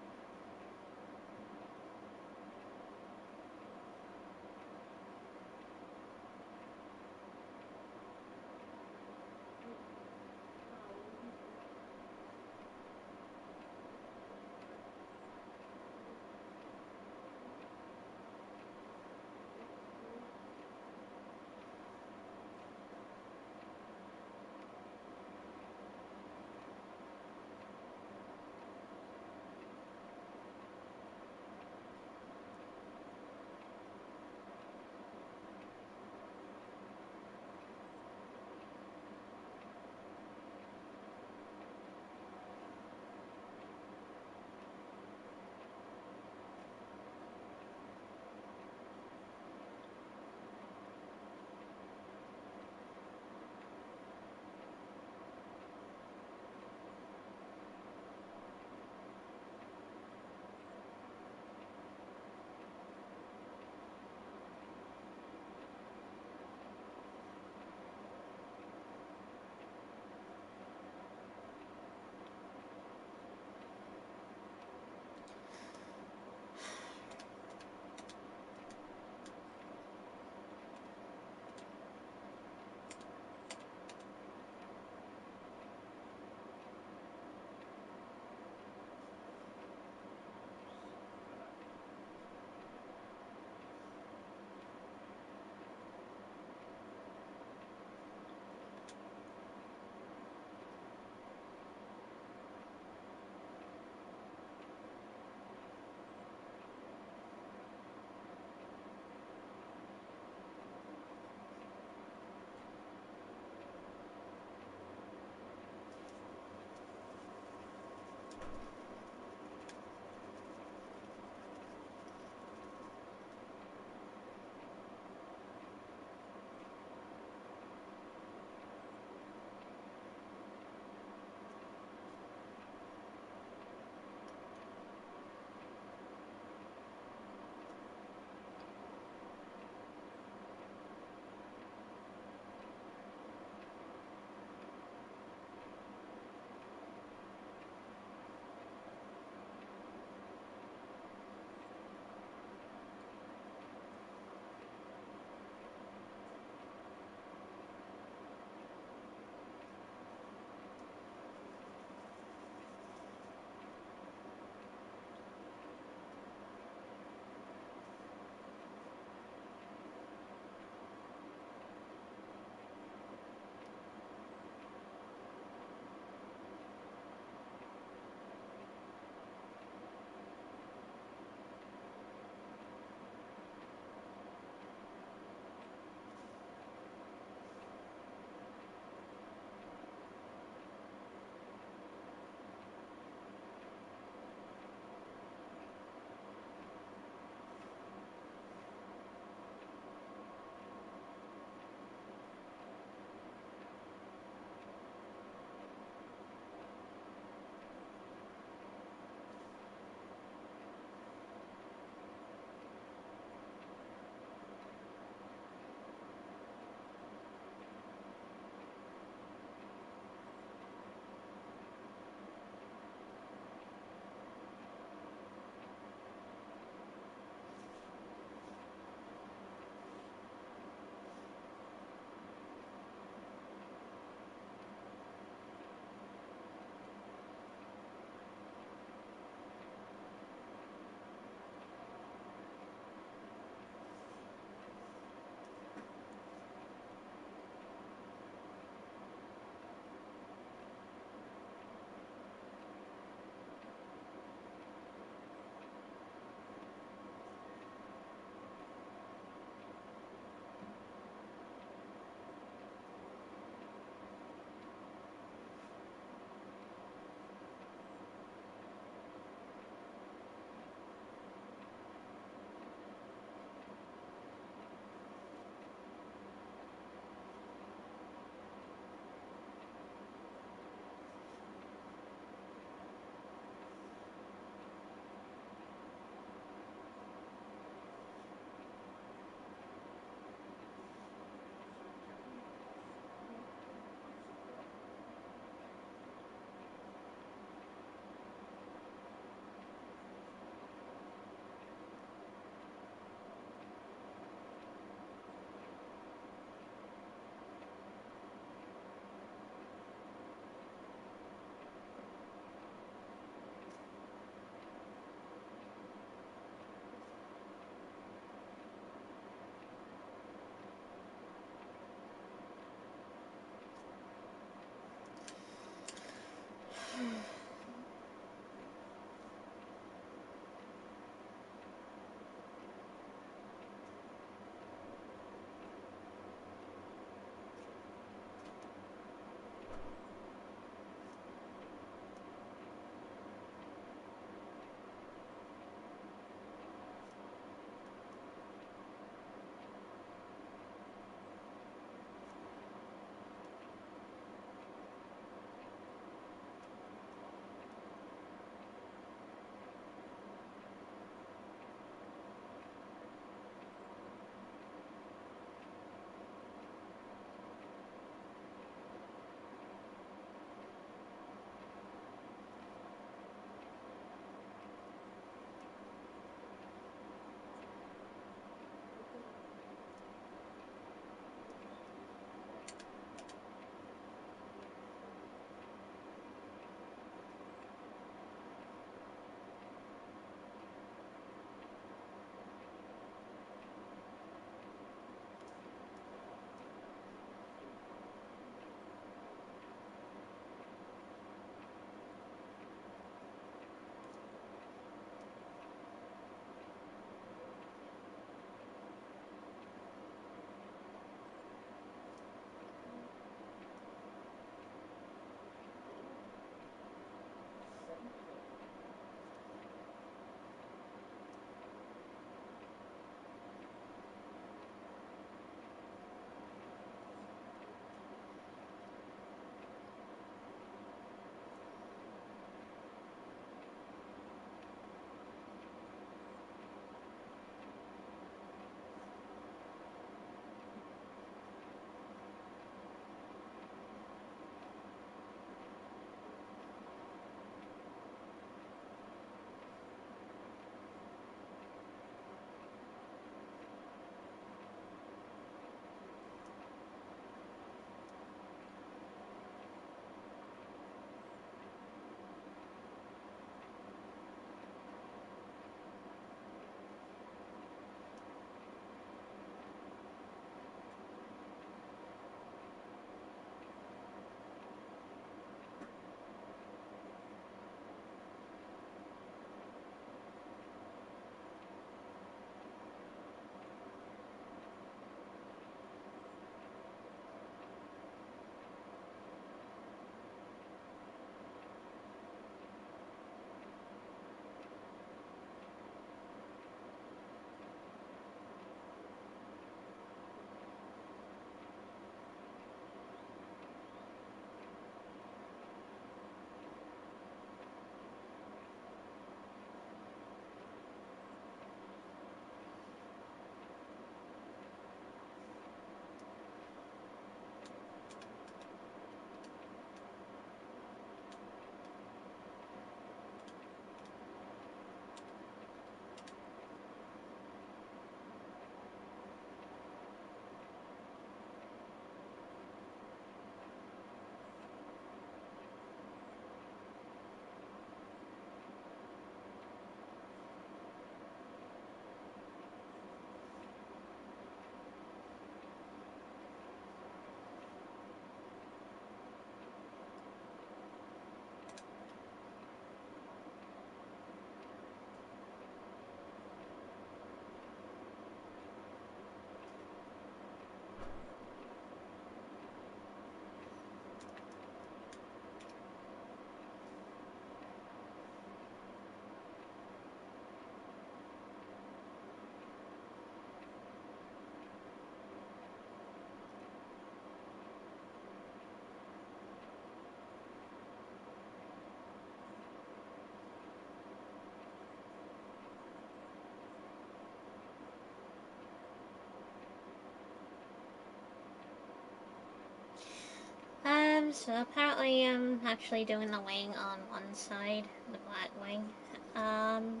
So apparently I'm actually doing the wing on one side, the black wing. On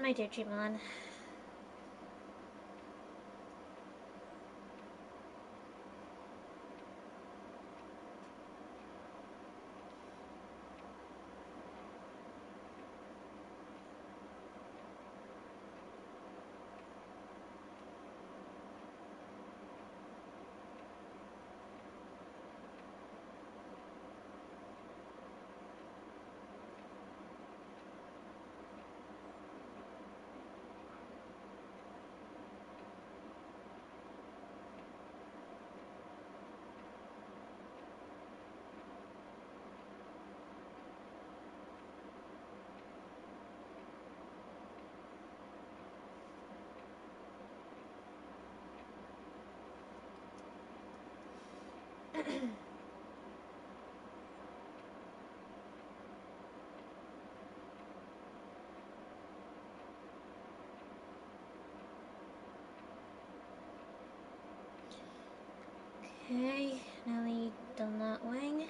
my Digimon. Okay, nearly done that wing.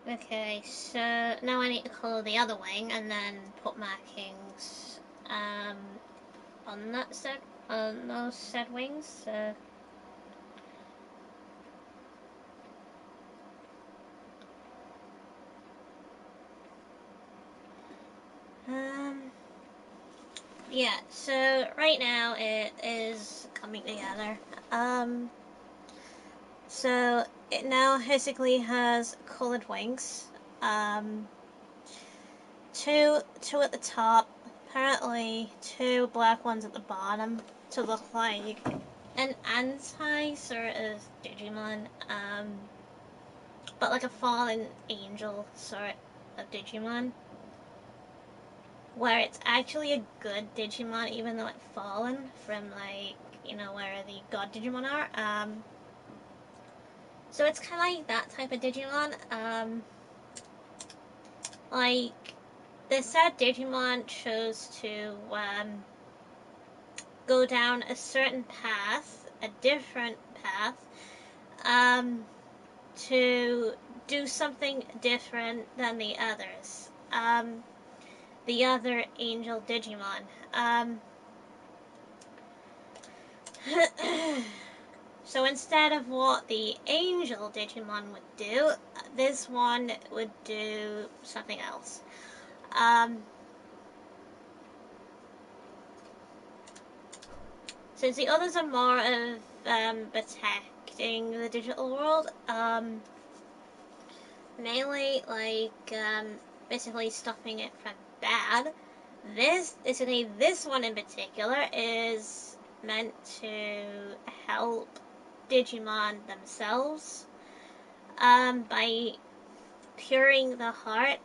Okay, so now I need to color the other wing and then put markings on those said wings. Yeah, so right now it is coming together. So it now basically has colored wings. Two at the top, apparently two black ones at the bottom to look like an anti sort of Digimon, but like a fallen angel sort of Digimon, where it's actually a good Digimon even though it's fallen from like, you know, where the god Digimon are. So it's kind of like that type of Digimon. Like the said Digimon chose to go down a certain path, a different path, to do something different than the others. The other angel Digimon. So instead of what the angel Digimon would do, this one would do something else. Since the others are more of protecting the digital world, mainly like basically stopping it from bad. This one in particular is meant to help Digimon themselves by puring the heart,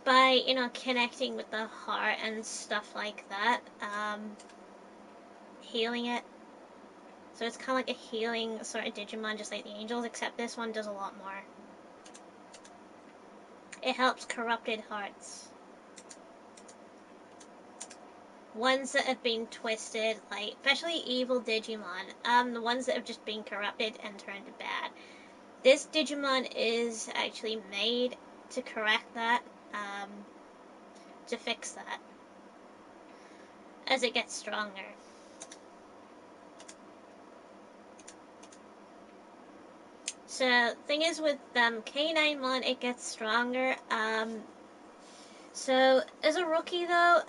by connecting with the heart and stuff like that, healing it. So it's kind of like a healing sort of Digimon, just like the angels, except this one does a lot more. It helps corrupted hearts. Ones that have been twisted, like especially evil Digimon, the ones that have just been corrupted and turned bad. This Digimon is actually made to correct that, to fix that, as it gets stronger. So, thing is with caninemon, it gets stronger. So, as a rookie though,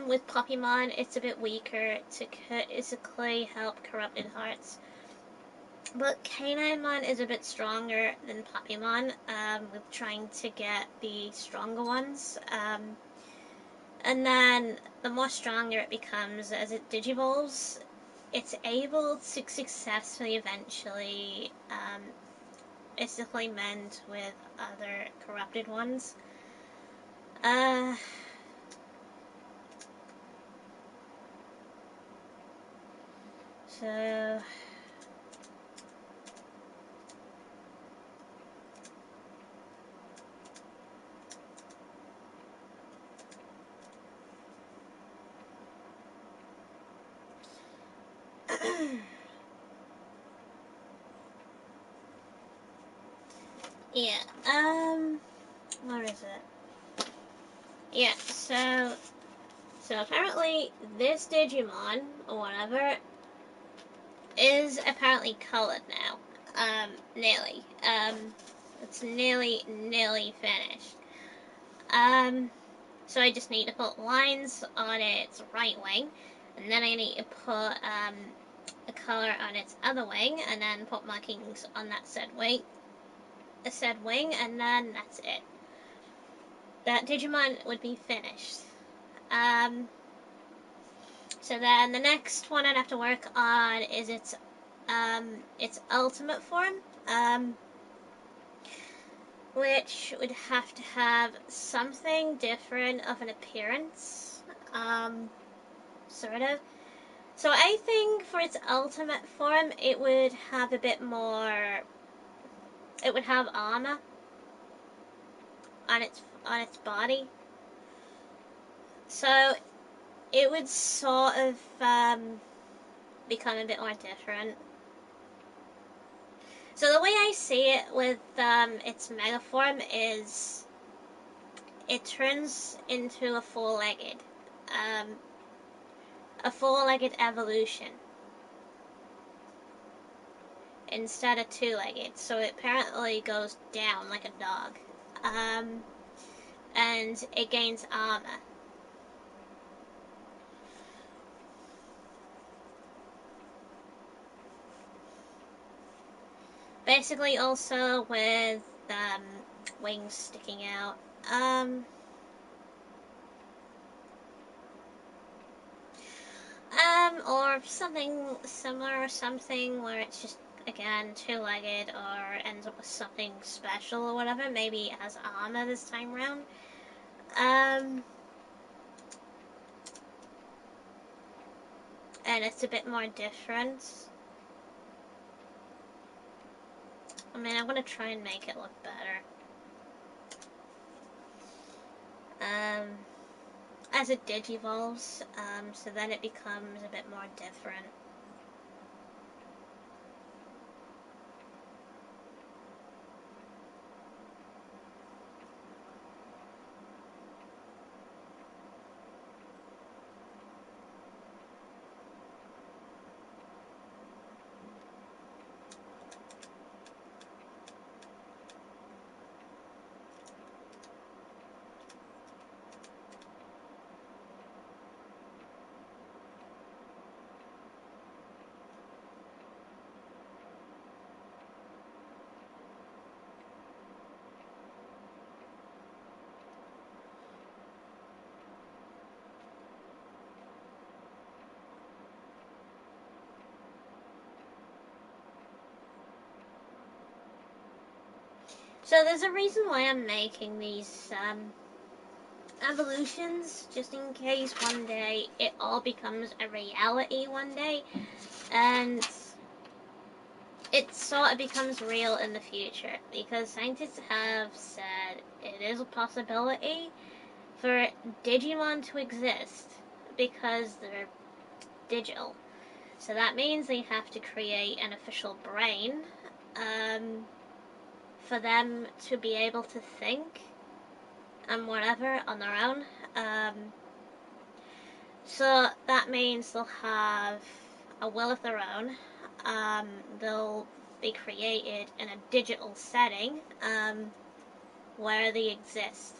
with Poppymon, it's a bit weaker to basically help corrupted hearts. But caninemon is a bit stronger than Poppymon, with trying to get the stronger ones. And then, the more stronger it becomes as it digivolves, it's able to successfully eventually basically mend with other corrupted ones. So Yeah, where is it? Yeah, so apparently this Digimon, or whatever, is apparently colored now. Nearly. It's nearly finished. So I just need to put lines on its right wing, and then I need to put, a color on its other wing, and then put markings on that said wing, and then that's it. That Digimon would be finished. So then the next one I'd have to work on is its ultimate form, which would have to have something different of an appearance, sort of. So I think for its ultimate form, it would have a bit more. It would have armor on its body, so it would sort of become a bit more different. So the way I see it with its mega form is it turns into um, a four-legged evolution instead of two-legged. So it apparently goes down like a dog, and it gains armor. Basically, also with wings sticking out. Or something similar, or something where it's just, again, two-legged, or ends up with something special or whatever. Maybe it has armor this time around. And it's a bit more different. I mean, I want to try and make it look better. As it digivolves, so then it becomes a bit more different. So there's a reason why I'm making these evolutions, just in case one day it all becomes a reality one day, and it sort of becomes real in the future, because scientists have said it is a possibility for Digimon to exist because they're digital. So that means they have to create an official brain, for them to be able to think and whatever on their own. So that means they'll have a will of their own. They'll be created in a digital setting, where they exist.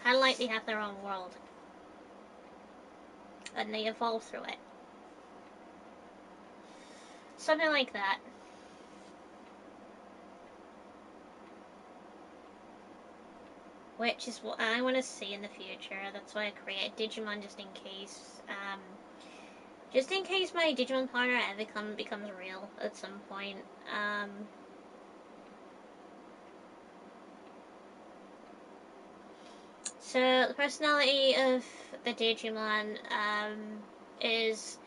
Kind of like they have their own world. And they evolve through it. Something like that. Which is what I want to see in the future. That's why I create Digimon, just in case. Just in case my Digimon partner ever becomes real at some point. So the personality of the Digimon is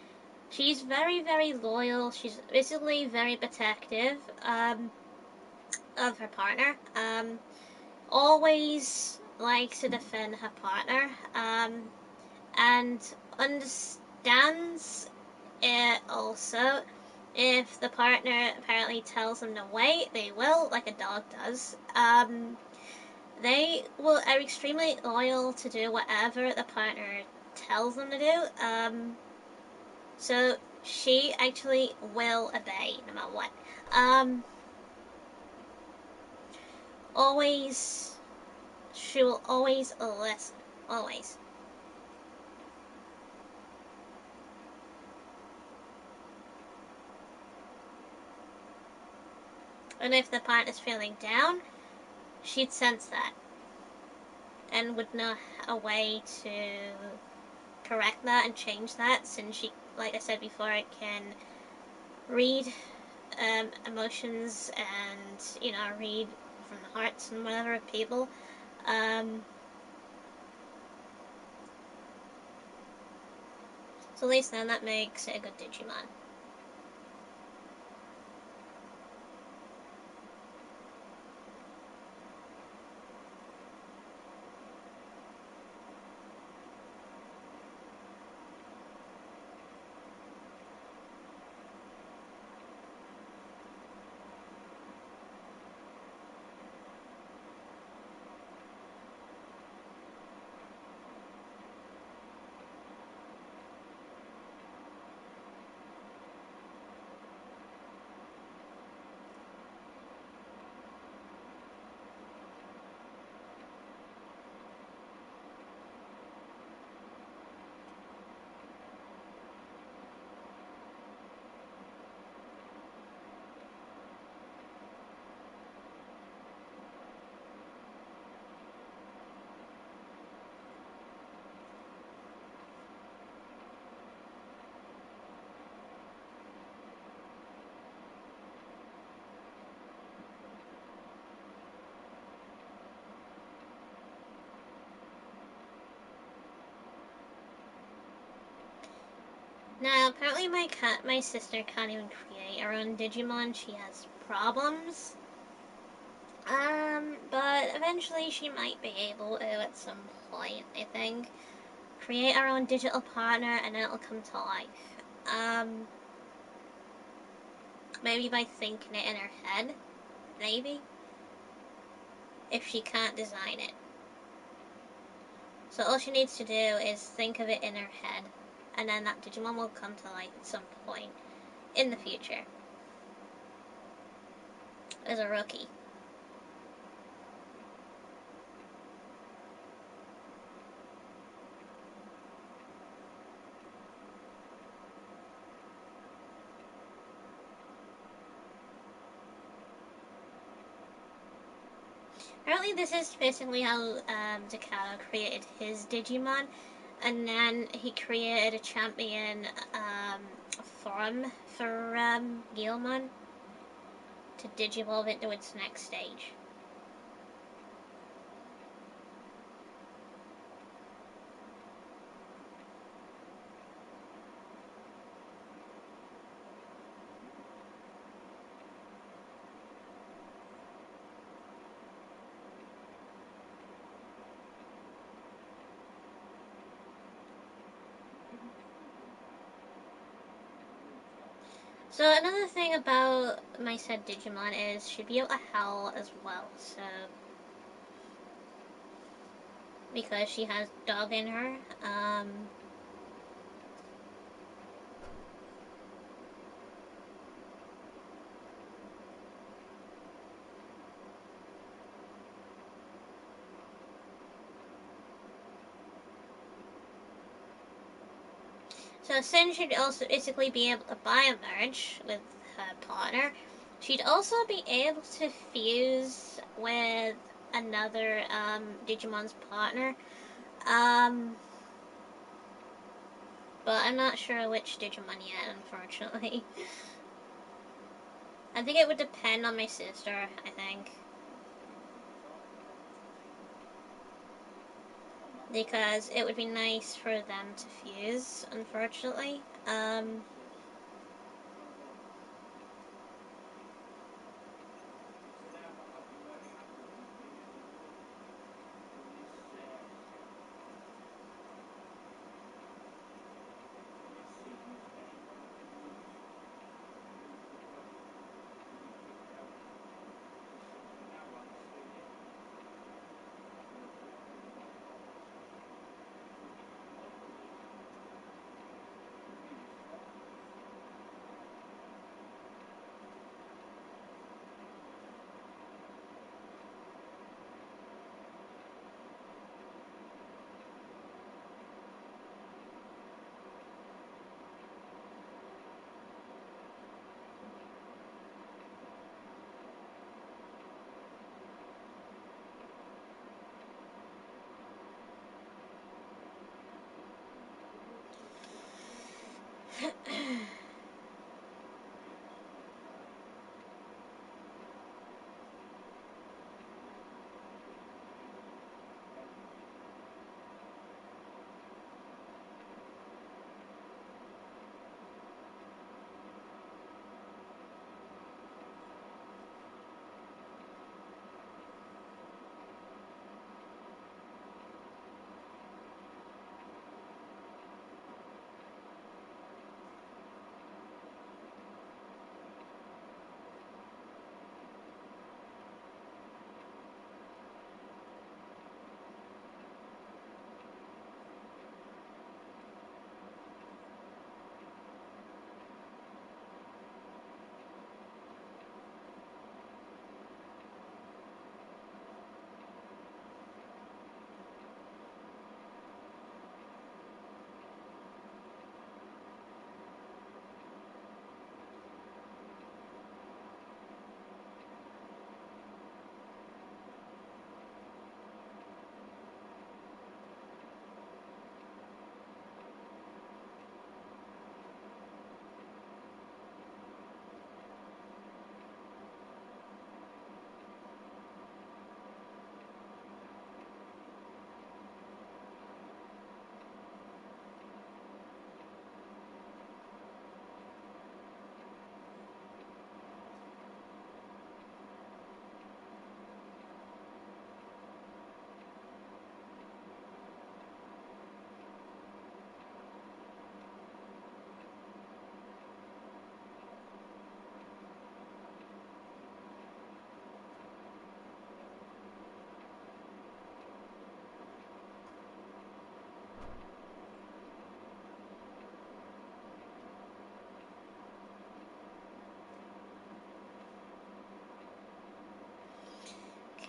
she's very, very loyal. She's basically very protective of her partner. Always likes to defend her partner, and understands Also, if the partner apparently tells them to wait, they will, like a dog does. They are extremely loyal to do whatever the partner tells them to do. So she actually will obey no matter what. Always, she will always listen. Always. And if the partner's feeling down, she'd sense that and would know a way to correct that and change that, since she, like I said before, it can read emotions and, read from the hearts and whatever of people. So at least then that makes it a good Digimon. Now, apparently my sister can't even create her own Digimon. She has problems. But eventually she might be able to at some point, I think. Create our own digital partner and then it'll come to life. Maybe by thinking it in her head. Maybe. If she can't design it. So all she needs to do is think of it in her head. And then that Digimon will come to life at some point in the future. As a rookie. Apparently this is basically how Decado created his Digimon. And then he created a champion form for Guilmon to digivolve into its next stage. So another thing about my said Digimon is she'd be able to howl as well, so because she has dog in her. So since she'd also basically be able to biomerge with her partner, she'd also be able to fuse with another Digimon's partner. But I'm not sure which Digimon yet, unfortunately. I think it would depend on my sister, I think. Because it would be nice for them to fuse, unfortunately.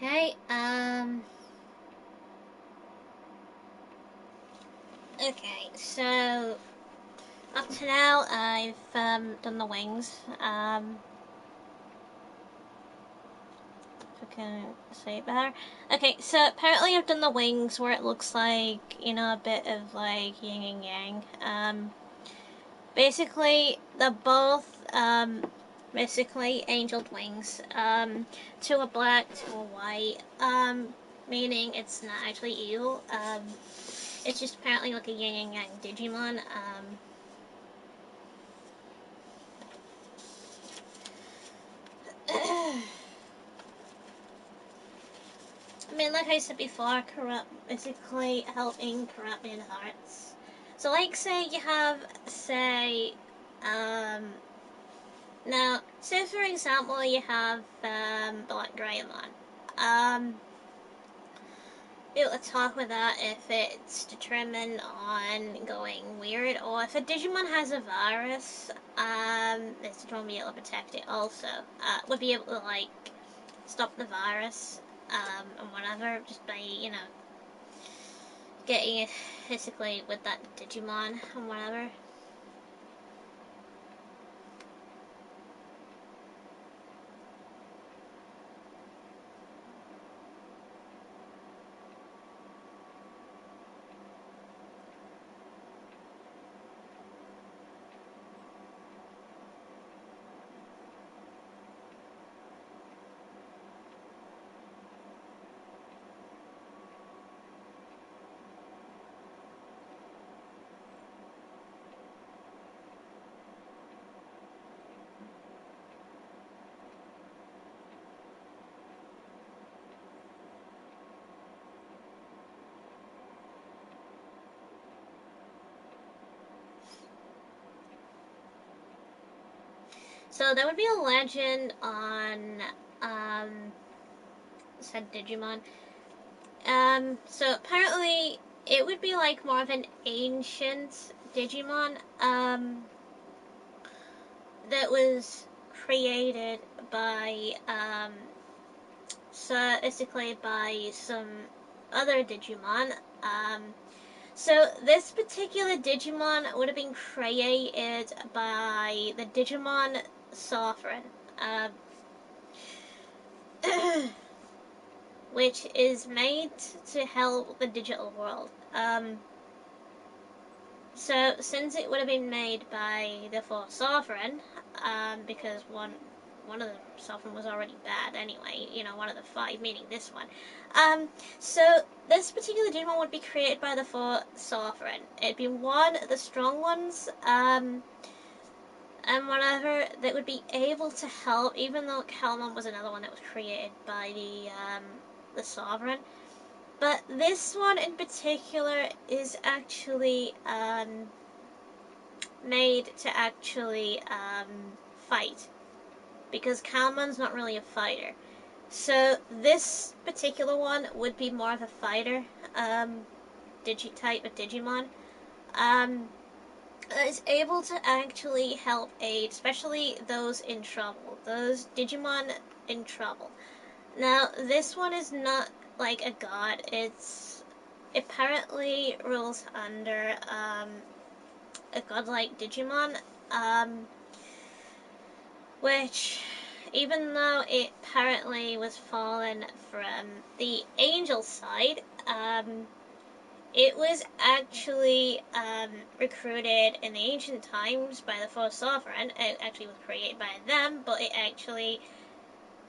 Okay, okay, so up to now I've done the wings. If I can say it better. Okay, so apparently I've done the wings where it looks like, you know, a bit of like yin and yang. Basically, they're both basically angeled wings. Two are black, two are white. Meaning it's not actually evil. It's just apparently like a yin and yang Digimon. I mean, like I said before, basically helping corrupted hearts. So, like, say you have, say, now, say for example, you have Black Greymon. Be able to talk with that if it's determined on going weird, or if a Digimon has a virus, this Digimon will be able to protect it also. Would be able to, like, stop the virus, and whatever, just by, you know, getting it basically with that Digimon and whatever. So there would be a legend on said Digimon. So apparently it would be like more of an ancient Digimon that was created by so basically by some other Digimon. So this particular Digimon would have been created by the Digimon Sovereign, which is made to help the digital world. So since it would have been made by the four Sovereign, because one of the Sovereign was already bad anyway, you know, one of the five, meaning this one. So this particular Digimon would be created by the four Sovereign. It'd be one of the strong ones, and whatever, that would be able to help, even though Calmon was another one that was created by the Sovereign. But this one in particular is actually made to actually fight, because Calmon's not really a fighter. So this particular one would be more of a fighter type of Digimon. Is able to actually help aid, especially those in trouble, those Digimon in trouble. Now, this one is not like a god. It's apparently rules under a godlike Digimon, which, even though it apparently was fallen from the angel side, it was actually recruited in the ancient times by the Four Sovereign. It actually was created by them, but it actually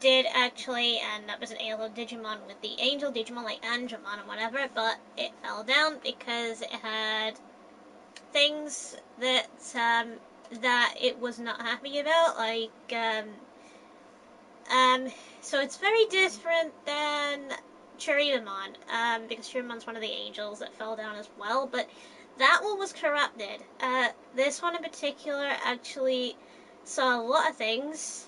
did end up as an angel Digimon with the angel Digimon like Andromon and whatever, but it fell down because it had things that that it was not happy about, like so it's very different than Churiamon, because Churiamon's one of the angels that fell down as well, but that one was corrupted. This one in particular actually saw a lot of things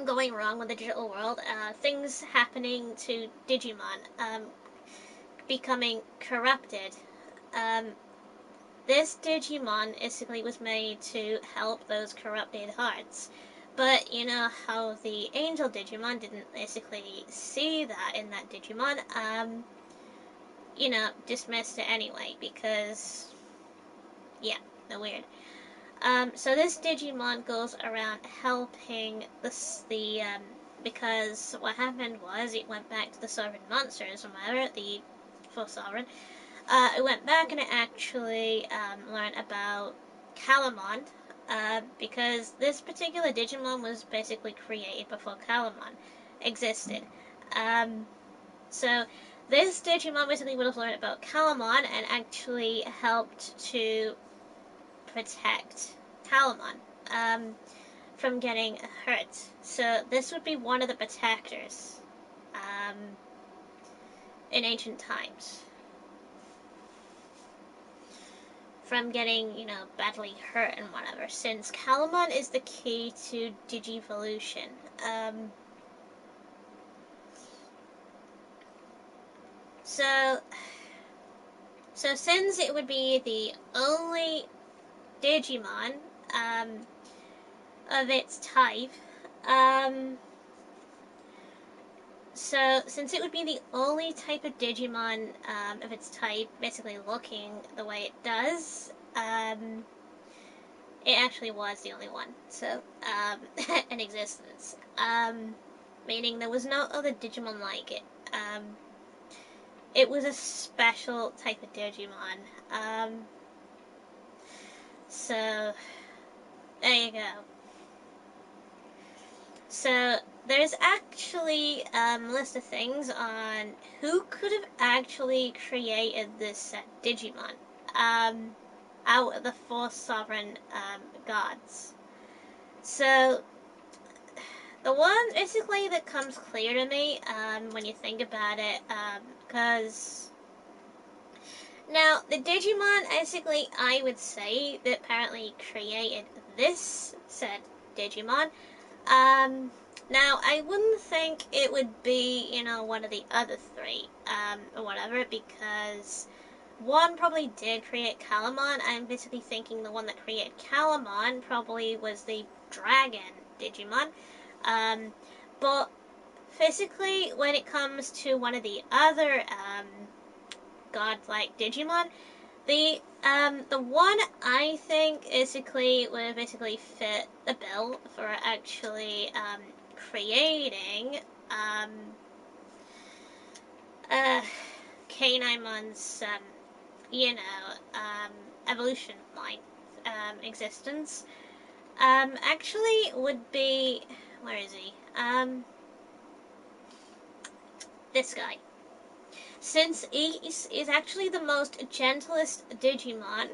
going wrong with the digital world, things happening to Digimon, becoming corrupted. This Digimon basically was made to help those corrupted hearts. But you know how the angel Digimon didn't basically see that in that Digimon, you know, dismissed it anyway because, yeah, they're weird. So this Digimon goes around helping because what happened was it went back to the Sovereign Monsters, or whatever, the full Sovereign. It went back and it actually learned about Calamon, because this particular Digimon was basically created before Calamon existed. So this Digimon basically would have learned about Calamon and actually helped to protect Calamon from getting hurt. So this would be one of the protectors in ancient times from getting, you know, badly hurt and whatever, since Calamon is the key to Digivolution. So since it would be the only Digimon of its type, so since it would be the only type of Digimon of its type, basically looking the way it does, it actually was the only one. So in existence, meaning there was no other Digimon like it. It was a special type of Digimon. So there you go. So there's actually a list of things on who could have actually created this Digimon out of the four sovereign gods. So the one basically that comes clear to me when you think about it, because now the Digimon basically I would say that apparently created this said Digimon. Now I wouldn't think it would be, you know, one of the other three, or whatever, because one probably did create Calamon. I'm basically thinking the one that created Calamon probably was the Dragon Digimon. But physically, when it comes to one of the other godlike Digimon, the one I think basically would basically fit the bill for actually creating caninemon's you know evolution line existence actually would be, where is he, this guy. Since he is actually the most gentlest Digimon,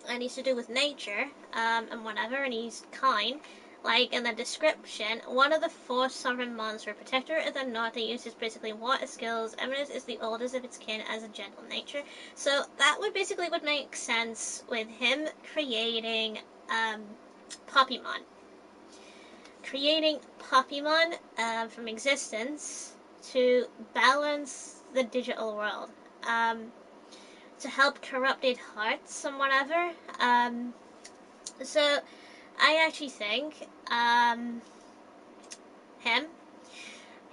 and he's to do with nature, and whatever, and he's kind. Like in the description, one of the four sovereign monster protector of the north that uses basically water skills. Eminence is the oldest of its kin as a gentle nature. So that would basically would make sense with him creating Poppymon. Creating Poppymon from existence to balance the digital world. To help corrupted hearts and whatever. So I actually think him.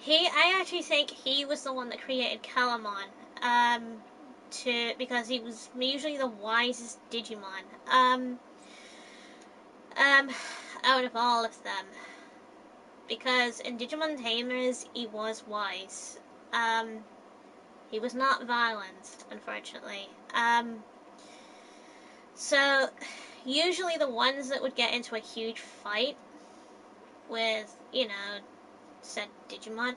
I actually think he was the one that created Calamon. Because he was usually the wisest Digimon. Out of all of them. Because in Digimon Tamers, he was wise. He was not violent, unfortunately. So usually the ones that would get into a huge fight with, you know, said Digimon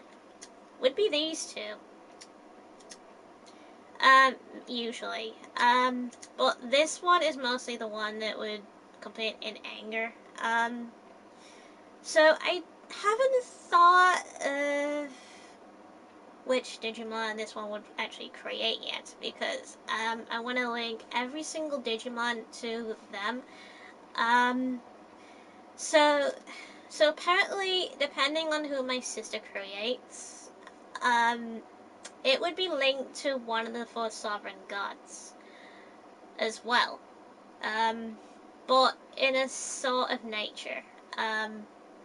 would be these two. Usually. But this one is mostly the one that would compete in anger. So I haven't thought of which Digimon this one would actually create yet, because I want to link every single Digimon to them. So apparently, depending on who my sister creates, it would be linked to one of the four sovereign gods as well. But in a sort of nature.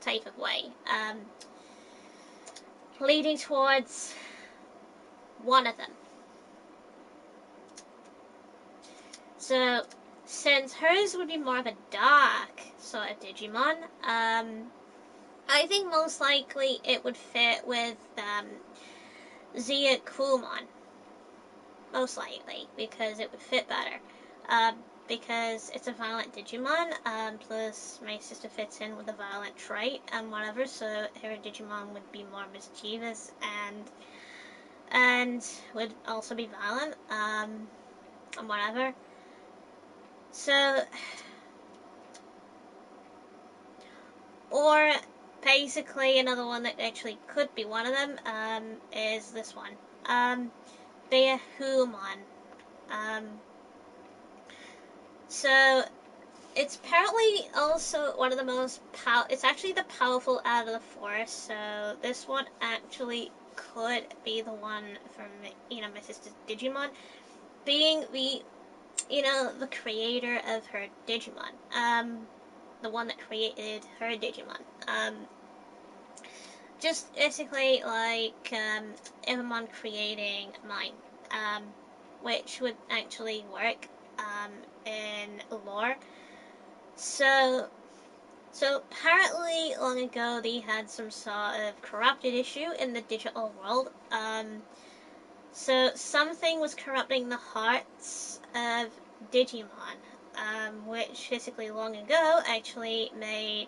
type of way, leading towards one of them. So, since hers would be more of a dark sort of Digimon, I think most likely it would fit with Kumon. Most likely, because it would fit better. Because it's a violent Digimon, plus my sister fits in with a violent trait and whatever, so her Digimon would be more mischievous and would also be violent, and whatever. So, or basically another one that actually could be one of them, is this one. Beahumon. So, it's apparently also one of the most it's actually the powerful out of the four, so this one actually could be the one from, my sister's Digimon, being the, the creator of her Digimon, the one that created her Digimon, just basically like, Evermon creating mine, which would actually work, in lore. So apparently long ago they had some sort of corrupted issue in the digital world. So something was corrupting the hearts of Digimon, which basically long ago actually made,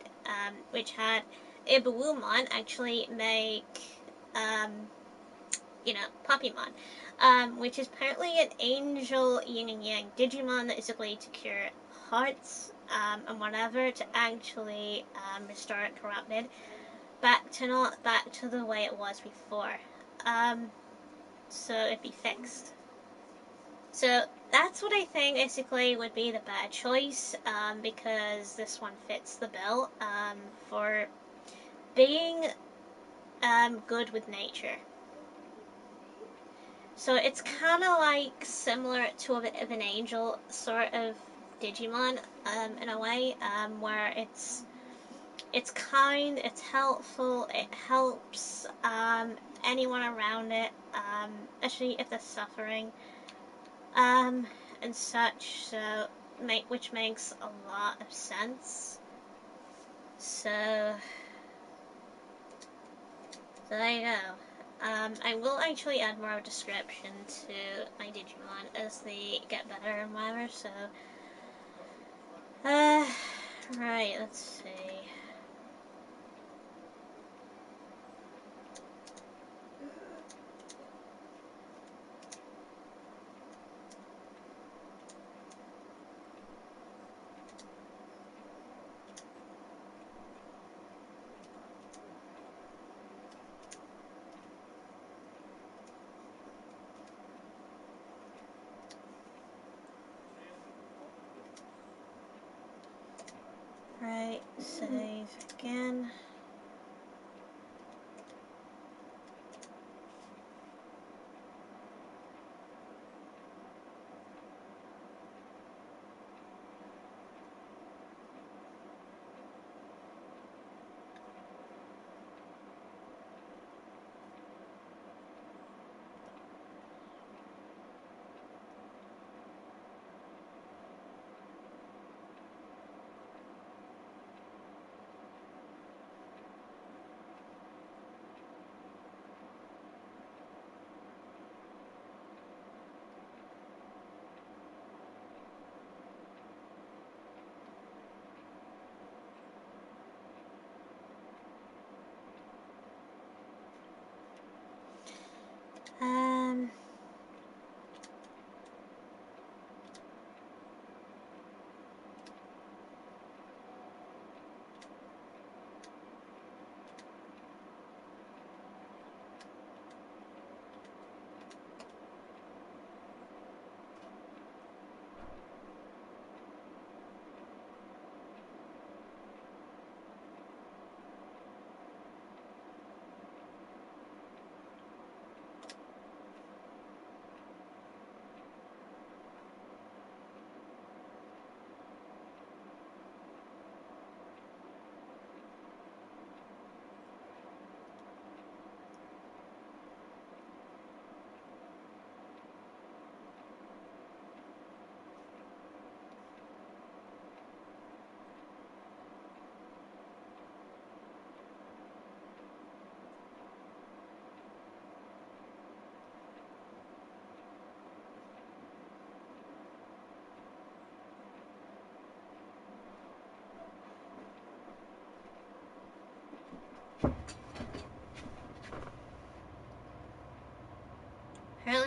which had Ibawumon actually make, Puppymon, which is apparently an angel yin and yang Digimon that is able to cure hearts, and whatever, to actually, restore it corrupted back to the way it was before, so it'd be fixed. So that's what I think basically would be the bad choice, because this one fits the bill, for being, good with nature. So it's kind of like similar to an angel sort of Digimon, in a way, where it's kind, it's helpful, it helps, anyone around it, especially if they're suffering, and such. So which makes a lot of sense. So there you go. I will actually add more of a description to my Digimon as they get better and whatever, so, right, let's see. Right, save again.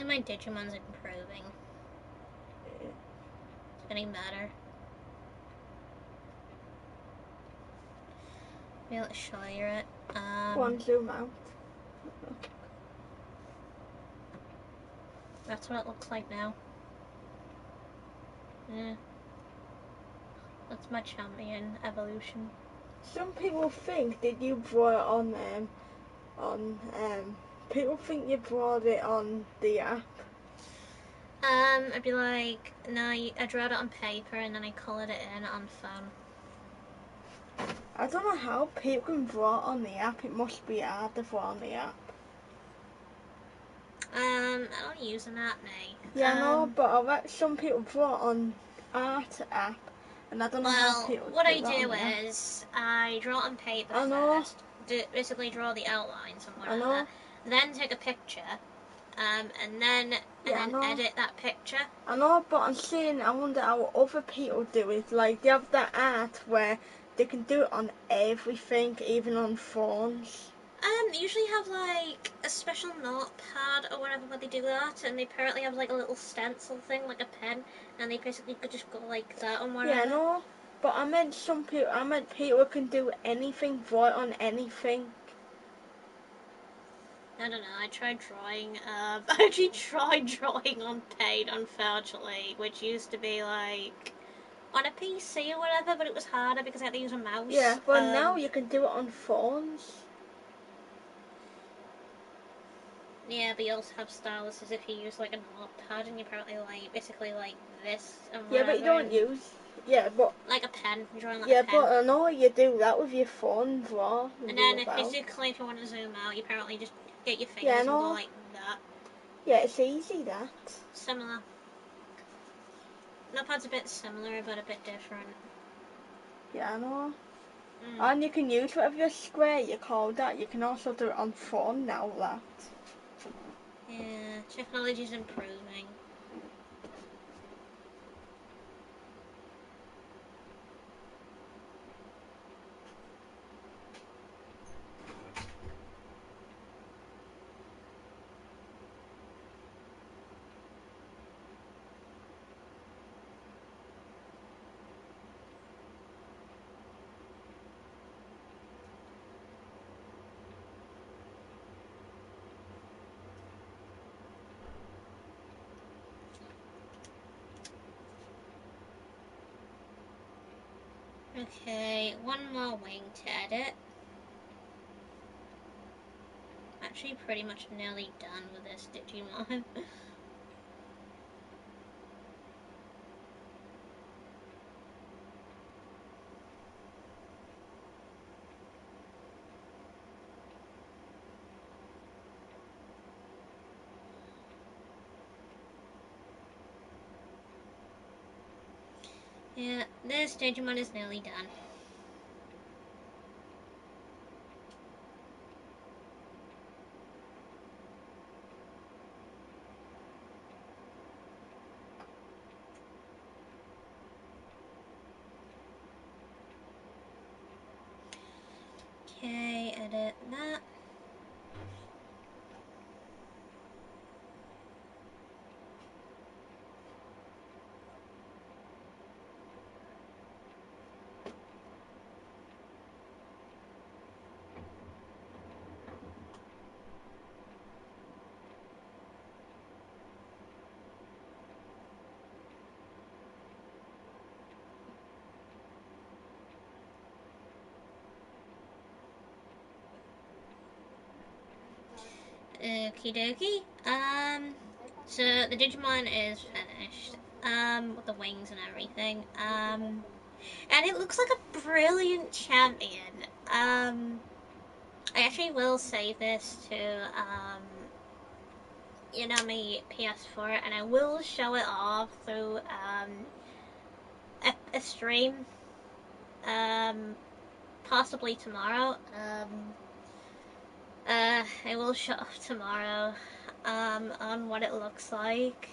And my Digimon's improving. It's getting better. Maybe let's show you it. Go on, zoom out. That's what it looks like now. Yeah. That's my champion evolution. Some people think that you brought it people think you brought it on the app. I'd be like, no, I drew it on paper and then I coloured it in on phone. I don't know how people can draw it on the app. It must be hard to draw on the app. I don't use an app now. Yeah, I know, but I bet some people draw it on art app, and I don't know how Well, people what do I that on do the app. is I draw it on paper I know. first, basically draw the outlines and I know. whatever, then take a picture, and then Yeah, I know. edit that picture. I know, but I'm saying I wonder how other people do it. Like, they have that art where they can do it on everything, even on phones. They usually have like a special notepad or whatever where they do that, and they apparently have like a little stencil thing, like a pen, and they basically could just go like that and whatever. Yeah, I know. But I meant people can do anything, draw it on anything. I don't know, I tried drawing, I actually tried drawing on paint, unfortunately, which used to be like on a PC or whatever, but it was harder because I had to use a mouse. Yeah, well now you can do it on phones. Yeah, but you also have styluses if you use like a notepad and you apparently like basically like this and Yeah, whatever. but you don't use. Yeah, but. Like a pen, you're drawing like Yeah, a pen. but I know you do that with your phone, draw. And then basically if you want to zoom out, you apparently just get your fingers Yeah, I and go know. like that. Yeah, it's easy that. Similar. Notepad's a bit similar, but a bit different. Yeah, I know. Mm. And you can use whatever square you call that. You can also do it on phone now, that. Yeah, technology's improving. Okay, one more wing to edit. Actually, pretty much nearly done with this Digimon. Yeah, this Digimon is nearly done. Okay, edit that. Okie dokie. So the Digimon is finished. With the wings and everything. And it looks like a brilliant champion. I actually will save this to, my PS4, and I will show it off through, a stream, possibly tomorrow. I will show off tomorrow, on what it looks like.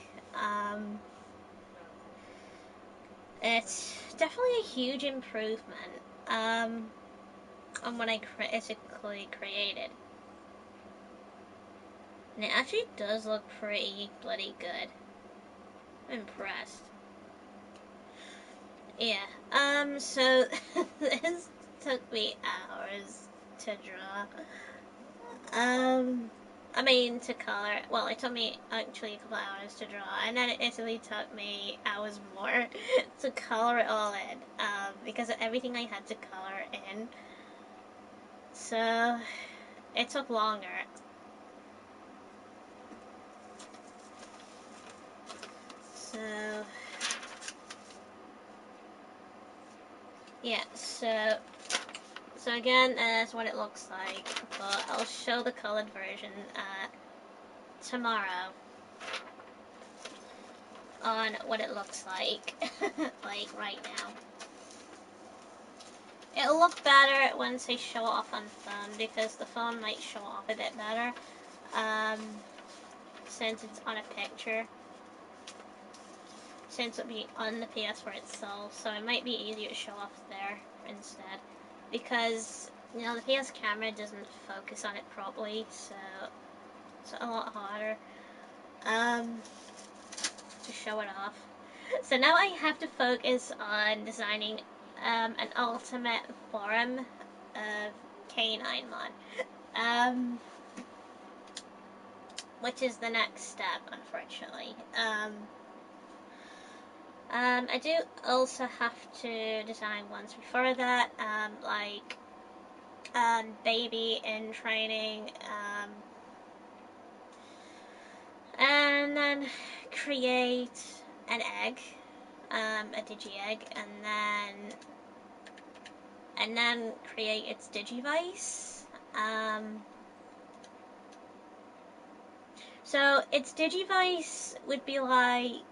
It's definitely a huge improvement, on what I basically created. And it actually does look pretty bloody good. I'm impressed. Yeah, so this took me hours to draw. I mean, to color. Well, it took me actually a couple hours to draw, and then it actually took me hours more to color it all in, because of everything I had to color in. So, it took longer. So, yeah, so again, that's what it looks like, but I'll show the colored version tomorrow on what it looks like, like right now. It'll look better once I show it off on phone, because the phone might show off a bit better, since it's on a picture, since it'll be on the PS4 itself, so it might be easier to show off there instead, because, you know, the PS camera doesn't focus on it properly, so it's a lot harder to show it off. So now I have to focus on designing an ultimate form of caninemon, which is the next step, unfortunately. I do also have to design ones before that, like baby in training, and then create an egg, a digi egg, and then create its digivice. So its digivice would be like,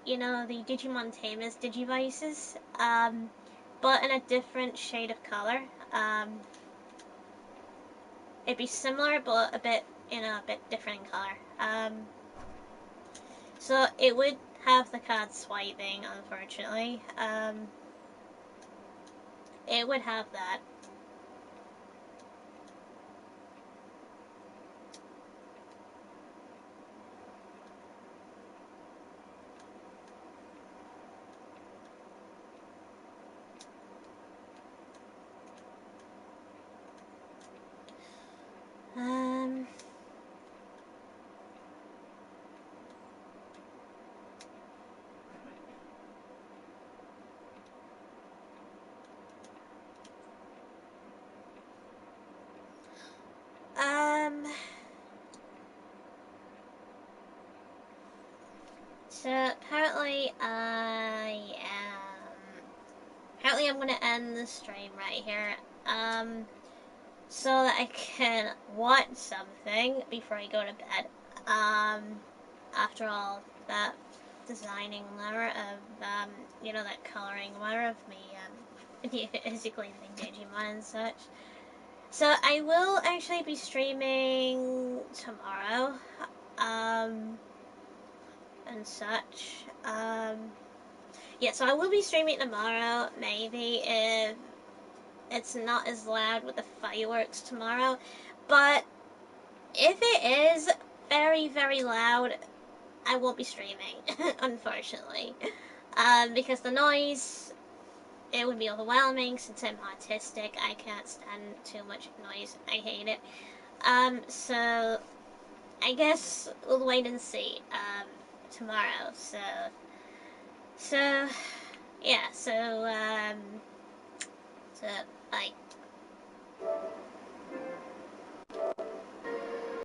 you know, the Digimon Tamers digivices, but in a different shade of color. It'd be similar, but a bit, you know, a bit different in color. So it would have the card swiping, unfortunately. It would have that. Um, um, so apparently I'm gonna end the stream right here, so that I can watch something before I go to bed, after all that designing layer of, you know, that coloring layer of me, basically the Digimon and such. So I will actually be streaming tomorrow, and such. Yeah, so I will be streaming tomorrow, maybe, if it's not as loud with the fireworks tomorrow. But if it is very, very loud, I won't be streaming, unfortunately. Because the noise, it would be overwhelming. Since I'm autistic, I can't stand too much noise. I hate it. So I guess we'll wait and see, tomorrow. So, yeah, so, bye.